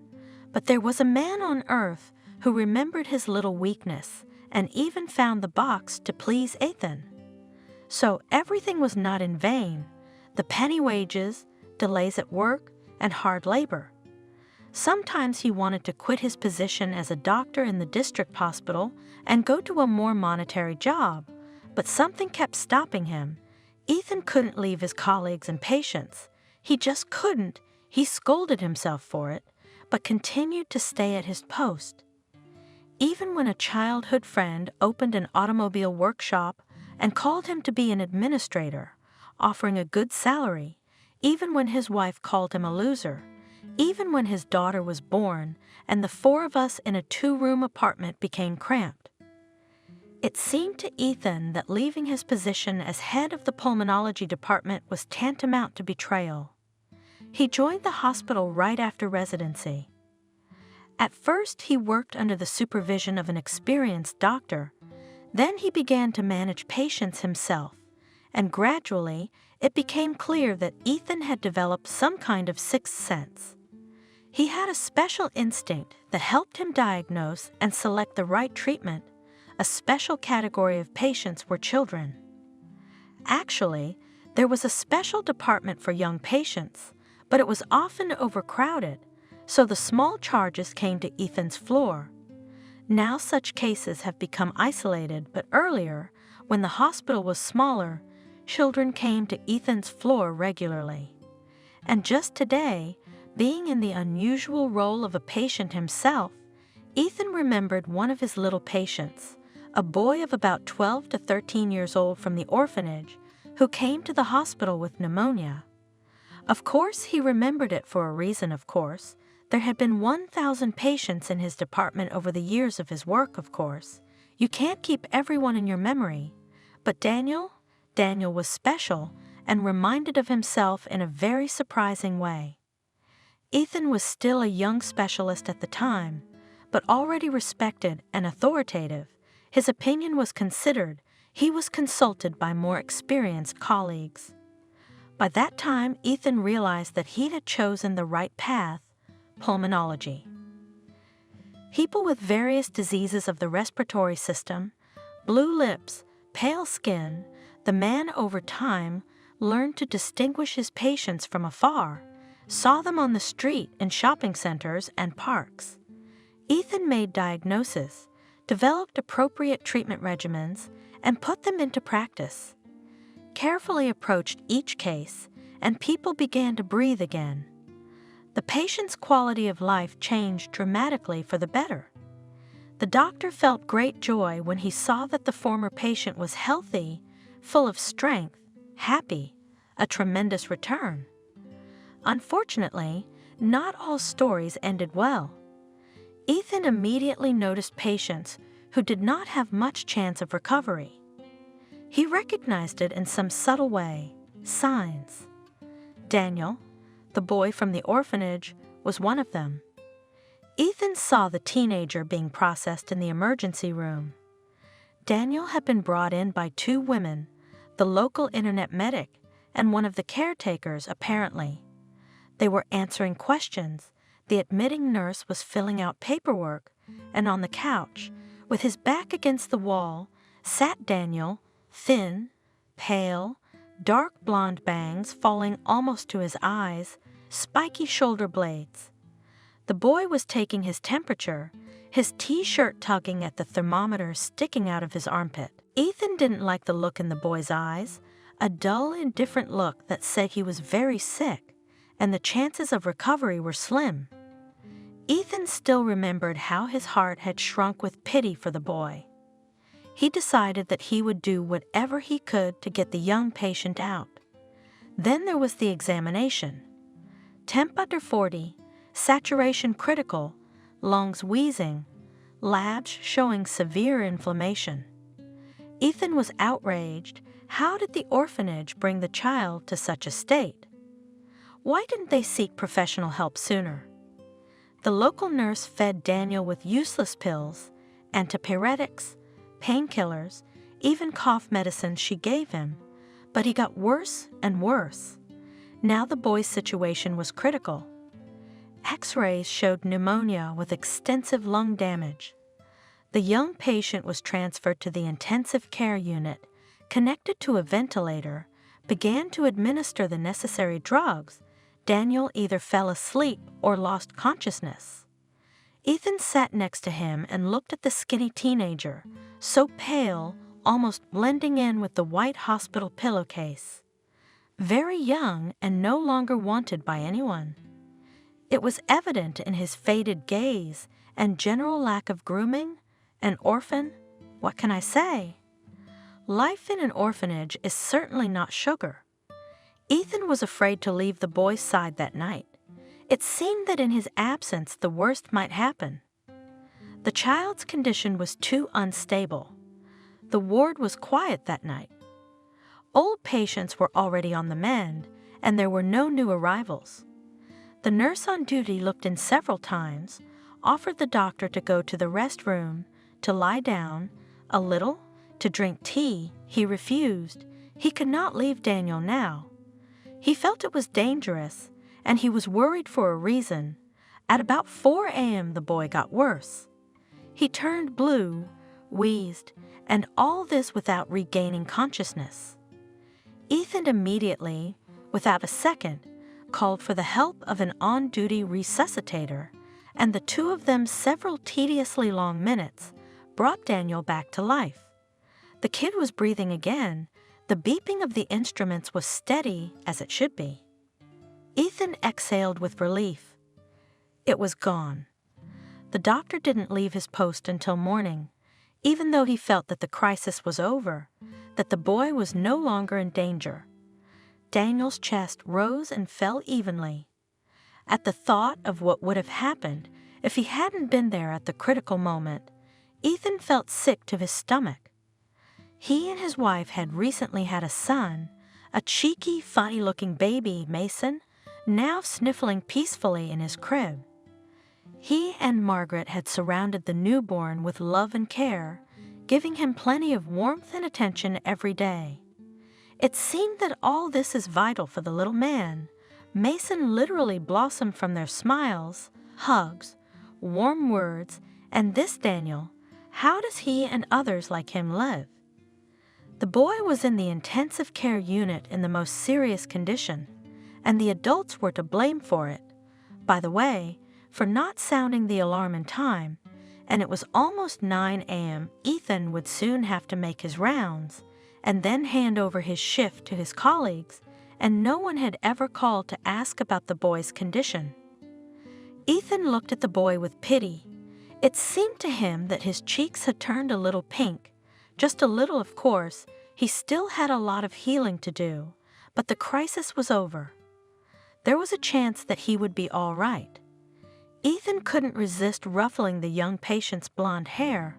But there was a man on earth who remembered his little weakness and even found the box to please Ethan. So everything was not in vain: the penny wages, delays at work, and hard labor. Sometimes he wanted to quit his position as a doctor in the district hospital and go to a more monetary job, but something kept stopping him. Ethan couldn't leave his colleagues and patients. He just couldn't. He scolded himself for it, but continued to stay at his post. Even when a childhood friend opened an automobile workshop and called him to be an administrator, offering a good salary, even when his wife called him a loser, even when his daughter was born and the four of us in a 2-room apartment became cramped. It seemed to Ethan that leaving his position as head of the pulmonology department was tantamount to betrayal. He joined the hospital right after residency. At first, he worked under the supervision of an experienced doctor. Then he began to manage patients himself, and gradually it became clear that Ethan had developed some kind of sixth sense. He had a special instinct that helped him diagnose and select the right treatment. A special category of patients were children. Actually, there was a special department for young patients, but it was often overcrowded, so the small charges came to Ethan's floor. Now such cases have become isolated, but earlier, when the hospital was smaller, children came to Ethan's floor regularly. And just today, being in the unusual role of a patient himself, Ethan remembered one of his little patients, a boy of about 12 to 13 years old from the orphanage, who came to the hospital with pneumonia. Of course, he remembered it for a reason, of course. There had been 1,000 patients in his department over the years of his work, of course. You can't keep everyone in your memory. But Daniel was special and reminded of himself in a very surprising way. Ethan was still a young specialist at the time, but already respected and authoritative. His opinion was considered. He was consulted by more experienced colleagues. By that time, Ethan realized that he had chosen the right path, pulmonology. People with various diseases of the respiratory system, blue lips, pale skin, the man over time learned to distinguish his patients from afar, saw them on the street in shopping centers and parks. Ethan made diagnoses, developed appropriate treatment regimens, and put them into practice. Carefully approached each case, and people began to breathe again. The patient's quality of life changed dramatically for the better. The doctor felt great joy when he saw that the former patient was healthy, full of strength, happy, a tremendous return. Unfortunately, not all stories ended well. Ethan immediately noticed patients who did not have much chance of recovery. He recognized it in some subtle way, signs. Daniel, the boy from the orphanage, was one of them. Ethan saw the teenager being processed in the emergency room. Daniel had been brought in by 2 women, the local internet medic and one of the caretakers, apparently. They were answering questions. The admitting nurse was filling out paperwork, and on the couch, with his back against the wall, sat Daniel, thin, pale, dark blonde bangs falling almost to his eyes, spiky shoulder blades. The boy was taking his temperature, his t-shirt tugging at the thermometer sticking out of his armpit. Ethan didn't like the look in the boy's eyes, a dull, indifferent look that said he was very sick, and the chances of recovery were slim. Ethan still remembered how his heart had shrunk with pity for the boy. He decided that he would do whatever he could to get the young patient out. Then there was the examination. Temp under 40, saturation critical, lungs wheezing, labs showing severe inflammation. Ethan was outraged. How did the orphanage bring the child to such a state? Why didn't they seek professional help sooner? The local nurse fed Daniel with useless pills, antipyretics, painkillers, even cough medicine she gave him, but he got worse and worse. Now the boy's situation was critical. X-rays showed pneumonia with extensive lung damage. The young patient was transferred to the intensive care unit, connected to a ventilator, began to administer the necessary drugs. Daniel either fell asleep or lost consciousness. Ethan sat next to him and looked at the skinny teenager, so pale, almost blending in with the white hospital pillowcase. Very young and no longer wanted by anyone. It was evident in his faded gaze and general lack of grooming. An orphan? What can I say? Life in an orphanage is certainly not sugar. Ethan was afraid to leave the boy's side that night. It seemed that in his absence the worst might happen. The child's condition was too unstable. The ward was quiet that night. Old patients were already on the mend, and there were no new arrivals. The nurse on duty looked in several times, offered the doctor to go to the restroom, to lie down, a little, to drink tea. He refused. He could not leave Daniel now. He felt it was dangerous, and he was worried for a reason. At about 4 a.m. the boy got worse. He turned blue, wheezed, and all this without regaining consciousness. Ethan immediately, without a second, called for the help of an on-duty resuscitator, and the two of them several tediously long minutes brought Daniel back to life. The kid was breathing again. The beeping of the instruments was steady as it should be. Ethan exhaled with relief. It was gone. The doctor didn't leave his post until morning, even though he felt that the crisis was over, that the boy was no longer in danger. Daniel's chest rose and fell evenly. At the thought of what would have happened if he hadn't been there at the critical moment, Ethan felt sick to his stomach. He and his wife had recently had a son, a cheeky, funny-looking baby, Mason, now sniffling peacefully in his crib. He and Margaret had surrounded the newborn with love and care, giving him plenty of warmth and attention every day. It seemed that all this is vital for the little man. Mason literally blossomed from their smiles, hugs, warm words, and this Daniel, how does he and others like him live? The boy was in the intensive care unit in the most serious condition, and the adults were to blame for it. By the way, for not sounding the alarm in time, and it was almost 9 a.m. Ethan would soon have to make his rounds, and then hand over his shift to his colleagues, and no one had ever called to ask about the boy's condition. Ethan looked at the boy with pity. It seemed to him that his cheeks had turned a little pink. Just a little, of course. He still had a lot of healing to do, but the crisis was over. There was a chance that he would be all right. Ethan couldn't resist ruffling the young patient's blonde hair.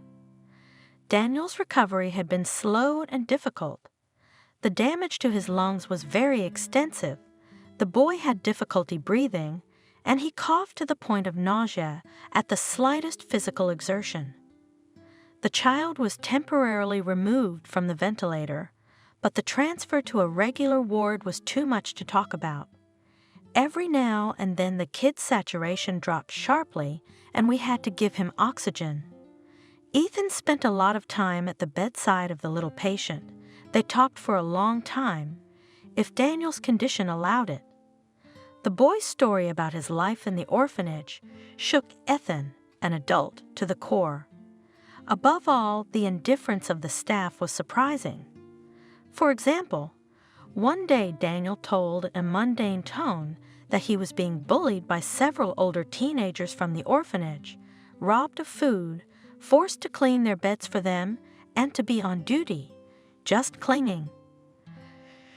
Daniel's recovery had been slow and difficult. The damage to his lungs was very extensive. The boy had difficulty breathing, and he coughed to the point of nausea at the slightest physical exertion. The child was temporarily removed from the ventilator, but the transfer to a regular ward was too much to talk about. Every now and then the kid's saturation dropped sharply, and we had to give him oxygen. Ethan spent a lot of time at the bedside of the little patient. They talked for a long time, if Daniel's condition allowed it. The boy's story about his life in the orphanage shook Ethan, an adult, to the core. Above all, the indifference of the staff was surprising. For example, one day Daniel told in a mundane tone that he was being bullied by several older teenagers from the orphanage, robbed of food, forced to clean their beds for them, and to be on duty, just clinging.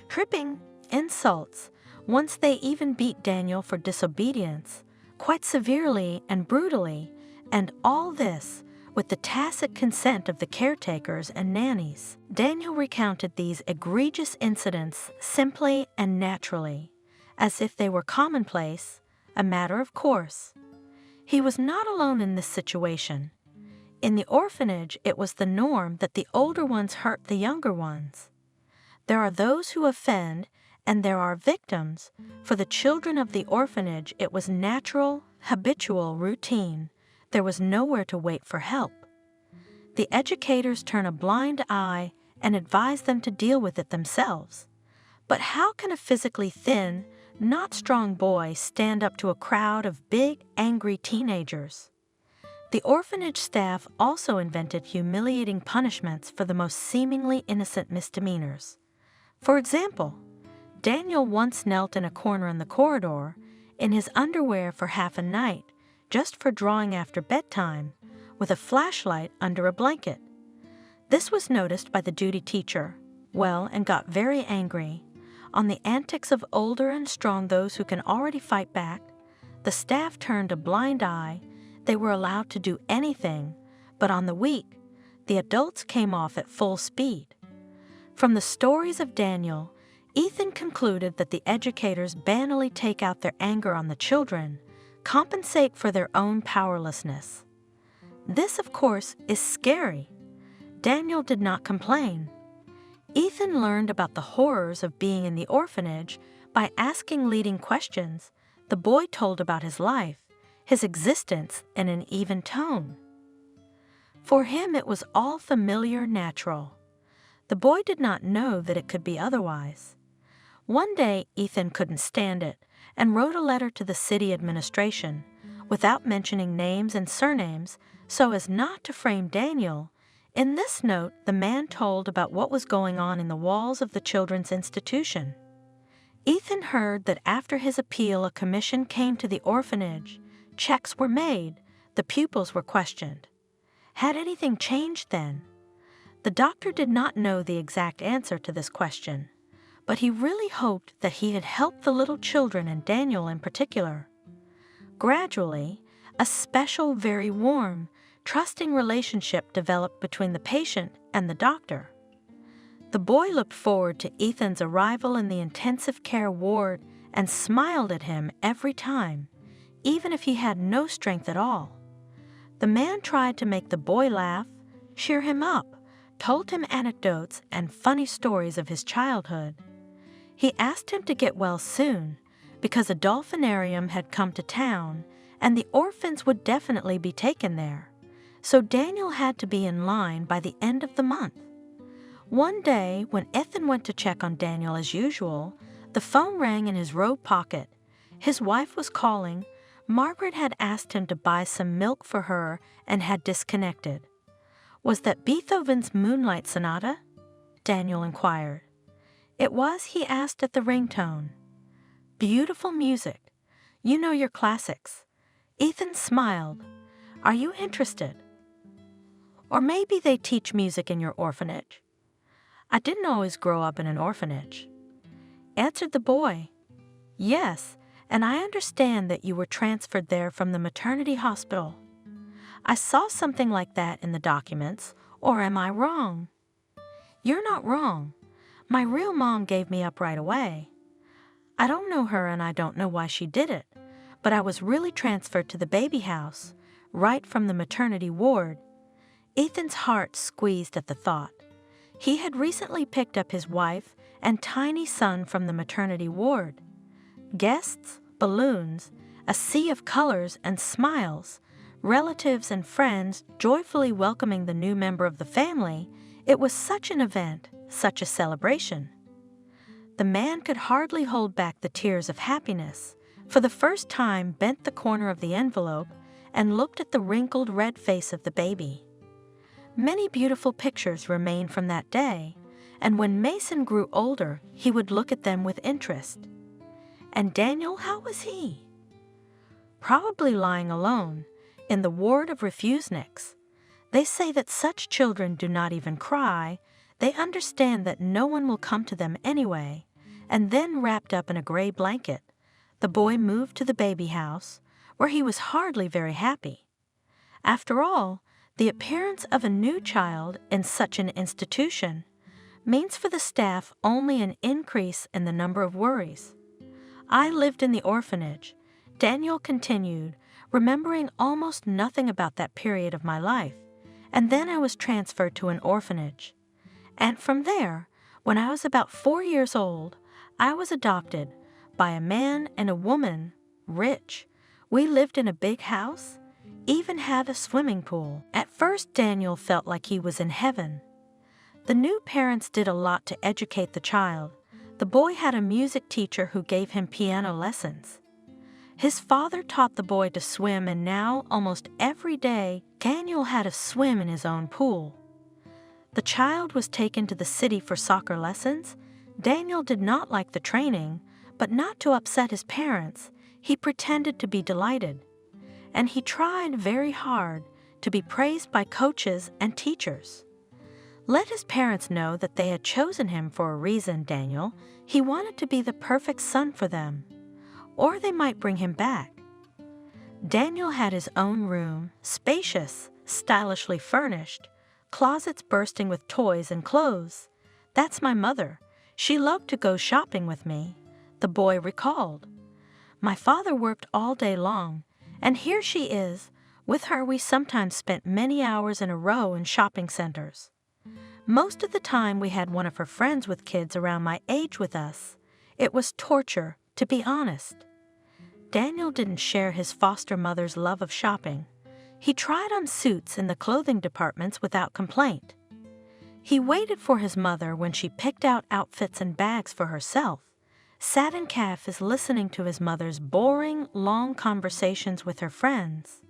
Tripping, insults. Once they even beat Daniel for disobedience, quite severely and brutally, and all this with the tacit consent of the caretakers and nannies. Daniel recounted these egregious incidents simply and naturally, as if they were commonplace, a matter of course. He was not alone in this situation. In the orphanage, it was the norm that the older ones hurt the younger ones. There are those who offend, and there are victims. For the children of the orphanage, it was natural, habitual routine. There was nowhere to wait for help. The educators turn a blind eye and advise them to deal with it themselves. But how can a physically thin, not strong boy stand up to a crowd of big, angry teenagers? The orphanage staff also invented humiliating punishments for the most seemingly innocent misdemeanors. For example, Daniel once knelt in a corner in the corridor, in his underwear for half a night, just for drawing after bedtime, with a flashlight under a blanket. This was noticed by the duty teacher, and got very angry. on the antics of older and strong those who can already fight back, the staff turned a blind eye. They were allowed to do anything, but on the weak, the adults came off at full speed. From the stories of Daniel, Ethan concluded that the educators banally take out their anger on the children, compensate for their own powerlessness. This, of course, is scary. Daniel did not complain. Ethan learned about the horrors of being in the orphanage by asking leading questions. The boy told about his life, his existence, in an even tone. For him, it was all familiar, natural. The boy did not know that it could be otherwise. One day, Ethan couldn't stand it and wrote a letter to the city administration, without mentioning names and surnames, so as not to frame Daniel. In this note, the man told about what was going on in the walls of the children's institution. Ethan heard that after his appeal, a commission came to the orphanage. Checks were made. The pupils were questioned. Had anything changed then? The doctor did not know the exact answer to this question, but he really hoped that he had helped the little children and Daniel in particular. Gradually, a special, very warm, trusting relationship developed between the patient and the doctor. The boy looked forward to Ethan's arrival in the intensive care ward and smiled at him every time, even if he had no strength at all. The man tried to make the boy laugh, cheer him up, told him anecdotes and funny stories of his childhood. He asked him to get well soon, because a dolphinarium had come to town and the orphans would definitely be taken there, so Daniel had to be in line by the end of the month. One day, when Ethan went to check on Daniel as usual, the phone rang in his robe pocket. His wife was calling. Margaret had asked him to buy some milk for her and had disconnected. Was that Beethoven's Moonlight Sonata? Daniel inquired. It was, he asked at the ringtone. Beautiful music. You know your classics. Ethan smiled. Are you interested? Or maybe they teach music in your orphanage. I didn't always grow up in an orphanage. Answered the boy. Yes, and I understand that you were transferred there from the maternity hospital. I saw something like that in the documents, or am I wrong? You're not wrong. My real mom gave me up right away. I don't know her and I don't know why she did it, but I was really transferred to the baby house, right from the maternity ward. Ethan's heart squeezed at the thought. He had recently picked up his wife and tiny son from the maternity ward. Guests, balloons, a sea of colors and smiles, relatives and friends joyfully welcoming the new member of the family. It was such an event, such a celebration. The man could hardly hold back the tears of happiness. For the first time, bent the corner of the envelope and looked at the wrinkled red face of the baby. Many beautiful pictures remained from that day, and when Mason grew older, he would look at them with interest. And Daniel, how was he? Probably lying alone, in the ward of refuseniks. They say that such children do not even cry. They understand that no one will come to them anyway, and then wrapped up in a gray blanket, the boy moved to the baby house, where he was hardly very happy. After all, the appearance of a new child in such an institution means for the staff only an increase in the number of worries. I lived in the orphanage, Daniel continued, remembering almost nothing about that period of my life, and then I was transferred to an orphanage. And from there, when I was about 4 years old, I was adopted by a man and a woman, rich. We lived in a big house, even had a swimming pool. At first, Daniel felt like he was in heaven. The new parents did a lot to educate the child. The boy had a music teacher who gave him piano lessons. His father taught the boy to swim, and now, almost every day, Daniel had a swim in his own pool. The child was taken to the city for soccer lessons. Daniel did not like the training, but not to upset his parents, he pretended to be delighted. And he tried very hard to be praised by coaches and teachers. Let his parents know that they had chosen him for a reason, Daniel. He wanted to be the perfect son for them. Or they might bring him back. Daniel had his own room, spacious, stylishly furnished, closets bursting with toys and clothes. That's my mother. She loved to go shopping with me, the boy recalled. My father worked all day long, and here she is. With her we sometimes spent many hours in a row in shopping centers. Most of the time we had one of her friends with kids around my age with us. It was torture, to be honest. Daniel didn't share his foster mother's love of shopping. He tried on suits in the clothing departments without complaint. He waited for his mother when she picked out outfits and bags for herself, sat in cafes listening to his mother's boring, long conversations with her friends.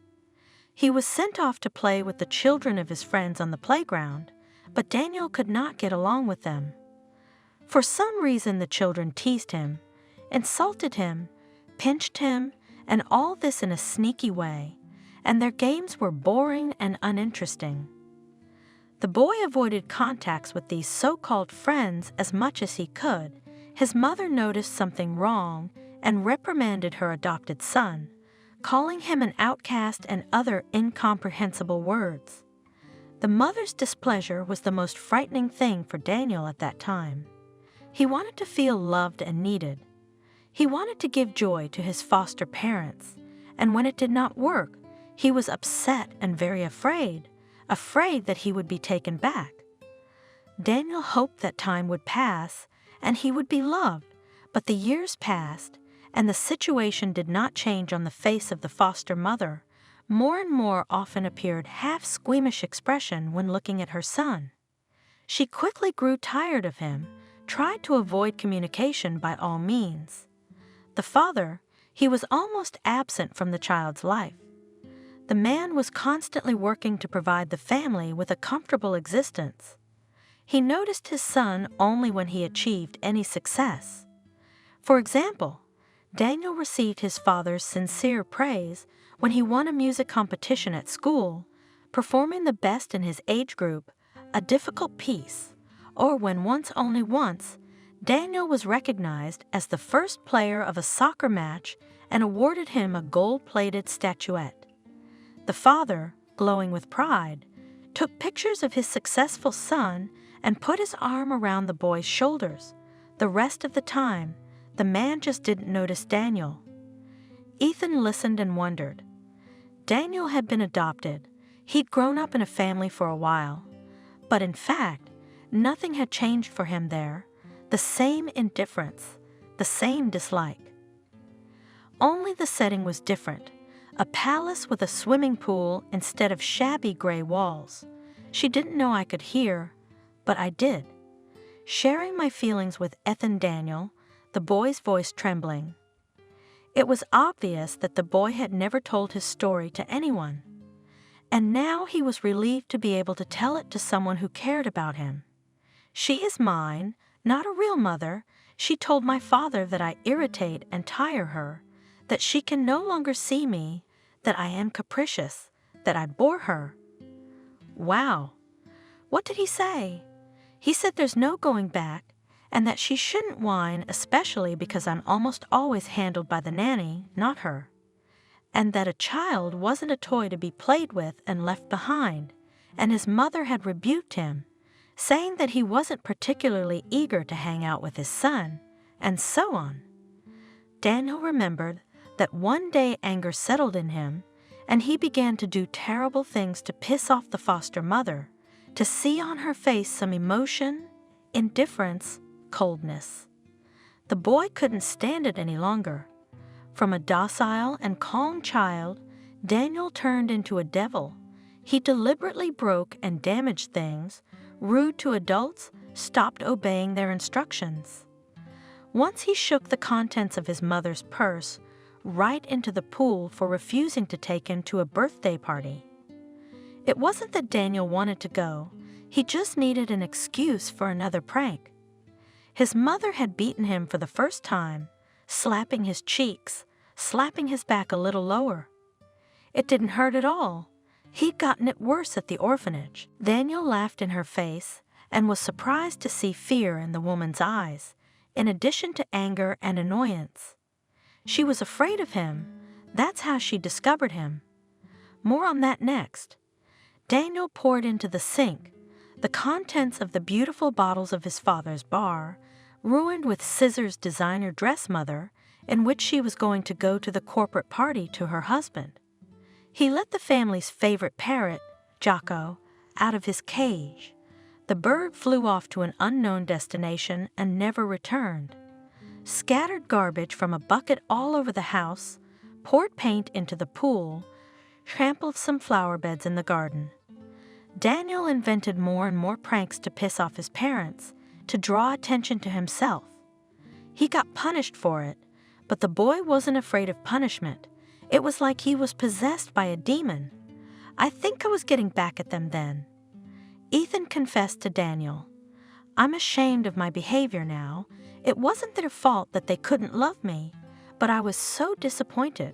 He was sent off to play with the children of his friends on the playground, but Daniel could not get along with them. For some reason the children teased him, insulted him, pinched him, and all this in a sneaky way, and their games were boring and uninteresting. The boy avoided contacts with these so-called friends as much as he could. His mother noticed something wrong and reprimanded her adopted son, calling him an outcast and other incomprehensible words. The mother's displeasure was the most frightening thing for Daniel at that time. He wanted to feel loved and needed. He wanted to give joy to his foster parents, and when it did not work, he was upset and very afraid that he would be taken back. Daniel hoped that time would pass and he would be loved, but the years passed, and the situation did not change on the face of the foster mother. More and more often appeared half-squeamish expression when looking at her son. She quickly grew tired of him, tried to avoid communication by all means. The father, he was almost absent from the child's life. The man was constantly working to provide the family with a comfortable existence. He noticed his son only when he achieved any success. For example, Daniel received his father's sincere praise when he won a music competition at school, performing the best in his age group, a difficult piece, or when only once, Daniel was recognized as the first player of a soccer match and awarded him a gold-plated statuette. The father, glowing with pride, took pictures of his successful son and put his arm around the boy's shoulders. The rest of the time, the man just didn't notice Daniel. Ethan listened and wondered. Daniel had been adopted. He'd grown up in a family for a while. But in fact, nothing had changed for him there. The same indifference, the same dislike. Only the setting was different. A palace with a swimming pool instead of shabby gray walls. She didn't know I could hear, but I did. Sharing my feelings with Ethan Daniel, the boy's voice trembling. It was obvious that the boy had never told his story to anyone, and now he was relieved to be able to tell it to someone who cared about him. She is mine, not a real mother. She told my father that I irritate and tire her, that she can no longer see me, that I am capricious, that I bore her. Wow. What did he say? He said there's no going back, and that she shouldn't whine, especially because I'm almost always handled by the nanny, not her. And that a child wasn't a toy to be played with and left behind, and his mother had rebuked him, saying that he wasn't particularly eager to hang out with his son, and so on. Daniel remembered that one day anger settled in him, and he began to do terrible things to piss off the foster mother, to see on her face some emotion, indifference, coldness. The boy couldn't stand it any longer. From a docile and calm child, Daniel turned into a devil. He deliberately broke and damaged things, rude to adults, stopped obeying their instructions. Once he shook the contents of his mother's purse right into the pool for refusing to take him to a birthday party. It wasn't that Daniel wanted to go, he just needed an excuse for another prank. His mother had beaten him for the first time, slapping his cheeks, slapping his back a little lower. It didn't hurt at all. He'd gotten it worse at the orphanage. Daniel laughed in her face and was surprised to see fear in the woman's eyes, in addition to anger and annoyance. She was afraid of him. That's how she discovered him. More on that next. Daniel poured into the sink the contents of the beautiful bottles of his father's bar, ruined with Scissor's designer dress mother, in which she was going to go to the corporate party to her husband. He let the family's favorite parrot, Jocko, out of his cage. The bird flew off to an unknown destination and never returned. Scattered garbage from a bucket all over the house, poured paint into the pool, trampled some flower beds in the garden. Daniel invented more and more pranks to piss off his parents, to draw attention to himself. He got punished for it, but the boy wasn't afraid of punishment. It was like he was possessed by a demon. I think I was getting back at them then. Ethan confessed to Daniel, "I'm ashamed of my behavior now. It wasn't their fault that they couldn't love me, but I was so disappointed.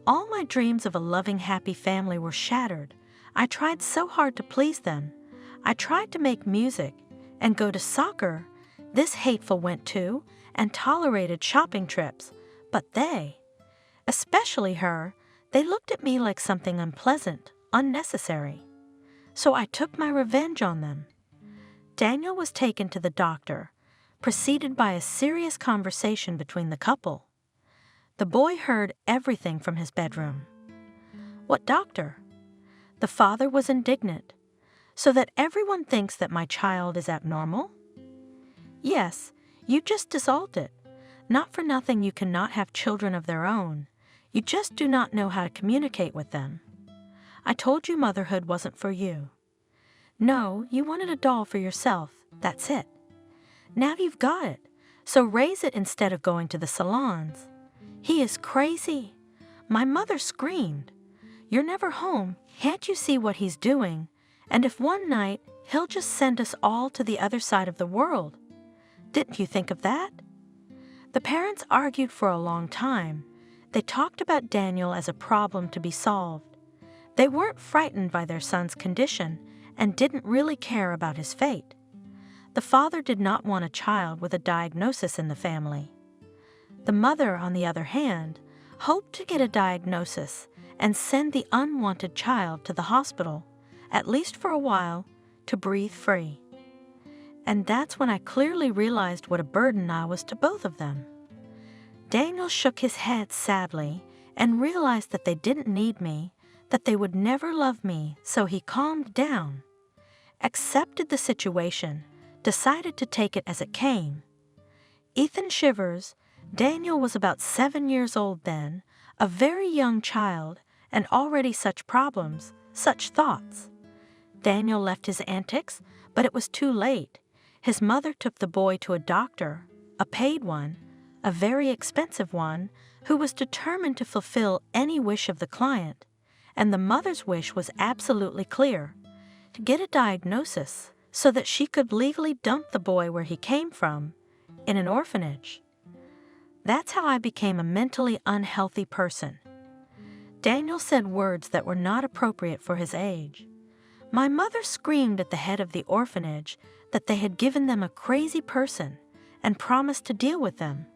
All my dreams of a loving, happy family were shattered. I tried so hard to please them. I tried to make music and go to soccer. This hateful went to and tolerated shopping trips, but they, especially her, they looked at me like something unpleasant, unnecessary. So I took my revenge on them." Daniel was taken to the doctor, preceded by a serious conversation between the couple. The boy heard everything from his bedroom. "What doctor?" The father was indignant. "So that everyone thinks that my child is abnormal?" "Yes, you just dissolved it. Not for nothing you cannot have children of their own. You just do not know how to communicate with them. I told you motherhood wasn't for you. No, you wanted a doll for yourself, that's it. Now you've got it, so raise it instead of going to the salons. He is crazy. My mother screamed. You're never home, can't you see what he's doing? And if one night, he'll just send us all to the other side of the world. Didn't you think of that?" The parents argued for a long time. They talked about Daniel as a problem to be solved. They weren't frightened by their son's condition and didn't really care about his fate. The father did not want a child with a diagnosis in the family. The mother, on the other hand, hoped to get a diagnosis and send the unwanted child to the hospital, at least for a while, to breathe free. And that's when I clearly realized what a burden I was to both of them. Daniel shook his head sadly and realized that they didn't need me, that they would never love me, so he calmed down, accepted the situation, decided to take it as it came. Ethan shivers. Daniel was about 7 years old then, a very young child, and already such problems, such thoughts. Daniel left his antics, but it was too late. His mother took the boy to a doctor, a paid one, a very expensive one, who was determined to fulfill any wish of the client. And the mother's wish was absolutely clear, to get a diagnosis so that she could legally dump the boy where he came from, in an orphanage. That's how I became a mentally unhealthy person. Daniel said words that were not appropriate for his age. My mother screamed at the head of the orphanage that they had given them a crazy person and promised to deal with them.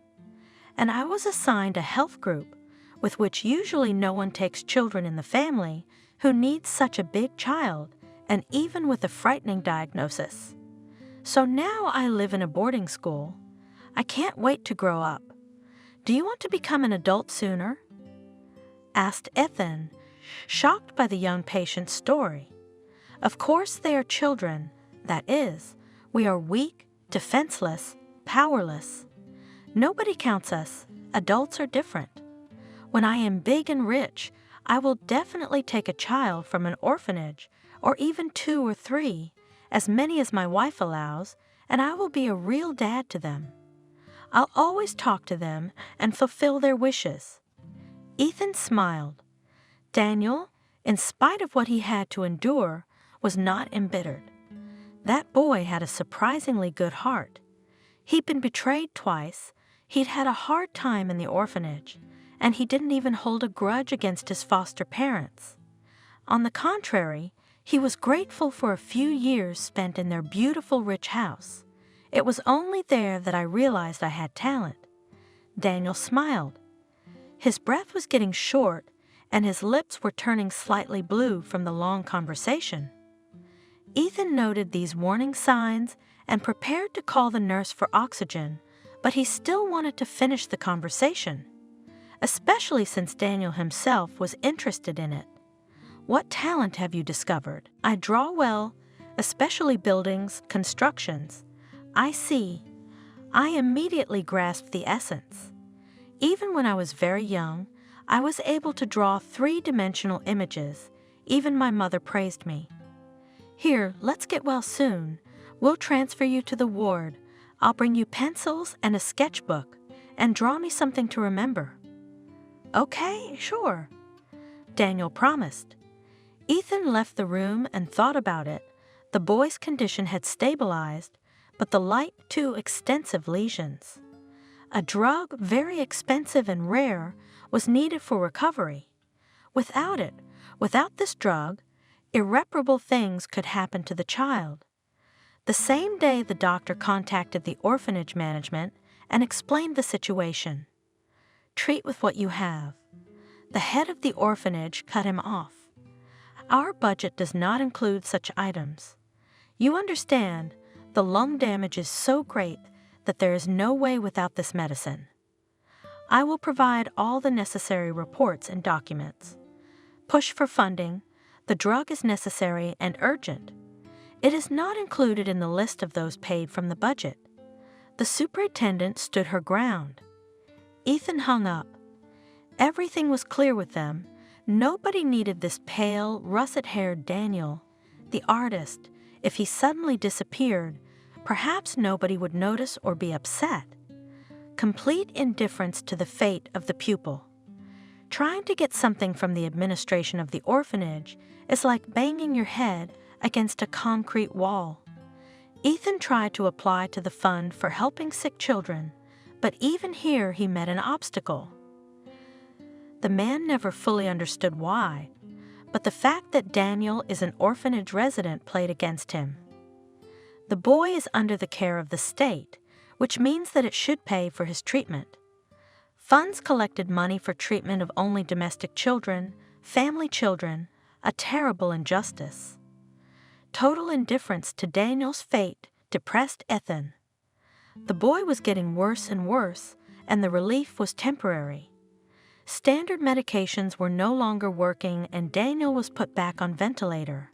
And I was assigned a health group, with which usually no one takes children in the family who needs such a big child, and even with a frightening diagnosis. So now I live in a boarding school. I can't wait to grow up. Do you want to become an adult sooner?" asked Ethan, shocked by the young patient's story. Of course they are children, that is, we are weak, defenseless, powerless. Nobody counts us, adults are different. When I am big and rich, I will definitely take a child from an orphanage, or even 2 or 3, as many as my wife allows, and I will be a real dad to them. I'll always talk to them and fulfill their wishes. Ethan smiled. Daniel, in spite of what he had to endure, was not embittered. That boy had a surprisingly good heart. He'd been betrayed twice, he'd had a hard time in the orphanage, and he didn't even hold a grudge against his foster parents. On the contrary, He was grateful for a few years spent in their beautiful rich house. It was only there that I realized I had talent. Daniel smiled. His breath was getting short, and his lips were turning slightly blue from the long conversation. Ethan noted these warning signs and prepared to call the nurse for oxygen, but he still wanted to finish the conversation, especially since Daniel himself was interested in it. "What talent have you discovered?" "I draw well, especially buildings, constructions." "I see." I immediately grasped the essence. Even when I was very young, I was able to draw three-dimensional images. Even my mother praised me. "Here, let's get well soon. We'll transfer you to the ward. I'll bring you pencils and a sketchbook, and draw me something to remember." "Okay, sure," Daniel promised. Ethan left the room and thought about it. The boy's condition had stabilized, but the light, too extensive lesions. A drug, very expensive and rare, was needed for recovery. Without this drug, irreparable things could happen to the child. The same day, the doctor contacted the orphanage management and explained the situation. "Treat with what you have." The head of the orphanage cut him off. "Our budget does not include such items. You understand, the lung damage is so great that there is no way without this medicine. I will provide all the necessary reports and documents. Push for funding. The drug is necessary and urgent. It is not included in the list of those paid from the budget." The superintendent stood her ground. Ethan hung up. Everything was clear with them. Nobody needed this pale, russet-haired Daniel, the artist. If he suddenly disappeared, perhaps nobody would notice or be upset. Complete indifference to the fate of the pupil. Trying to get something from the administration of the orphanage is like banging your head against a concrete wall. Ethan tried to apply to the fund for helping sick children, but even here he met an obstacle. The man never fully understood why, but the fact that Daniel is an orphanage resident played against him. The boy is under the care of the state, which means that it should pay for his treatment. Funds collected money for treatment of only domestic children, family children, a terrible injustice. Total indifference to Daniel's fate depressed Ethan. The boy was getting worse and worse, and the relief was temporary. Standard medications were no longer working, and Daniel was put back on ventilator.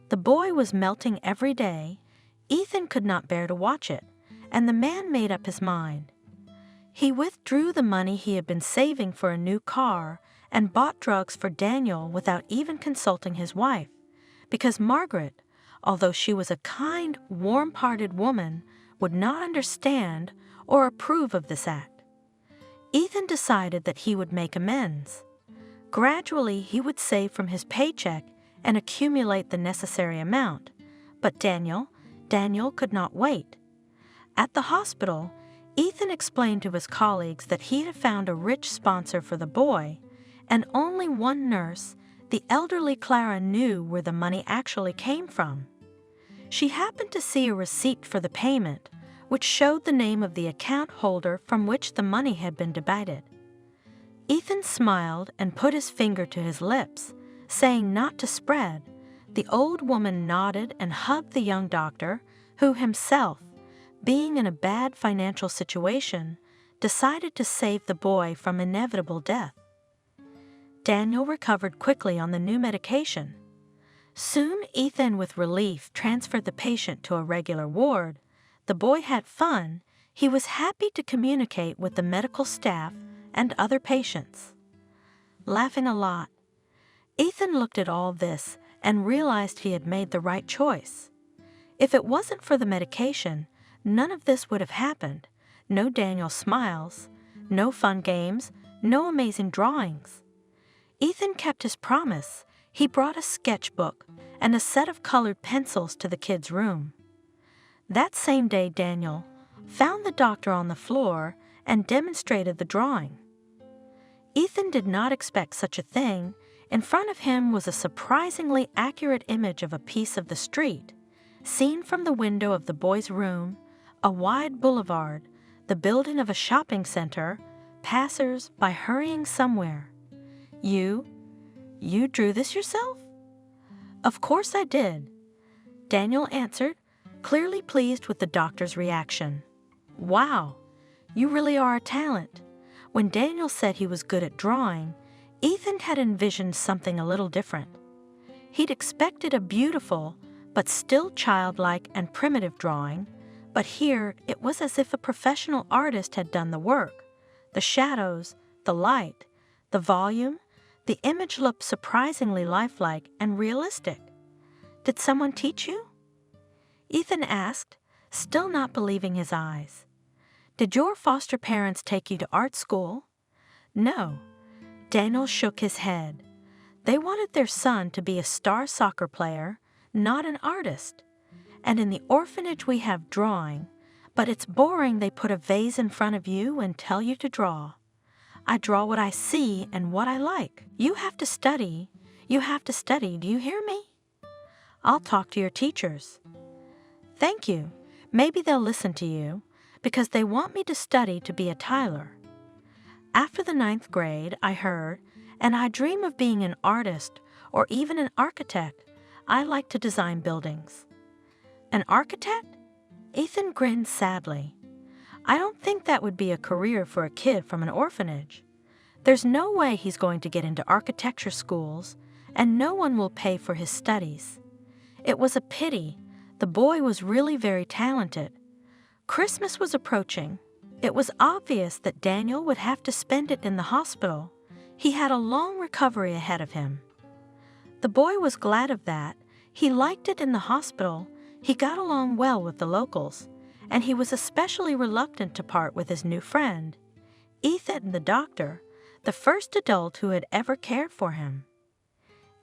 The boy was melting every day. Ethan could not bear to watch it, and the man made up his mind. He withdrew the money he had been saving for a new car and bought drugs for Daniel without even consulting his wife, because Margaret, although she was a kind, warm-hearted woman, would not understand or approve of this act. Ethan decided that he would make amends. Gradually, he would save from his paycheck and accumulate the necessary amount, but Daniel could not wait. At the hospital, Ethan explained to his colleagues that he had found a rich sponsor for the boy, and only one nurse, the elderly Clara, knew where the money actually came from. She happened to see a receipt for the payment, which showed the name of the account holder from which the money had been debited. Ethan smiled and put his finger to his lips, saying not to spread. The old woman nodded and hugged the young doctor, who himself, being in a bad financial situation, decided to save the boy from inevitable death. Daniel recovered quickly on the new medication. Soon, Ethan, with relief, transferred the patient to a regular ward. The boy had fun. He was happy to communicate with the medical staff and other patients. Laughing a lot, Ethan looked at all this and realized he had made the right choice. If it wasn't for the medication, none of this would have happened. No Daniel smiles, no fun games, no amazing drawings. Ethan kept his promise. He brought a sketchbook and a set of colored pencils to the kid's room. That same day, Daniel found the doctor on the floor and demonstrated the drawing. Ethan did not expect such a thing. In front of him was a surprisingly accurate image of a piece of the street, seen from the window of the boy's room, a wide boulevard, the building of a shopping center, passers by hurrying somewhere. You drew this yourself? Of course I did, Daniel answered, clearly pleased with the doctor's reaction. Wow, you really are a talent. When Daniel said he was good at drawing, Ethan had envisioned something a little different. He'd expected a beautiful, but still childlike and primitive drawing, but here it was as if a professional artist had done the work. The shadows, the light, the volume, the image looked surprisingly lifelike and realistic. Did someone teach you? Ethan asked, still not believing his eyes. Did your foster parents take you to art school? No. Daniel shook his head. They wanted their son to be a star soccer player, not an artist. And in the orphanage we have drawing, but it's boring they put a vase in front of you and tell you to draw. I draw what I see and what I like. You have to study. You have to study. Do you hear me? I'll talk to your teachers. Thank you. Maybe they'll listen to you, because they want me to study to be a tiler. After the 9th grade, I heard, and I dream of being an artist or even an architect. I like to design buildings. An architect? Ethan grinned sadly. I don't think that would be a career for a kid from an orphanage. There's no way he's going to get into architecture schools, and no one will pay for his studies. It was a pity. The boy was really very talented. Christmas was approaching. It was obvious that Daniel would have to spend it in the hospital. He had a long recovery ahead of him. The boy was glad of that. He liked it in the hospital. He got along well with the locals, and he was especially reluctant to part with his new friend, Ethan the doctor, the first adult who had ever cared for him.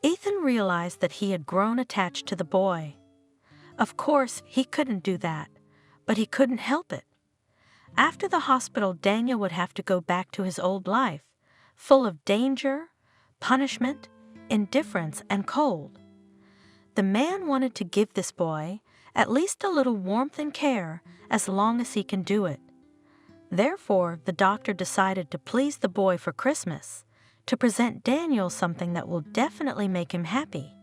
Ethan realized that he had grown attached to the boy. Of course, he couldn't do that, but he couldn't help it. After the hospital, Daniel would have to go back to his old life, full of danger, punishment, indifference, and cold. The man wanted to give this boy at least a little warmth and care as long as he can do it. Therefore, the doctor decided to please the boy for Christmas, to present Daniel something that will definitely make him happy.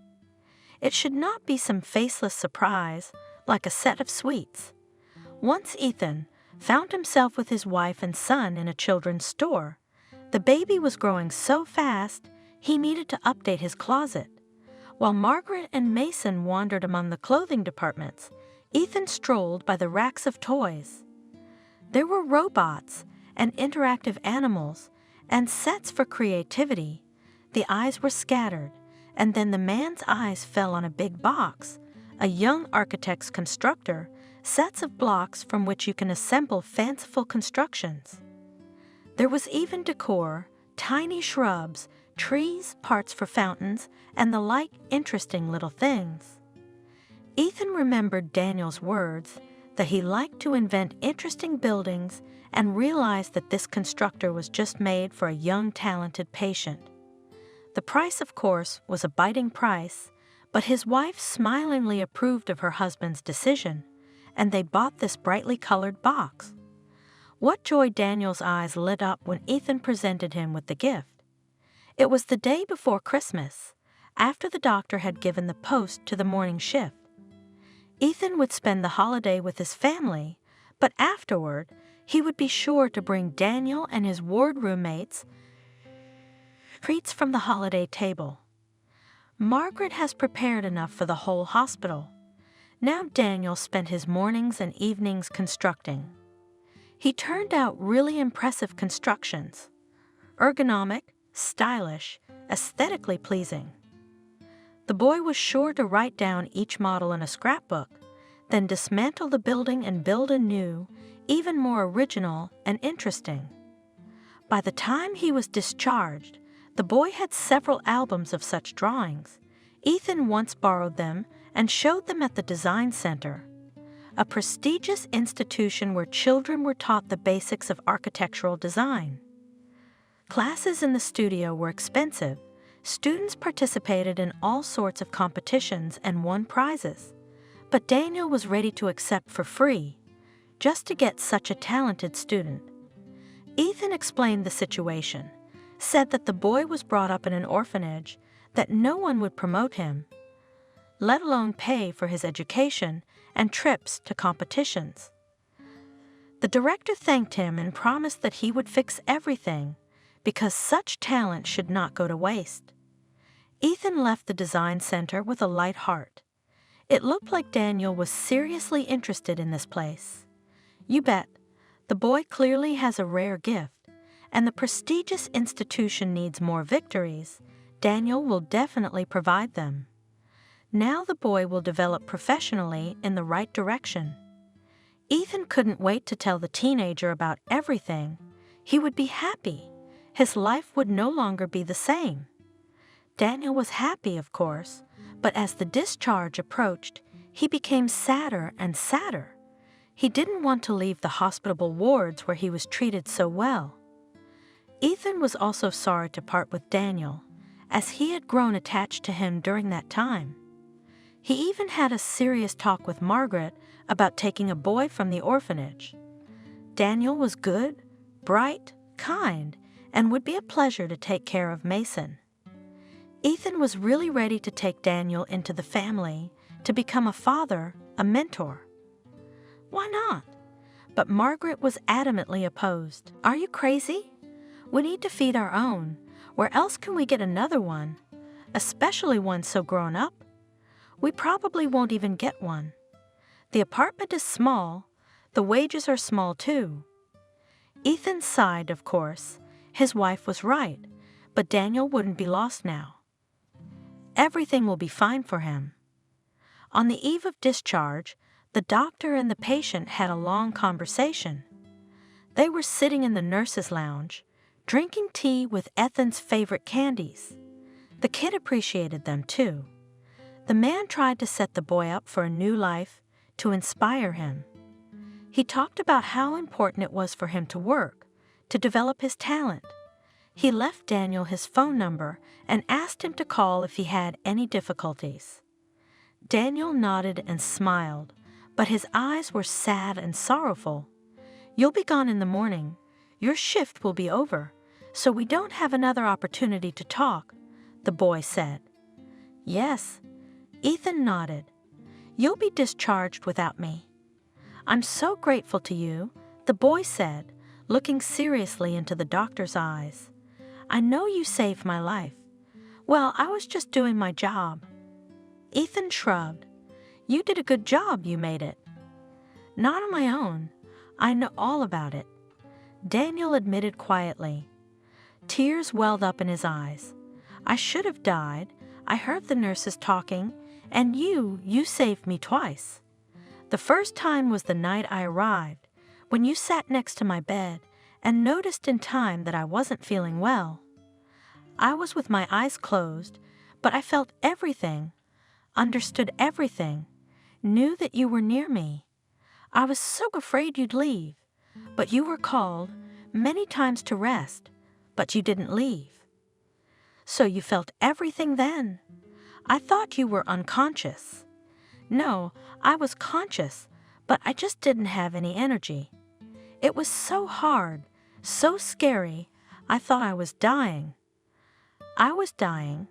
It should not be some faceless surprise like a set of sweets. Once Ethan found himself with his wife and son in a children's store. The baby was growing so fast, he needed to update his closet. While Margaret and Mason wandered among the clothing departments, Ethan strolled by the racks of toys. There were robots and interactive animals and sets for creativity. The eyes were scattered, and then the man's eyes fell on a big box, a young architect's constructor, sets of blocks from which you can assemble fanciful constructions. There was even decor, tiny shrubs, trees, parts for fountains, and the like interesting little things. Ethan remembered Daniel's words that he liked to invent interesting buildings and realized that this constructor was just made for a young, talented patient. The price, of course, was a biting price, but his wife smilingly approved of her husband's decision, and they bought this brightly colored box. What joy Daniel's eyes lit up when Ethan presented him with the gift. It was the day before Christmas, after the doctor had given the post to the morning shift. Ethan would spend the holiday with his family, but afterward, he would be sure to bring Daniel and his ward roommates treats from the holiday table. Margaret has prepared enough for the whole hospital. Now Daniel spent his mornings and evenings constructing. He turned out really impressive constructions, ergonomic, stylish, aesthetically pleasing. The boy was sure to write down each model in a scrapbook, then dismantle the building and build a new, even more original and interesting. By the time he was discharged, the boy had several albums of such drawings. Ethan once borrowed them and showed them at the Design Center, a prestigious institution where children were taught the basics of architectural design. Classes in the studio were expensive, Students participated in all sorts of competitions and won prizes, but Daniel was ready to accept for free, just to get such a talented student. Ethan explained the situation, said that the boy was brought up in an orphanage, that no one would promote him, let alone pay for his education and trips to competitions. The director thanked him and promised that he would fix everything, because such talent should not go to waste. Ethan left the design center with a light heart. It looked like Daniel was seriously interested in this place. You bet, the boy clearly has a rare gift, and the prestigious institution needs more victories. Daniel will definitely provide them. Now the boy will develop professionally in the right direction. Ethan couldn't wait to tell the teenager about everything. He would be happy. His life would no longer be the same. Daniel was happy, of course, but as the discharge approached, he became sadder and sadder. He didn't want to leave the hospitable wards where he was treated so well. Ethan was also sorry to part with Daniel, as he had grown attached to him during that time. He even had a serious talk with Margaret about taking a boy from the orphanage. Daniel was good, bright, kind, and would be a pleasure to take care of Mason. Ethan was really ready to take Daniel into the family, to become a father, a mentor. Why not? But Margaret was adamantly opposed. Are you crazy? We need to feed our own. Where else can we get another one? Especially one so grown up? We probably won't even get one. The apartment is small. The wages are small too. Ethan sighed, of course. His wife was right, but Daniel wouldn't be lost now. Everything will be fine for him. On the eve of discharge, the doctor and the patient had a long conversation. They were sitting in the nurse's lounge, drinking tea with Ethan's favorite candies. The kid appreciated them too. The man tried to set the boy up for a new life, to inspire him. He talked about how important it was for him to work, to develop his talent. He left Daniel his phone number and asked him to call if he had any difficulties. Daniel nodded and smiled, but his eyes were sad and sorrowful. You'll be gone in the morning. Your shift will be over, so we don't have another opportunity to talk, the boy said. Yes. Ethan nodded. You'll be discharged without me. I'm so grateful to you, the boy said, looking seriously into the doctor's eyes. I know you saved my life. Well, I was just doing my job. Ethan shrugged. You did a good job, you made it. Not on my own. I know all about it. Daniel admitted quietly. Tears welled up in his eyes. I should have died. I heard the nurses talking, and you saved me twice. The first time was the night I arrived, when you sat next to my bed and noticed in time that I wasn't feeling well. I was with my eyes closed, but I felt everything, understood everything, knew that you were near me. I was so afraid you'd leave, but you were called many times to rest, but you didn't leave. So you felt everything then? I thought you were unconscious. No, I was conscious, but I just didn't have any energy. It was so hard, so scary, I thought I was dying. I was dying,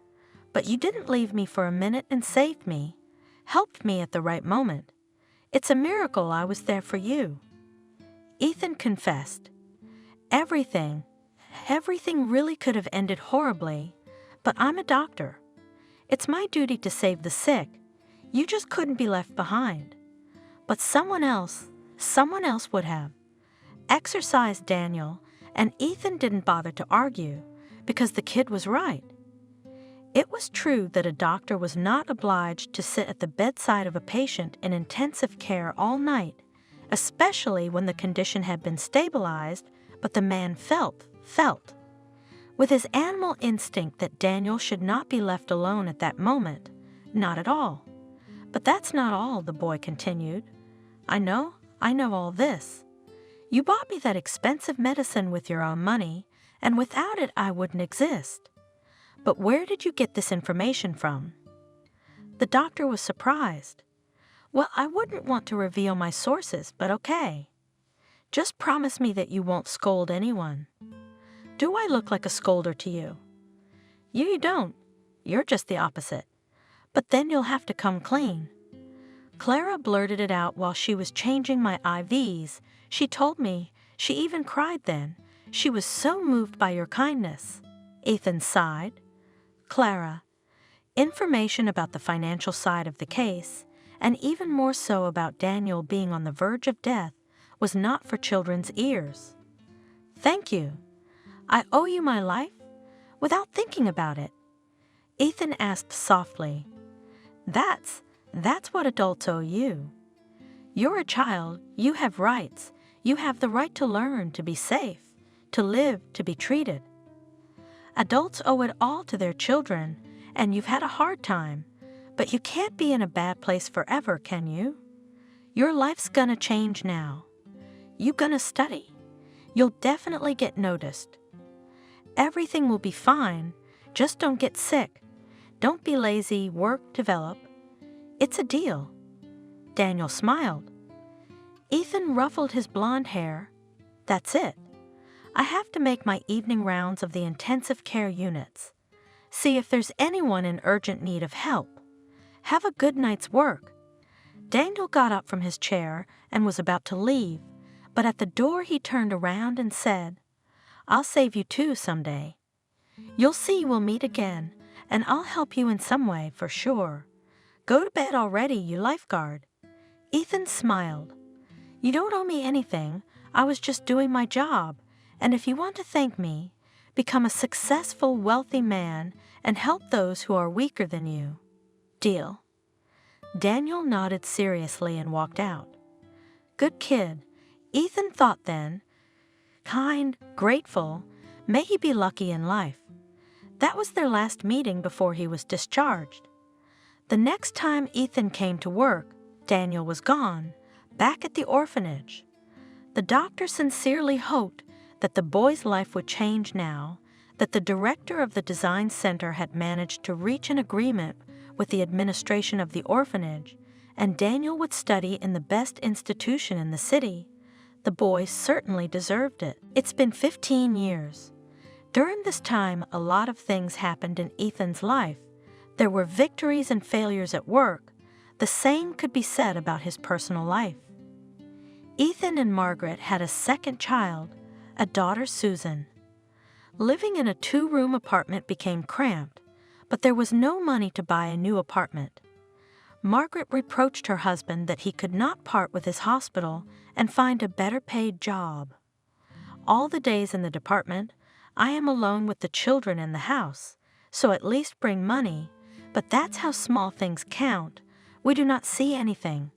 but you didn't leave me for a minute and saved me, helped me at the right moment. It's a miracle I was there for you. Ethan confessed. Everything really could have ended horribly, but I'm a doctor. It's my duty to save the sick. You just couldn't be left behind. But someone else would have. Exercised Daniel, and Ethan didn't bother to argue, because the kid was right. It was true that a doctor was not obliged to sit at the bedside of a patient in intensive care all night, especially when the condition had been stabilized, but the man felt. With his animal instinct that Daniel should not be left alone at that moment, not at all. But that's not all, the boy continued. I know all this. You bought me that expensive medicine with your own money, and without it I wouldn't exist. But where did you get this information from? The doctor was surprised. Well, I wouldn't want to reveal my sources, but okay. Just promise me that you won't scold anyone. Do I look like a scolder to you? You don't. You're just the opposite. But then you'll have to come clean. Clara blurted it out while she was changing my IVs. She told me. She even cried then. She was so moved by your kindness. Ethan sighed. Clara, information about the financial side of the case, and even more so about Daniel being on the verge of death, was not for children's ears. Thank you. I owe you my life? Without thinking about it. Ethan asked softly. That's what adults owe you. You're a child, you have rights. You have the right to learn, to be safe, to live, to be treated. Adults owe it all to their children, and you've had a hard time, but you can't be in a bad place forever, can you? Your life's gonna change now. You're gonna study. You'll definitely get noticed. Everything will be fine, just don't get sick. Don't be lazy, work, develop. It's a deal. Daniel smiled. Ethan ruffled his blonde hair. That's it. I have to make my evening rounds of the intensive care units. See if there's anyone in urgent need of help. Have a good night's work. Daniel got up from his chair and was about to leave, but at the door he turned around and said, I'll save you too someday. You'll see we'll meet again, and I'll help you in some way for sure. Go to bed already, you lifeguard. Ethan smiled. You don't owe me anything. I was just doing my job, and if you want to thank me, become a successful, wealthy man and help those who are weaker than you. Deal. Daniel nodded seriously and walked out. Good kid. Ethan thought then. Kind, grateful. May he be lucky in life. That was their last meeting before he was discharged. The next time Ethan came to work, Daniel was gone, back at the orphanage. The doctor sincerely hoped that the boy's life would change now, that the director of the design center had managed to reach an agreement with the administration of the orphanage, and Daniel would study in the best institution in the city. The boy certainly deserved it. It's been 15 years. During this time, a lot of things happened in Ethan's life. There were victories and failures at work. The same could be said about his personal life. Ethan and Margaret had a second child, a daughter, Susan. Living in a 2-room apartment became cramped, but there was no money to buy a new apartment. Margaret reproached her husband that he could not part with his hospital and find a better-paid job. All the days in the department, I am alone with the children in the house, so at least bring money, but that's how small things count. We do not see anything.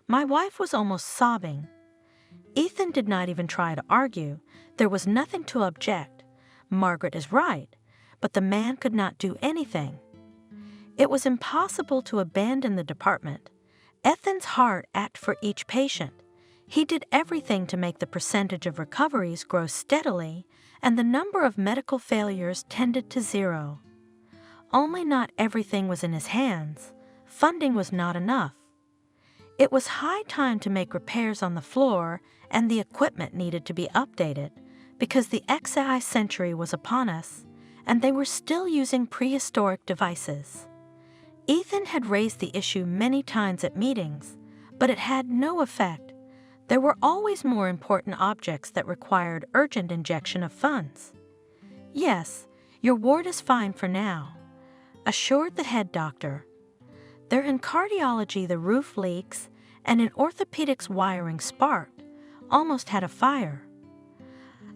My wife was almost sobbing. Ethan did not even try to argue. There was nothing to object. Margaret is right, but the man could not do anything. It was impossible to abandon the department. Ethan's heart ached for each patient. He did everything to make the percentage of recoveries grow steadily, and the number of medical failures tended to 0. Only not everything was in his hands. Funding was not enough. It was high time to make repairs on the floor, and the equipment needed to be updated, because the XI century was upon us, and they were still using prehistoric devices. Ethan had raised the issue many times at meetings, but it had no effect. There were always more important objects that required urgent injection of funds. Yes, your ward is fine for now, assured the head doctor. There in cardiology the roof leaks, and in orthopedics wiring sparked, almost had a fire.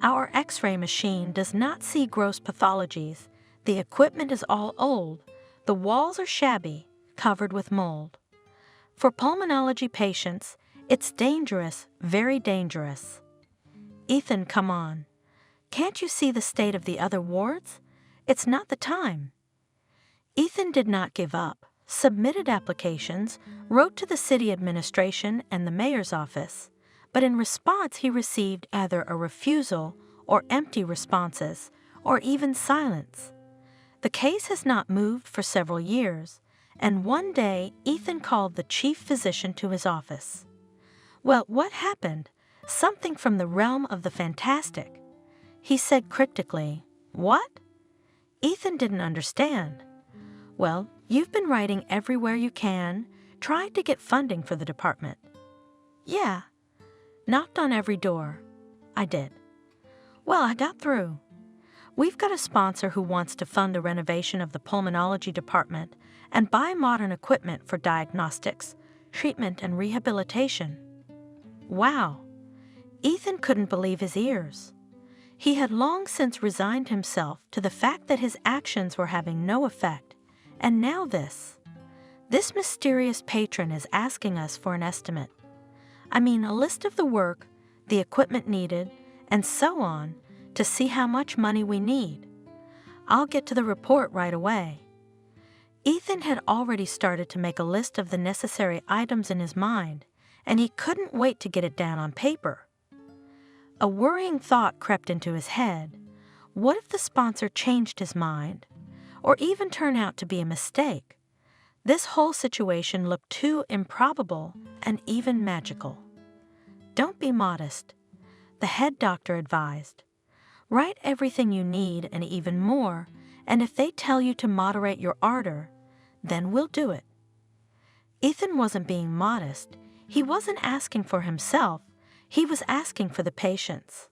Our X-ray machine does not see gross pathologies. The equipment is all old. The walls are shabby, covered with mold. For pulmonology patients, it's dangerous, very dangerous. Ethan, come on. Can't you see the state of the other wards? It's not the time. Ethan did not give up, submitted applications, wrote to the city administration and the mayor's office, but in response he received either a refusal or empty responses, or even silence. The case has not moved for several years, and one day Ethan called the chief physician to his office. "Well, what happened? Something from the realm of the fantastic," he said cryptically. "What?" Ethan didn't understand. "Well, you've been writing everywhere you can, trying to get funding for the department." "Yeah." "Knocked on every door." "I did." "Well, I got through. We've got a sponsor who wants to fund the renovation of the pulmonology department and buy modern equipment for diagnostics, treatment, and rehabilitation." Wow! Ethan couldn't believe his ears. He had long since resigned himself to the fact that his actions were having no effect, and now this. This mysterious patron is asking us for an estimate. I mean, a list of the work, the equipment needed, and so on, to see how much money we need. I'll get to the report right away. Ethan had already started to make a list of the necessary items in his mind, and he couldn't wait to get it down on paper. A worrying thought crept into his head. What if the sponsor changed his mind, or even turned out to be a mistake? This whole situation looked too improbable and even magical. "Don't be modest," the head doctor advised. "Write everything you need and even more, and if they tell you to moderate your ardor, then we'll do it." Ethan wasn't being modest. He wasn't asking for himself. He was asking for the patients.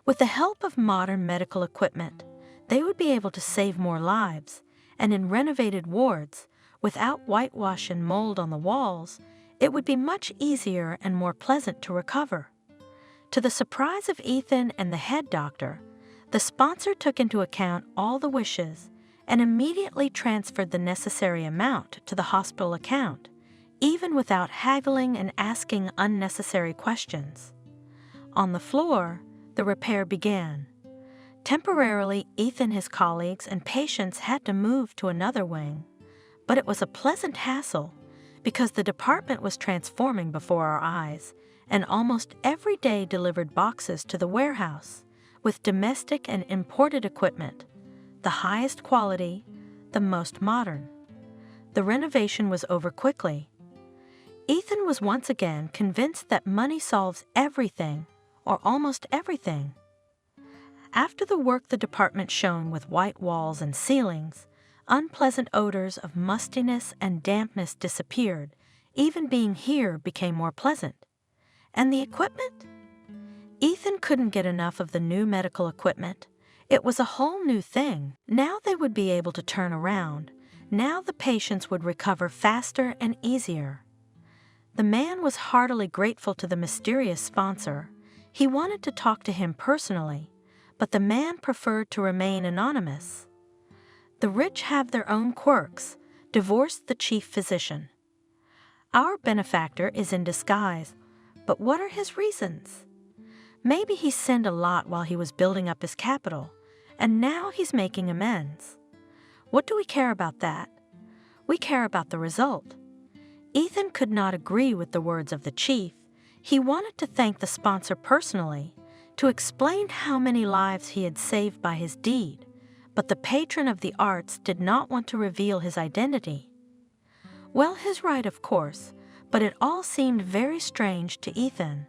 With the help of modern medical equipment, they would be able to save more lives, and in renovated wards, without whitewash and mold on the walls, it would be much easier and more pleasant to recover. To the surprise of Ethan and the head doctor, the sponsor took into account all the wishes and immediately transferred the necessary amount to the hospital account, even without haggling and asking unnecessary questions. On the floor, the repair began. Temporarily, Ethan, his colleagues, and patients had to move to another wing, but it was a pleasant hassle because the department was transforming before our eyes, and almost every day delivered boxes to the warehouse with domestic and imported equipment, the highest quality, the most modern. The renovation was over quickly. Ethan was once again convinced that money solves everything, or almost everything. After the work the department shone with white walls and ceilings, unpleasant odors of mustiness and dampness disappeared. Even being here became more pleasant. And the equipment? Ethan couldn't get enough of the new medical equipment. It was a whole new thing. Now they would be able to turn around. Now the patients would recover faster and easier. The man was heartily grateful to the mysterious sponsor. He wanted to talk to him personally, but the man preferred to remain anonymous. The rich have their own quirks, divorced the chief physician. Our benefactor is in disguise, but what are his reasons? Maybe he sinned a lot while he was building up his capital, and now he's making amends. What do we care about that? We care about the result. Ethan could not agree with the words of the chief. He wanted to thank the sponsor personally, to explain how many lives he had saved by his deed, but the patron of the arts did not want to reveal his identity. Well, his right, of course, but it all seemed very strange to Ethan.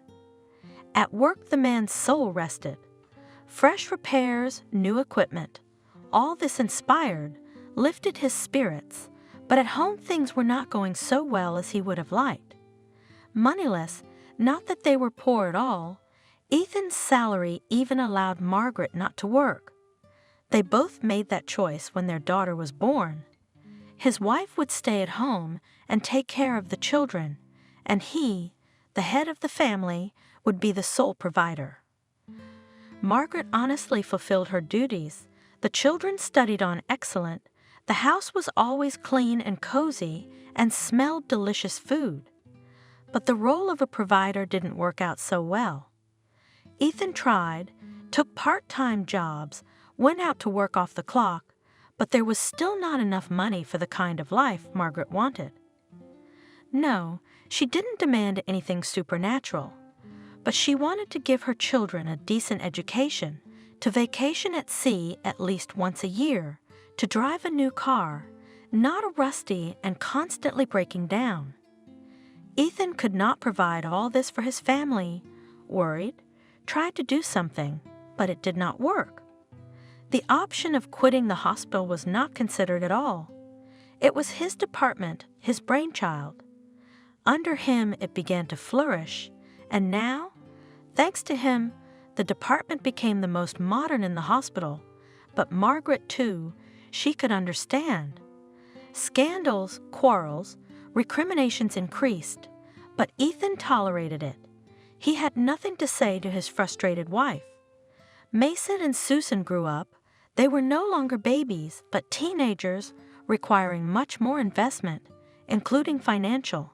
At work, the man's soul rested. Fresh repairs, new equipment, all this inspired, lifted his spirits, but at home things were not going so well as he would have liked. Moneyless, not that they were poor at all, Ethan's salary even allowed Margaret not to work. They both made that choice when their daughter was born. His wife would stay at home and take care of the children, and he, the head of the family, would be the sole provider. Margaret honestly fulfilled her duties. The children studied on excellent. The house was always clean and cozy and smelled delicious food. But the role of a provider didn't work out so well. Ethan tried, took part-time jobs, went out to work off the clock, but there was still not enough money for the kind of life Margaret wanted. No, she didn't demand anything supernatural, but she wanted to give her children a decent education, to vacation at sea at least once a year, to drive a new car, not a rusty and constantly breaking down. Ethan could not provide all this for his family, worried, tried to do something, but it did not work. The option of quitting the hospital was not considered at all. It was his department, his brainchild. Under him, it began to flourish, and now, thanks to him, the department became the most modern in the hospital. But Margaret, too, she could understand. Scandals, quarrels, recriminations increased, but Ethan tolerated it. He had nothing to say to his frustrated wife. Mason and Susan grew up. They were no longer babies, but teenagers requiring much more investment, including financial.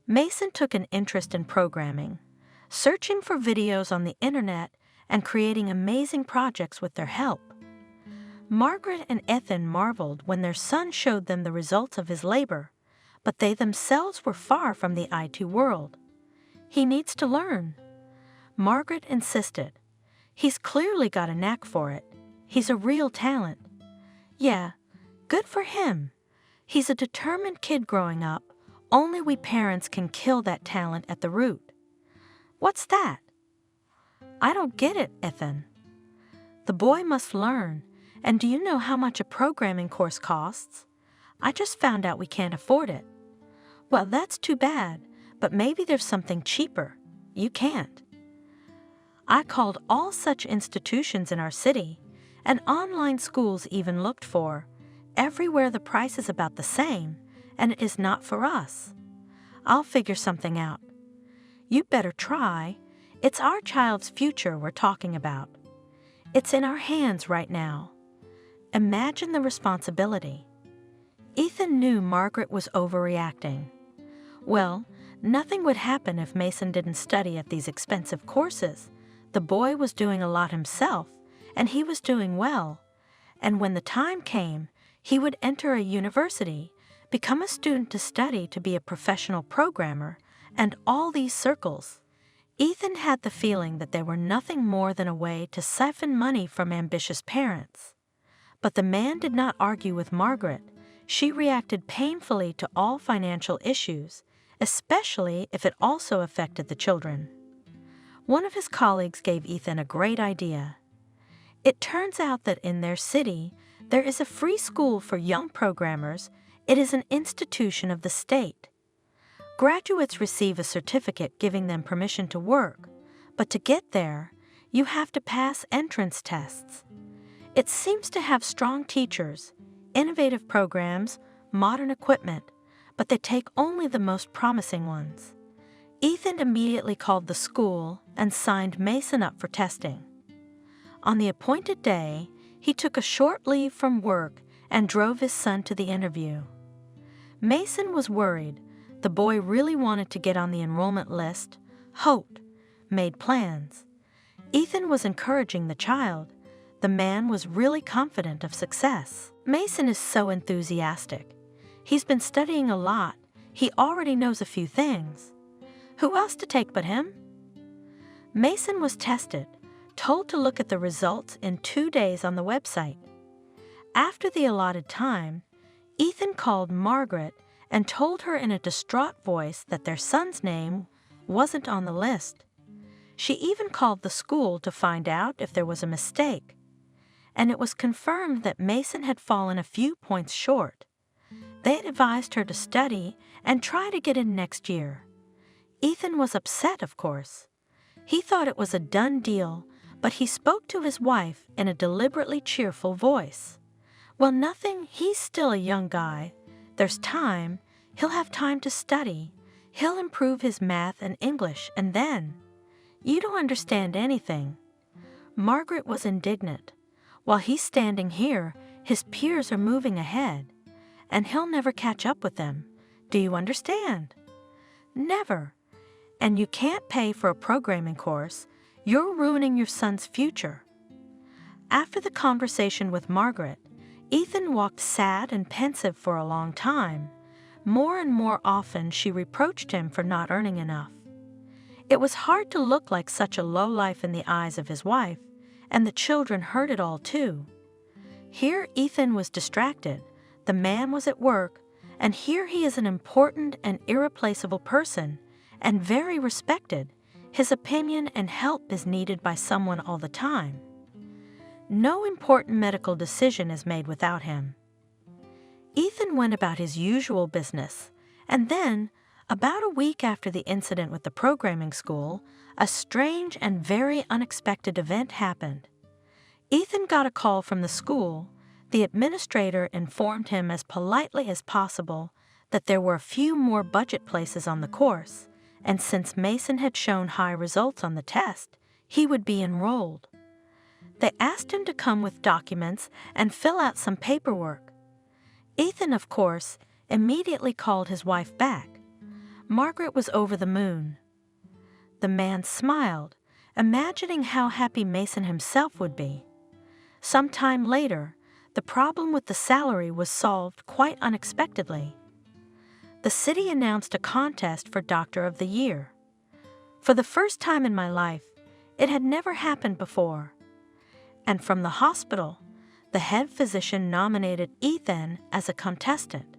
Mason took an interest in programming, searching for videos on the internet and creating amazing projects with their help. Margaret and Ethan marveled when their son showed them the results of his labor, but they themselves were far from the IT world. He needs to learn. Margaret insisted. He's clearly got a knack for it. He's a real talent. Yeah, good for him. He's a determined kid growing up. Only we parents can kill that talent at the root. What's that? I don't get it, Ethan. The boy must learn. And do you know how much a programming course costs? I just found out we can't afford it. Well, that's too bad, but maybe there's something cheaper. You can't. I called all such institutions in our city, and online schools even looked for. Everywhere the price is about the same, and it is not for us. I'll figure something out. You better try. It's our child's future we're talking about. It's in our hands right now. Imagine the responsibility. Ethan knew Margaret was overreacting. Well, nothing would happen if Mason didn't study at these expensive courses. The boy was doing a lot himself, and he was doing well. And when the time came, he would enter a university, become a student to study to be a professional programmer, and all these circles. Ethan had the feeling that they were nothing more than a way to siphon money from ambitious parents. But the man did not argue with Margaret. She reacted painfully to all financial issues, especially if it also affected the children. One of his colleagues gave Ethan a great idea. It turns out that in their city, there is a free school for young programmers. It is an institution of the state. Graduates receive a certificate giving them permission to work, but to get there, you have to pass entrance tests. It seems to have strong teachers, innovative programs, modern equipment, but they take only the most promising ones. Ethan immediately called the school and signed Mason up for testing. On the appointed day, he took a short leave from work and drove his son to the interview. Mason was worried. The boy really wanted to get on the enrollment list, hoped, made plans. Ethan was encouraging the child. The man was really confident of success. Mason is so enthusiastic. He's been studying a lot. He already knows a few things. Who else to take but him? Mason was tested, told to look at the results in 2 days on the website. After the allotted time, Ethan called Margaret and told her in a distraught voice that their son's name wasn't on the list. She even called the school to find out if there was a mistake. And it was confirmed that Mason had fallen a few points short. They had advised her to study and try to get in next year. Ethan was upset, of course. He thought it was a done deal, but he spoke to his wife in a deliberately cheerful voice. Well, nothing, he's still a young guy. There's time. He'll have time to study. He'll improve his math and English, and then... You don't understand anything. Margaret was indignant. While he's standing here, his peers are moving ahead, and he'll never catch up with them. Do you understand? Never. And you can't pay for a programming course. You're ruining your son's future. After the conversation with Margaret, Ethan walked sad and pensive for a long time. More and more often she reproached him for not earning enough. It was hard to look like such a lowlife in the eyes of his wife, and the children heard it all too. Here Ethan was distracted, the man was at work, and here he is an important and irreplaceable person, and very respected. His opinion and help is needed by someone all the time. No important medical decision is made without him. Ethan went about his usual business, and then, about a week after the incident with the programming school, a strange and very unexpected event happened. Ethan got a call from the school. The administrator informed him as politely as possible that there were a few more budget places on the course, and since Mason had shown high results on the test, he would be enrolled. They asked him to come with documents and fill out some paperwork. Ethan, of course, immediately called his wife back. Margaret was over the moon. The man smiled, imagining how happy Mason himself would be. Some time later, the problem with the salary was solved quite unexpectedly. The city announced a contest for Doctor of the Year. For the first time in my life, it had never happened before. And from the hospital, the head physician nominated Ethan as a contestant.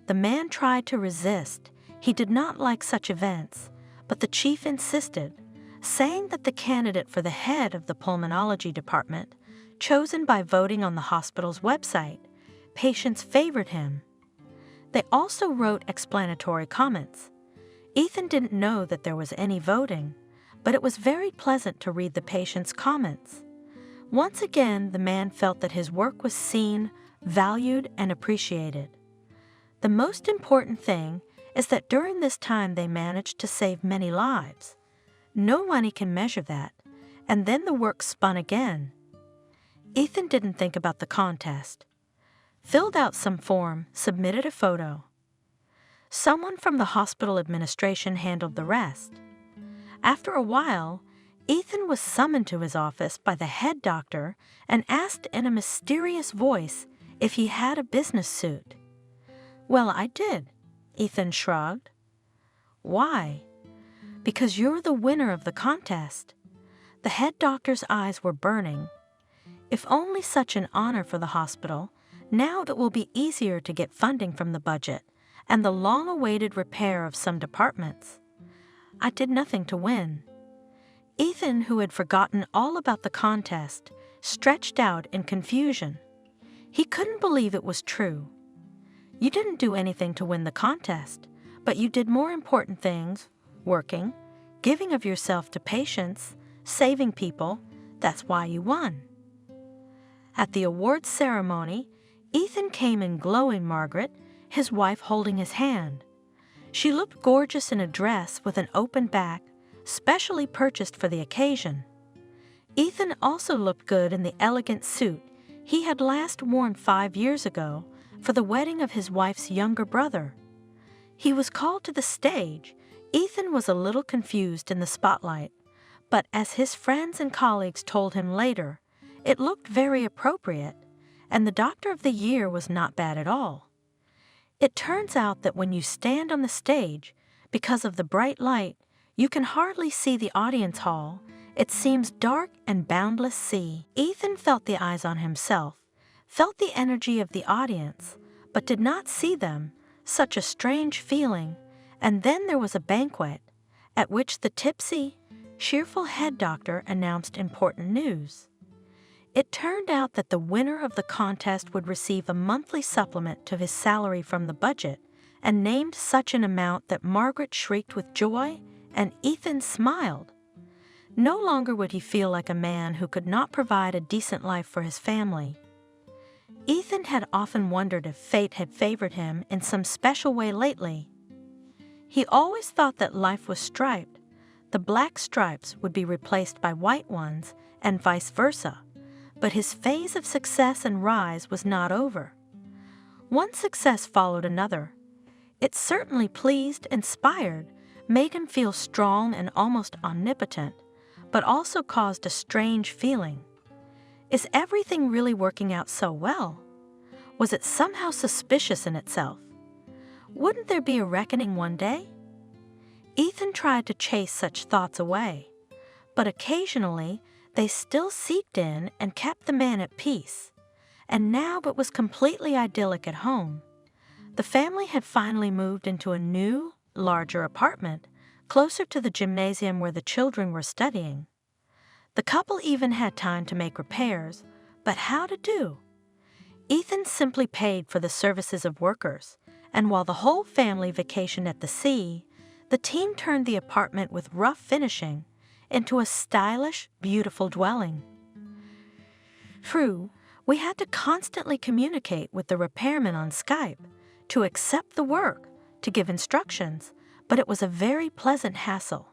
The man tried to resist. He did not like such events, but the chief insisted, saying that the candidate for the head of the pulmonology department, chosen by voting on the hospital's website, patients favored him. They also wrote explanatory comments. Ethan didn't know that there was any voting, but it was very pleasant to read the patients' comments. Once again, the man felt that his work was seen, valued, and appreciated. The most important thing is that during this time they managed to save many lives. No money can measure that, and then the work spun again. Ethan didn't think about the contest. Filled out some form, submitted a photo. Someone from the hospital administration handled the rest. After a while, Ethan was summoned to his office by the head doctor and asked in a mysterious voice if he had a business suit. "Well, I did," Ethan shrugged. "Why?" "Because you're the winner of the contest." The head doctor's eyes were burning. If only such an honor for the hospital. Now it will be easier to get funding from the budget and the long-awaited repair of some departments. I did nothing to win. Ethan, who had forgotten all about the contest, stretched out in confusion. He couldn't believe it was true. You didn't do anything to win the contest, but you did more important things, working, giving of yourself to patients, saving people. That's why you won. At the awards ceremony, Ethan came in glowing Margaret, his wife holding his hand. She looked gorgeous in a dress with an open back, specially purchased for the occasion. Ethan also looked good in the elegant suit he had last worn 5 years ago for the wedding of his wife's younger brother. He was called to the stage. Ethan was a little confused in the spotlight, but as his friends and colleagues told him later, it looked very appropriate, and the Doctor of the Year was not bad at all. It turns out that when you stand on the stage, because of the bright light, you can hardly see the audience hall. It seems dark and boundless sea. Ethan felt the eyes on himself, felt the energy of the audience, but did not see them. Such a strange feeling. And then there was a banquet, at which the tipsy, cheerful head doctor announced important news. It turned out that the winner of the contest would receive a monthly supplement to his salary from the budget, and named such an amount that Margaret shrieked with joy, and Ethan smiled. No longer would he feel like a man who could not provide a decent life for his family. Ethan had often wondered if fate had favored him in some special way lately. He always thought that life was striped. The black stripes would be replaced by white ones, and vice versa. But his phase of success and rise was not over. One success followed another. It certainly pleased, inspired, made him feel strong and almost omnipotent, but also caused a strange feeling. Is everything really working out so well? Was it somehow suspicious in itself? Wouldn't there be a reckoning one day? Ethan tried to chase such thoughts away, but occasionally they still seeped in and kept the man at peace. and now it was completely idyllic at home. The family had finally moved into a new, larger apartment, closer to the gymnasium where the children were studying. The couple even had time to make repairs, but how to do? Ethan simply paid for the services of workers, and while the whole family vacationed at the sea, the team turned the apartment with rough finishing into a stylish, beautiful dwelling. True, we had to constantly communicate with the repairman on Skype, to accept the work, to give instructions, but it was a very pleasant hassle.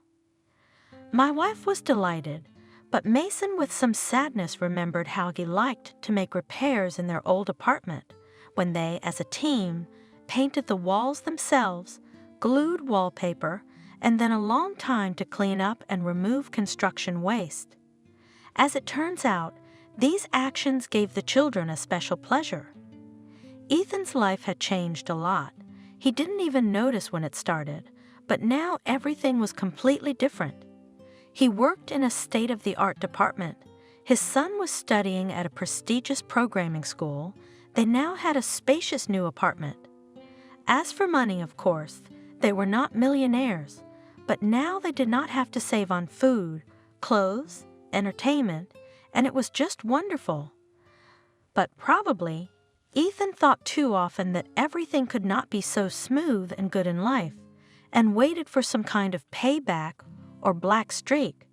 My wife was delighted, but Mason with some sadness remembered how he liked to make repairs in their old apartment when they, as a team, painted the walls themselves, glued wallpaper, and then a long time to clean up and remove construction waste. As it turns out, these actions gave the children a special pleasure. Ethan's life had changed a lot. He didn't even notice when it started, but now everything was completely different. He worked in a state-of-the-art department. His son was studying at a prestigious programming school. They now had a spacious new apartment. As for money, of course, they were not millionaires, but now they did not have to save on food, clothes, entertainment, and it was just wonderful. But probably, Ethan thought too often that everything could not be so smooth and good in life, and waited for some kind of payback or black streak.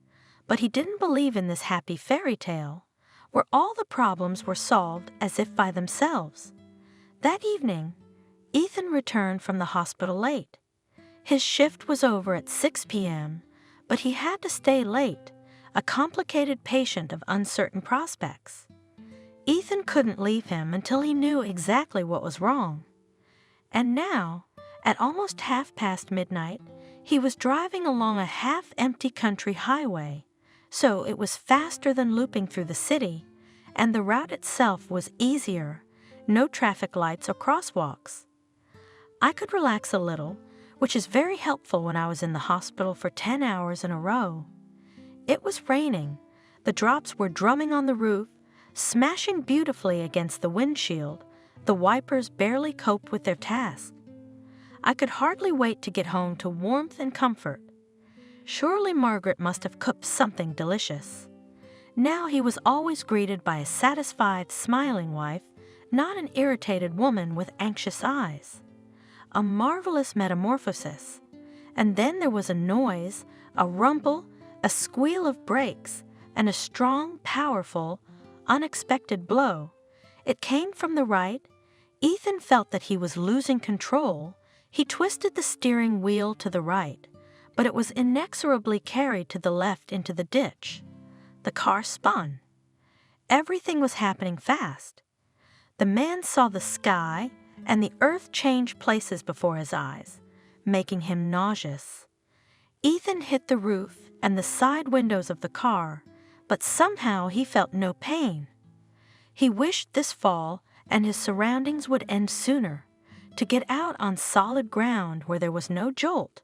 But he didn't believe in this happy fairy tale, where all the problems were solved as if by themselves. That evening, Ethan returned from the hospital late. His shift was over at 6 p.m., but he had to stay late, a complicated patient of uncertain prospects. Ethan couldn't leave him until he knew exactly what was wrong. And now, at almost midnight, he was driving along a half-empty country highway, so it was faster than looping through the city, and the route itself was easier, no traffic lights or crosswalks. I could relax a little, which is very helpful when I was in the hospital for 10 hours in a row. It was raining. The drops were drumming on the roof, smashing beautifully against the windshield. The wipers barely coped with their task. I could hardly wait to get home to warmth and comfort. Surely Margaret must have cooked something delicious. Now he was always greeted by a satisfied, smiling wife, not an irritated woman with anxious eyes. A marvelous metamorphosis. And then there was a noise, a rumble, a squeal of brakes, and a strong, powerful, unexpected blow. It came from the right. Ethan felt that he was losing control. He twisted the steering wheel to the right, but it was inexorably carried to the left into the ditch. The car spun. Everything was happening fast. The man saw the sky and the earth change places before his eyes, making him nauseous. Ethan hit the roof and the side windows of the car, but somehow he felt no pain. He wished this fall and his surroundings would end sooner, to get out on solid ground where there was no jolt.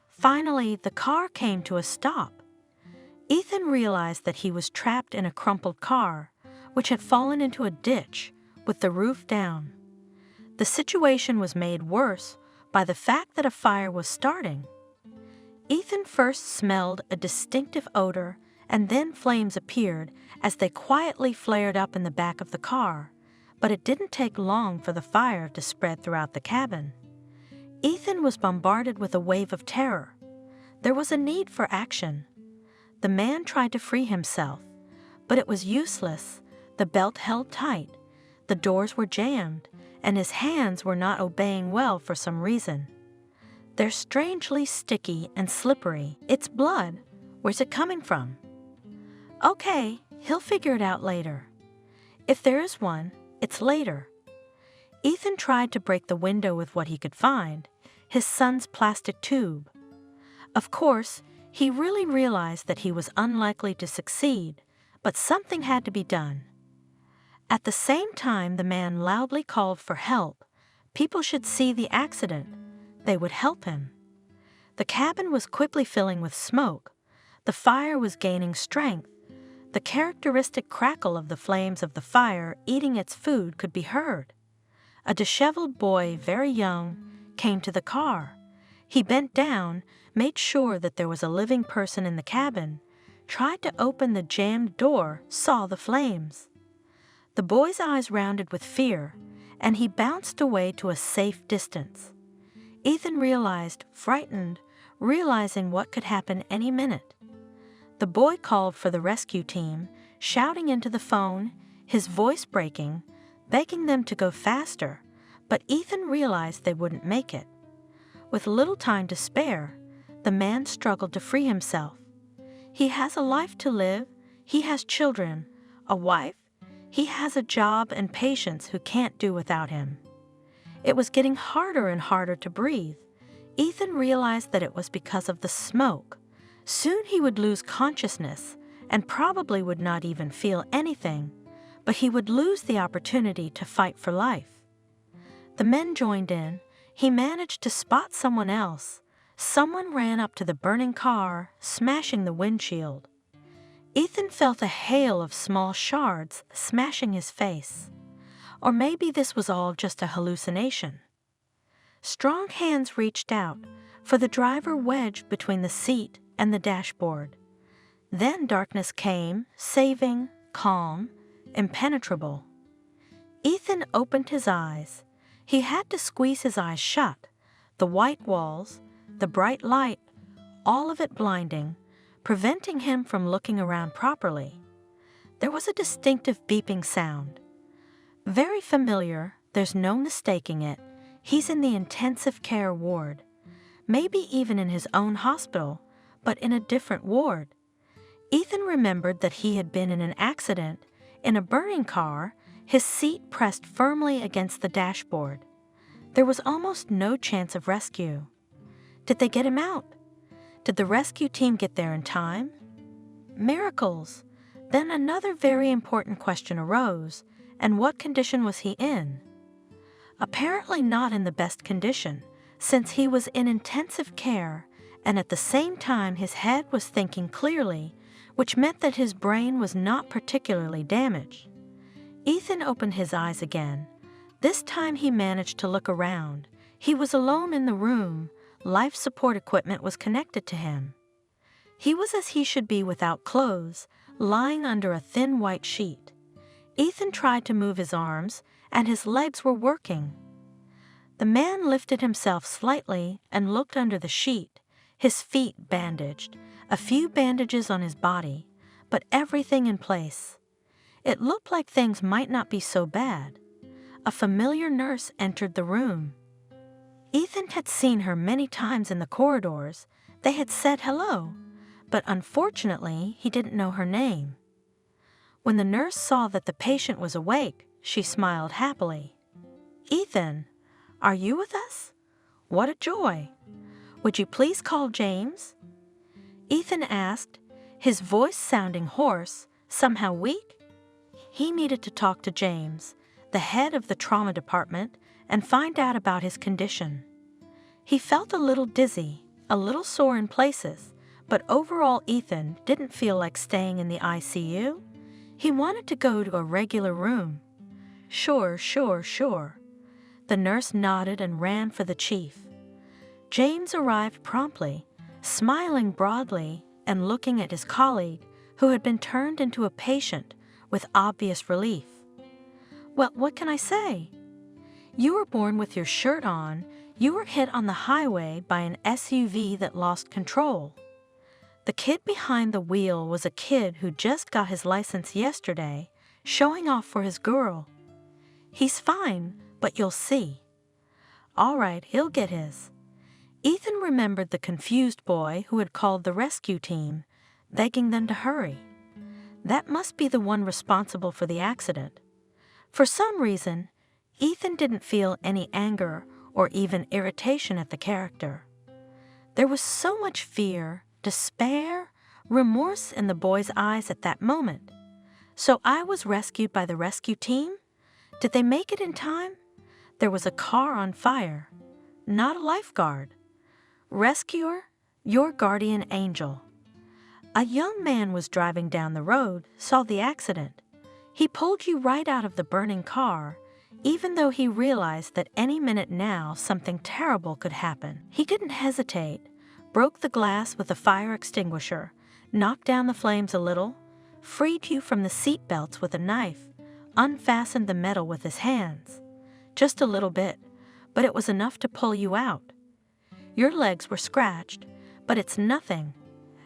Finally, the car came to a stop. Ethan realized that he was trapped in a crumpled car, which had fallen into a ditch with the roof down. The situation was made worse by the fact that a fire was starting. Ethan first smelled a distinctive odor, and then flames appeared as they quietly flared up in the back of the car, but it didn't take long for the fire to spread throughout the cabin. Ethan was bombarded with a wave of terror. There was a need for action. The man tried to free himself, but it was useless. The belt held tight, the doors were jammed, and his hands were not obeying well for some reason. They're strangely sticky and slippery. It's blood. Where's it coming from? Okay, he'll figure it out later. If there is one, it's later. Ethan tried to break the window with what he could find, his son's plastic tube. Of course, he really realized that he was unlikely to succeed, but something had to be done. At the same time, the man loudly called for help. People should see the accident. They would help him. The cabin was quickly filling with smoke. The fire was gaining strength. The characteristic crackle of the flames of the fire eating its food could be heard. A disheveled boy, very young, came to the car. He bent down, made sure that there was a living person in the cabin, tried to open the jammed door, saw the flames. The boy's eyes rounded with fear, and he bounced away to a safe distance. Ethan realized, frightened, realizing what could happen any minute. The boy called for the rescue team, shouting into the phone, his voice breaking, begging them to go faster, but Ethan realized they wouldn't make it. With little time to spare, the man struggled to free himself. He has a life to live, he has children, a wife, he has a job and patients who can't do without him. It was getting harder and harder to breathe. Ethan realized that it was because of the smoke. Soon he would lose consciousness and probably would not even feel anything, but he would lose the opportunity to fight for life. The men joined in. He managed to spot someone else. Someone ran up to the burning car, smashing the windshield. Ethan felt a hail of small shards smashing his face. Or maybe this was all just a hallucination. Strong hands reached out, for the driver wedged between the seat and the dashboard. Then darkness came, saving, calm, impenetrable. Ethan opened his eyes. He had to squeeze his eyes shut. The white walls, the bright light, all of it blinding, preventing him from looking around properly. There was a distinctive beeping sound. Very familiar, there's no mistaking it. He's in the intensive care ward. Maybe even in his own hospital, but in a different ward. Ethan remembered that he had been in an accident, in a burning car, his seat pressed firmly against the dashboard. There was almost no chance of rescue. Did they get him out? Did the rescue team get there in time? Miracles. Then another very important question arose, and what condition was he in? Apparently not in the best condition, since he was in intensive care, and at the same time his head was thinking clearly, which meant that his brain was not particularly damaged. Ethan opened his eyes again. This time he managed to look around. He was alone in the room. Life support equipment was connected to him. He was as he should be without clothes, lying under a thin white sheet. Ethan tried to move his arms, and his legs were working. The man lifted himself slightly and looked under the sheet, his feet bandaged, a few bandages on his body, but everything in place. It looked like things might not be so bad. A familiar nurse entered the room. Ethan had seen her many times in the corridors. They had said hello, but unfortunately he didn't know her name. When the nurse saw that the patient was awake, she smiled happily. "Ethan, are you with us? What a joy! Would you please call James?" Ethan asked, his voice sounding hoarse, somehow weak. He needed to talk to James, the head of the trauma department, and find out about his condition. He felt a little dizzy, a little sore in places, but overall Ethan didn't feel like staying in the ICU. He wanted to go to a regular room. Sure. The nurse nodded and ran for the chief. James arrived promptly, smiling broadly and looking at his colleague, who had been turned into a patient, with obvious relief. "Well, what can I say? You were born with your shirt on. You were hit on the highway by an SUV that lost control. The kid behind the wheel was a kid who just got his license yesterday, showing off for his girl. He's fine, but you'll see. All right, he'll get his." Ethan remembered the confused boy who had called the rescue team, begging them to hurry. That must be the one responsible for the accident. For some reason, Ethan didn't feel any anger or even irritation at the character. There was so much fear, despair, remorse in the boy's eyes at that moment. So I was rescued by the rescue team? Did they make it in time? There was a car on fire, not a lifeguard. Rescuer, your guardian angel. A young man was driving down the road, saw the accident. He pulled you right out of the burning car, even though he realized that any minute now something terrible could happen. He didn't hesitate, broke the glass with a fire extinguisher, knocked down the flames a little, freed you from the seat belts with a knife, unfastened the metal with his hands. Just a little bit, but it was enough to pull you out. Your legs were scratched, but it's nothing.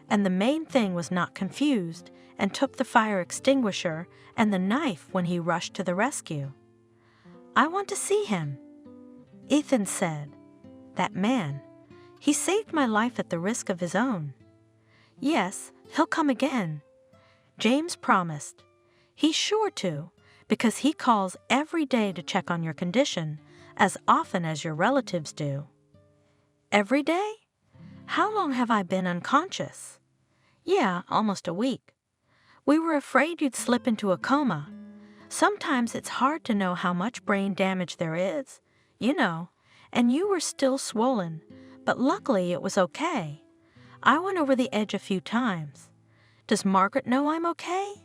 And the main thing was not confused and took the fire extinguisher and the knife when he rushed to the rescue. "I want to see him," Ethan said. "That man, he saved my life at the risk of his own." "Yes, he'll come again," James promised. "He's sure to, because he calls every day to check on your condition as often as your relatives do." "Every day? How long have I been unconscious?" "Yeah, almost a week. We were afraid you'd slip into a coma. Sometimes it's hard to know how much brain damage there is, and you were still swollen, but luckily it was okay. I went over the edge a few times. Does Margaret know I'm okay?"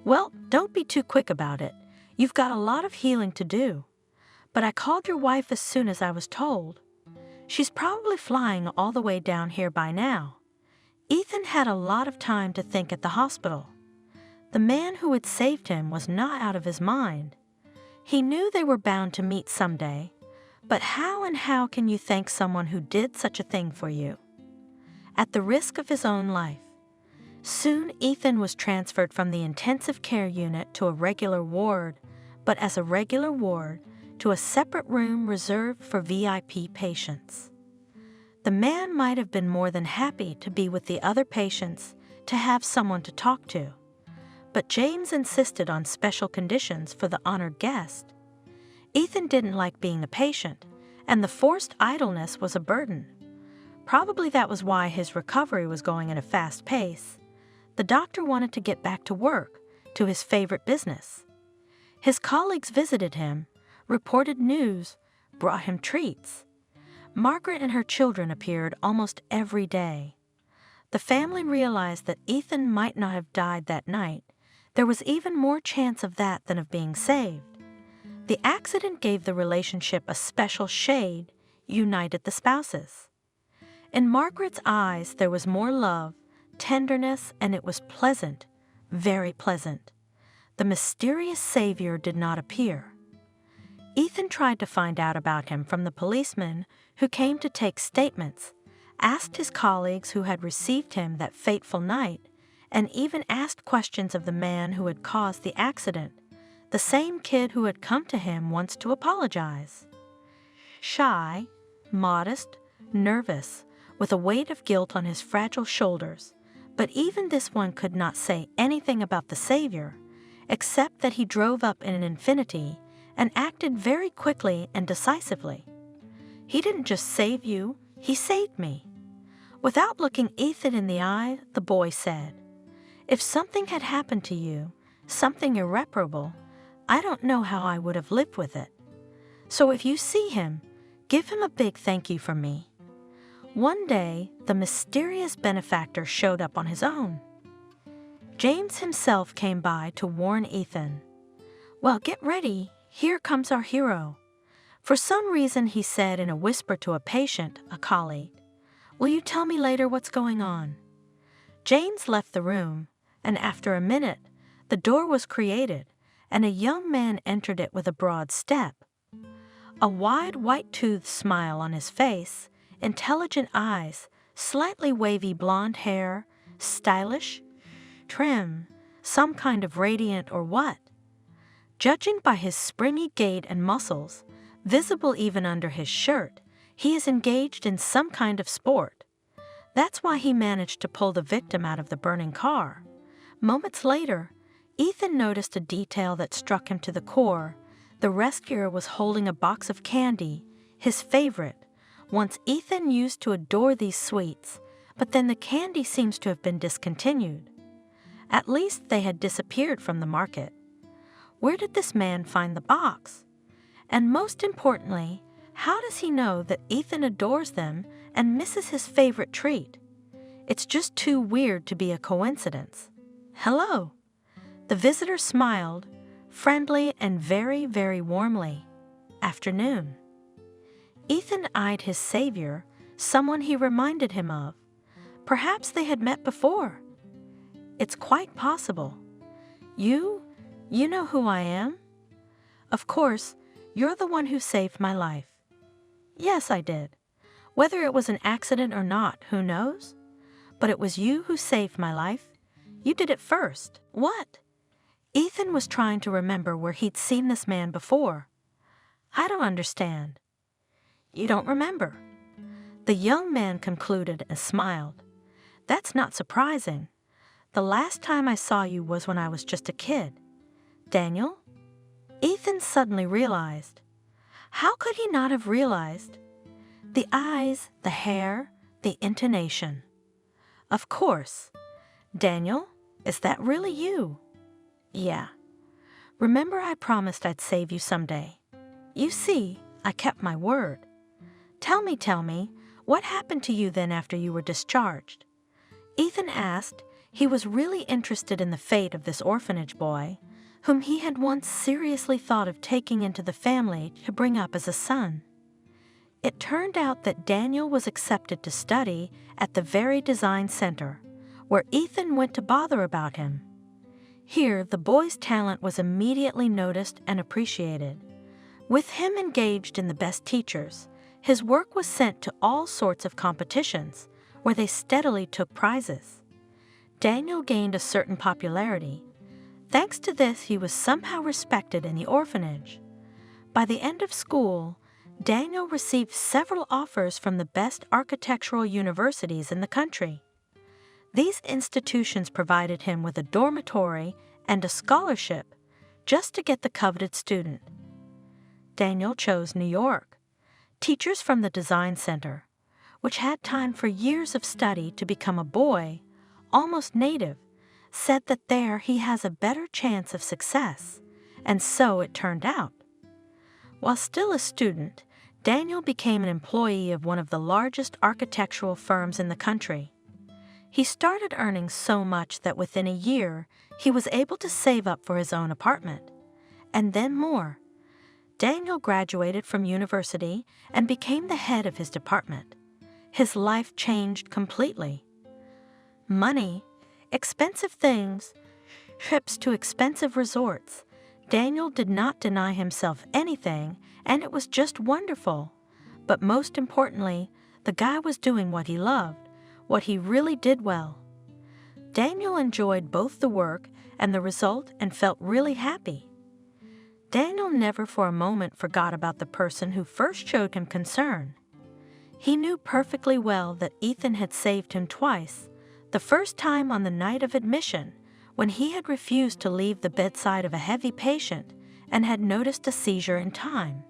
"Well, don't be too quick about it. You've got a lot of healing to do. But I called your wife as soon as I was told. She's probably flying all the way down here by now." Ethan had a lot of time to think at the hospital. The man who had saved him was not out of his mind. He knew they were bound to meet someday, but how can you thank someone who did such a thing for you? At the risk of his own life. Soon Ethan was transferred from the intensive care unit to a regular ward, but as a regular ward, to a separate room reserved for VIP patients. The man might have been more than happy to be with the other patients, to have someone to talk to. But James insisted on special conditions for the honored guest. Ethan didn't like being a patient, and the forced idleness was a burden. Probably that was why his recovery was going at a fast pace. The doctor wanted to get back to work, to his favorite business. His colleagues visited him, reported news, brought him treats. Margaret and her children appeared almost every day. The family realized that Ethan might not have died that night. There was even more chance of that than of being saved. The accident gave the relationship a special shade, united the spouses. In Margaret's eyes there was more love, tenderness, and it was pleasant, very pleasant. The mysterious savior did not appear. Ethan tried to find out about him from the policeman who came to take statements, asked his colleagues who had received him that fateful night, and even asked questions of the man who had caused the accident, the same kid who had come to him once to apologize. Shy, modest, nervous, with a weight of guilt on his fragile shoulders, but even this one could not say anything about the Savior, except that he drove up in an Infiniti and acted very quickly and decisively. "He didn't just save you, he saved me." Without looking Ethan in the eye, the boy said, "If something had happened to you, something irreparable, I don't know how I would have lived with it. So if you see him, give him a big thank you from me." One day, the mysterious benefactor showed up on his own. James himself came by to warn Ethan. "Well, get ready. Here comes our hero." For some reason, he said in a whisper to a patient, a colleague, "Will you tell me later what's going on?" James left the room, and after a minute, the door was created, and a young man entered it with a broad step. A wide white-toothed smile on his face, intelligent eyes, slightly wavy blonde hair, stylish, trim, some kind of radiant or what. Judging by his springy gait and muscles, visible even under his shirt, he is engaged in some kind of sport. That's why he managed to pull the victim out of the burning car. Moments later, Ethan noticed a detail that struck him to the core. The rescuer was holding a box of candy, his favorite. Once Ethan used to adore these sweets, but then the candy seems to have been discontinued. At least they had disappeared from the market. Where did this man find the box? And most importantly, how does he know that Ethan adores them and misses his favorite treat? It's just too weird to be a coincidence. Hello. The visitor smiled, friendly and very, very warmly. Afternoon. Ethan eyed his savior, someone he reminded him of. Perhaps they had met before. It's quite possible. You know who I am? Of course, you're the one who saved my life. Yes, I did. Whether it was an accident or not, who knows? But it was you who saved my life. You did it first. What? Ethan was trying to remember where he'd seen this man before. I don't understand. You don't remember. The young man concluded and smiled. That's not surprising. The last time I saw you was when I was just a kid. Daniel? Ethan suddenly realized. How could he not have realized? The eyes, the hair, the intonation. Of course. Daniel, is that really you? Yeah. Remember I promised I'd save you someday. You see, I kept my word. Tell me, what happened to you then after you were discharged? Ethan asked. He was really interested in the fate of this orphanage boy, whom he had once seriously thought of taking into the family to bring up as a son. It turned out that Daniel was accepted to study at the very design center, where Ethan went to bother about him. Here, the boy's talent was immediately noticed and appreciated. With him engaged in the best teachers, his work was sent to all sorts of competitions, where they steadily took prizes. Daniel gained a certain popularity. Thanks to this, he was somehow respected in the orphanage. By the end of school, Daniel received several offers from the best architectural universities in the country. These institutions provided him with a dormitory and a scholarship just to get the coveted student. Daniel chose New York. Teachers from the Design Center, which had time for years of study to become a boy, almost native, said that there he has a better chance of success, and so it turned out. While still a student, Daniel became an employee of one of the largest architectural firms in the country. He started earning so much that within a year, he was able to save up for his own apartment, and then more. Daniel graduated from university and became the head of his department. His life changed completely. Money, expensive things, trips to expensive resorts. Daniel did not deny himself anything, and it was just wonderful. But most importantly, the guy was doing what he loved, what he really did well. Daniel enjoyed both the work and the result and felt really happy. Daniel never for a moment forgot about the person who first showed him concern. He knew perfectly well that Ethan had saved him twice. The first time on the night of admission, when he had refused to leave the bedside of a heavy patient and had noticed a seizure in time.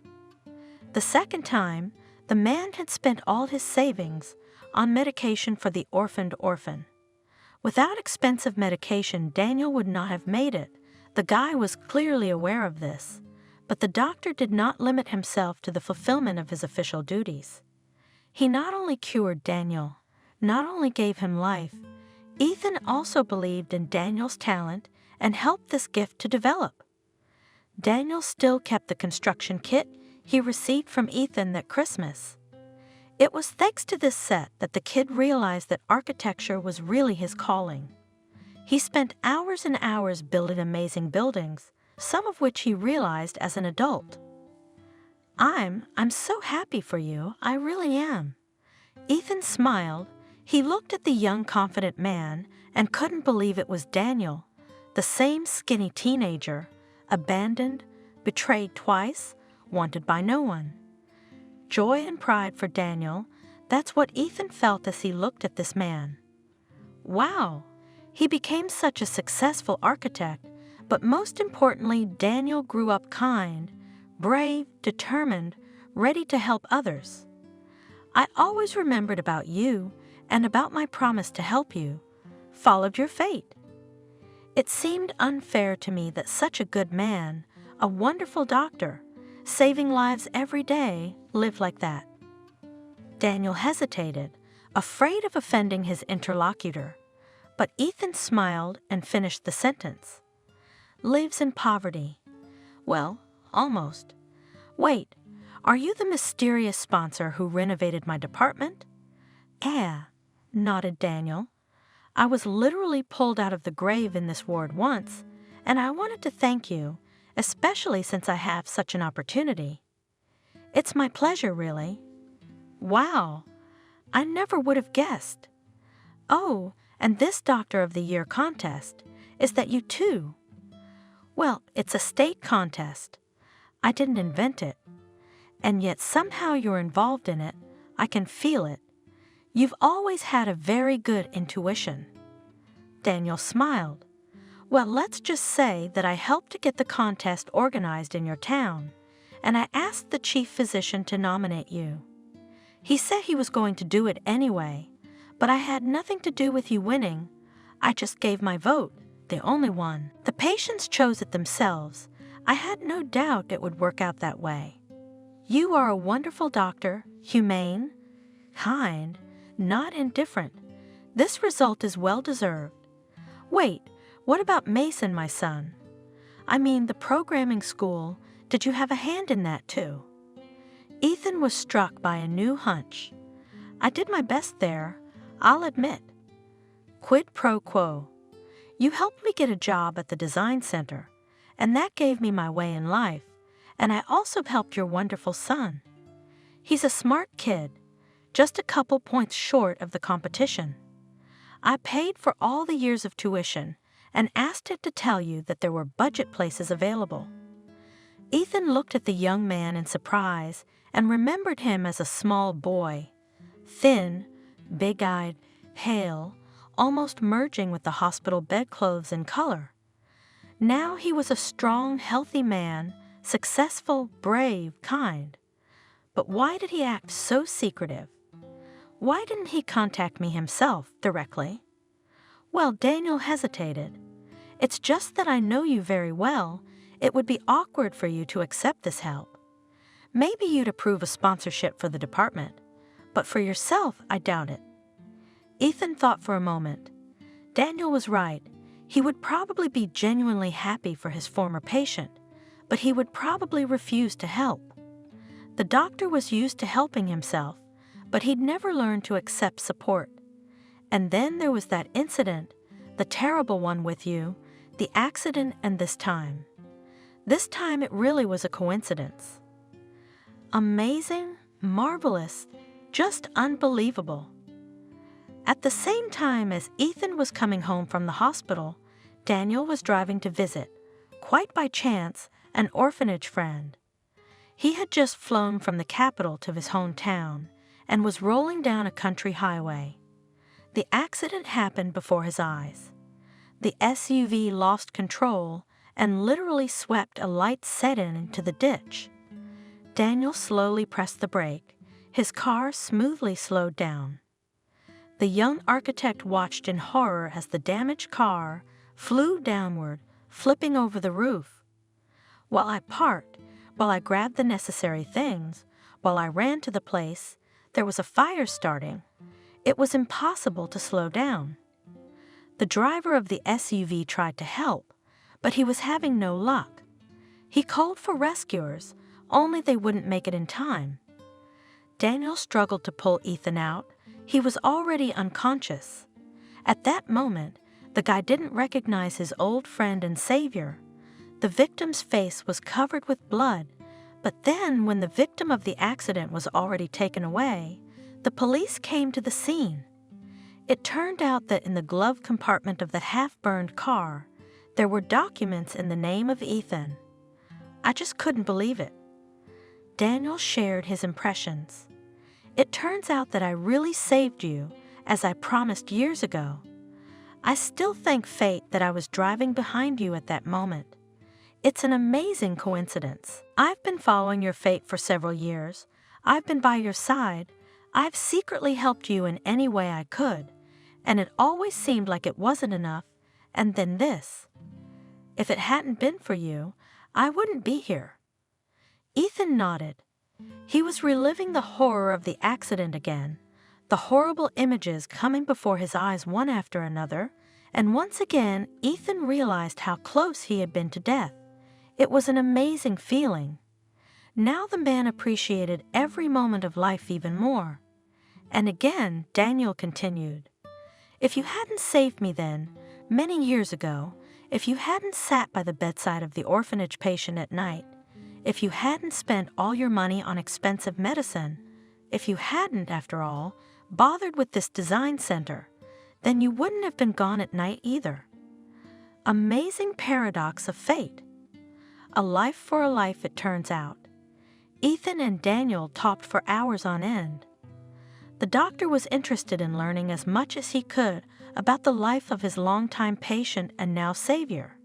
The second time, the man had spent all his savings on medication for the orphaned orphan. Without expensive medication, Daniel would not have made it. The guy was clearly aware of this, but the doctor did not limit himself to the fulfillment of his official duties. He not only cured Daniel, not only gave him life, Ethan also believed in Daniel's talent and helped this gift to develop. Daniel still kept the construction kit he received from Ethan that Christmas. It was thanks to this set that the kid realized that architecture was really his calling. He spent hours and hours building amazing buildings, some of which he realized as an adult. I'm so happy for you, I really am. Ethan smiled. He looked at the young, confident man and couldn't believe it was Daniel, the same skinny teenager, abandoned, betrayed twice, wanted by no one. Joy and pride for Daniel, that's what Ethan felt as he looked at this man. Wow, he became such a successful architect, but most importantly, Daniel grew up kind, brave, determined, ready to help others. I always remembered about you and about my promise to help you, followed your fate. It seemed unfair to me that such a good man, a wonderful doctor, saving lives every day, lived like that. Daniel hesitated. afraid of offending his interlocutor, but Ethan smiled and finished the sentence. Lives in poverty. Well, almost. Wait, are you the mysterious sponsor who renovated my department? Nodded Daniel. I was literally pulled out of the grave in this ward once, and I wanted to thank you, especially since I have such an opportunity. It's my pleasure, really. Wow, I never would have guessed. Oh, and this Doctor of the Year contest, is that you too? Well, it's a state contest. I didn't invent it. And yet somehow you're involved in it. I can feel it. You've always had a very good intuition. Daniel smiled. Well, let's just say that I helped to get the contest organized in your town, and I asked the chief physician to nominate you. He said he was going to do it anyway, but I had nothing to do with you winning. I just gave my vote, the only one. The patients chose it themselves. I had no doubt it would work out that way. You are a wonderful doctor, humane, kind, not indifferent. This result is well-deserved. Wait, what about Mason, my son? I mean, the programming school. Did you have a hand in that too? Ethan was struck by a new hunch. I did my best there, I'll admit. Quid pro quo. You helped me get a job at the design center, and that gave me my way in life, and I also helped your wonderful son. He's a smart kid, just a couple points short of the competition. I paid for all the years of tuition and asked it to tell you that there were budget places available. Ethan looked at the young man in surprise and remembered him as a small boy, thin, big-eyed, pale, almost merging with the hospital bedclothes in color. Now he was a strong, healthy man, successful, brave, kind. But why did he act so secretive? Why didn't he contact me himself directly? Well, Daniel hesitated. It's just that I know you very well. It would be awkward for you to accept this help. Maybe you'd approve a sponsorship for the department, but for yourself, I doubt it. Ethan thought for a moment. Daniel was right. He would probably be genuinely happy for his former patient, but he would probably refuse to help. The doctor was used to helping himself, but he'd never learned to accept support. And then there was that incident, the terrible one with you, the accident, and this time. This time it really was a coincidence. Amazing, marvelous, just unbelievable. At the same time as Ethan was coming home from the hospital, Daniel was driving to visit, quite by chance, an orphanage friend. He had just flown from the capital to his hometown and was rolling down a country highway. The accident happened before his eyes. The SUV lost control and literally swept a light sedan into the ditch. Daniel slowly pressed the brake. His car smoothly slowed down. The young architect watched in horror as the damaged car flew downward, flipping over the roof. While I parked, while I grabbed the necessary things, while I ran to the place, there was a fire starting. It was impossible to slow down. The driver of the SUV tried to help, but he was having no luck. He called for rescuers, only they wouldn't make it in time. Daniel struggled to pull Ethan out. He was already unconscious. At that moment, the guy didn't recognize his old friend and savior. The victim's face was covered with blood, but then when the victim of the accident was already taken away, the police came to the scene. It turned out that in the glove compartment of the half-burned car, there were documents in the name of Ethan. I just couldn't believe it. Daniel shared his impressions. It turns out that I really saved you, as I promised years ago. I still thank fate that I was driving behind you at that moment. It's an amazing coincidence. I've been following your fate for several years. I've been by your side. I've secretly helped you in any way I could, and it always seemed like it wasn't enough, and then this. If it hadn't been for you, I wouldn't be here. Ethan nodded. He was reliving the horror of the accident again, the horrible images coming before his eyes one after another, and once again Ethan realized how close he had been to death. It was an amazing feeling. Now the man appreciated every moment of life even more. And again Daniel continued, "If you hadn't saved me then, many years ago, if you hadn't sat by the bedside of the orphanage patient at night, if you hadn't spent all your money on expensive medicine, if you hadn't, after all, bothered with this design center, then you wouldn't have been gone at night either." Amazing paradox of fate. A life for a life, it turns out. Ethan and Daniel talked for hours on end. The doctor was interested in learning as much as he could about the life of his longtime patient and now savior.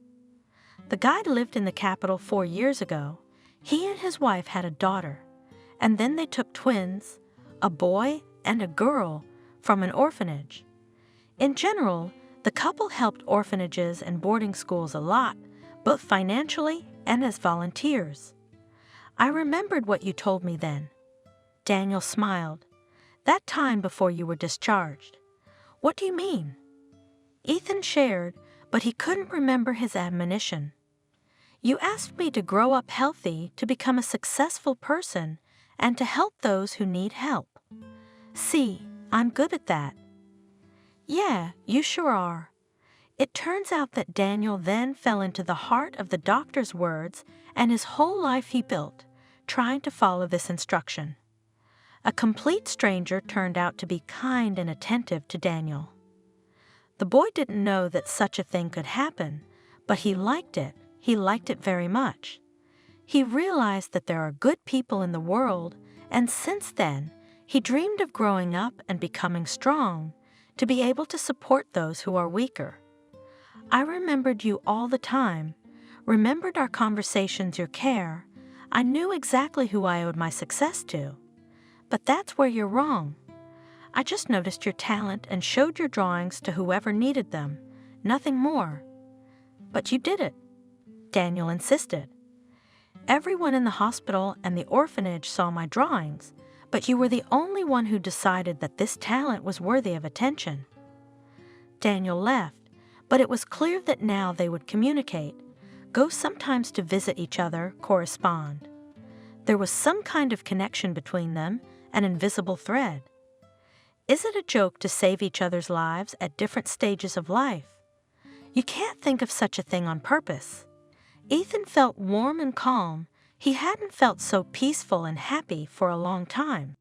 The guy lived in the capital 4 years ago. He and his wife had a daughter, and then they took twins, a boy and a girl, from an orphanage. In general, the couple helped orphanages and boarding schools a lot, both financially and as volunteers. I remembered what you told me then. Daniel smiled. That time before you were discharged. What do you mean? Ethan shared, but he couldn't remember his admonition. You asked me to grow up healthy, to become a successful person, and to help those who need help. See, I'm good at that. Yeah, you sure are. It turns out that Daniel then fell into the heart of the doctor's words, and his whole life he built, trying to follow this instruction. A complete stranger turned out to be kind and attentive to Daniel. The boy didn't know that such a thing could happen, but he liked it. He liked it very much. He realized that there are good people in the world, and since then, he dreamed of growing up and becoming strong, to be able to support those who are weaker. I remembered you all the time, remembered our conversations, your care. I knew exactly who I owed my success to. But that's where you're wrong. I just noticed your talent and showed your drawings to whoever needed them, nothing more. But you did it, Daniel insisted. Everyone in the hospital and the orphanage saw my drawings, but you were the only one who decided that this talent was worthy of attention. Daniel left, but it was clear that now they would communicate, go sometimes to visit each other, correspond. There was some kind of connection between them, an invisible thread. Is it a joke to save each other's lives at different stages of life? You can't think of such a thing on purpose. Ethan felt warm and calm. He hadn't felt so peaceful and happy for a long time.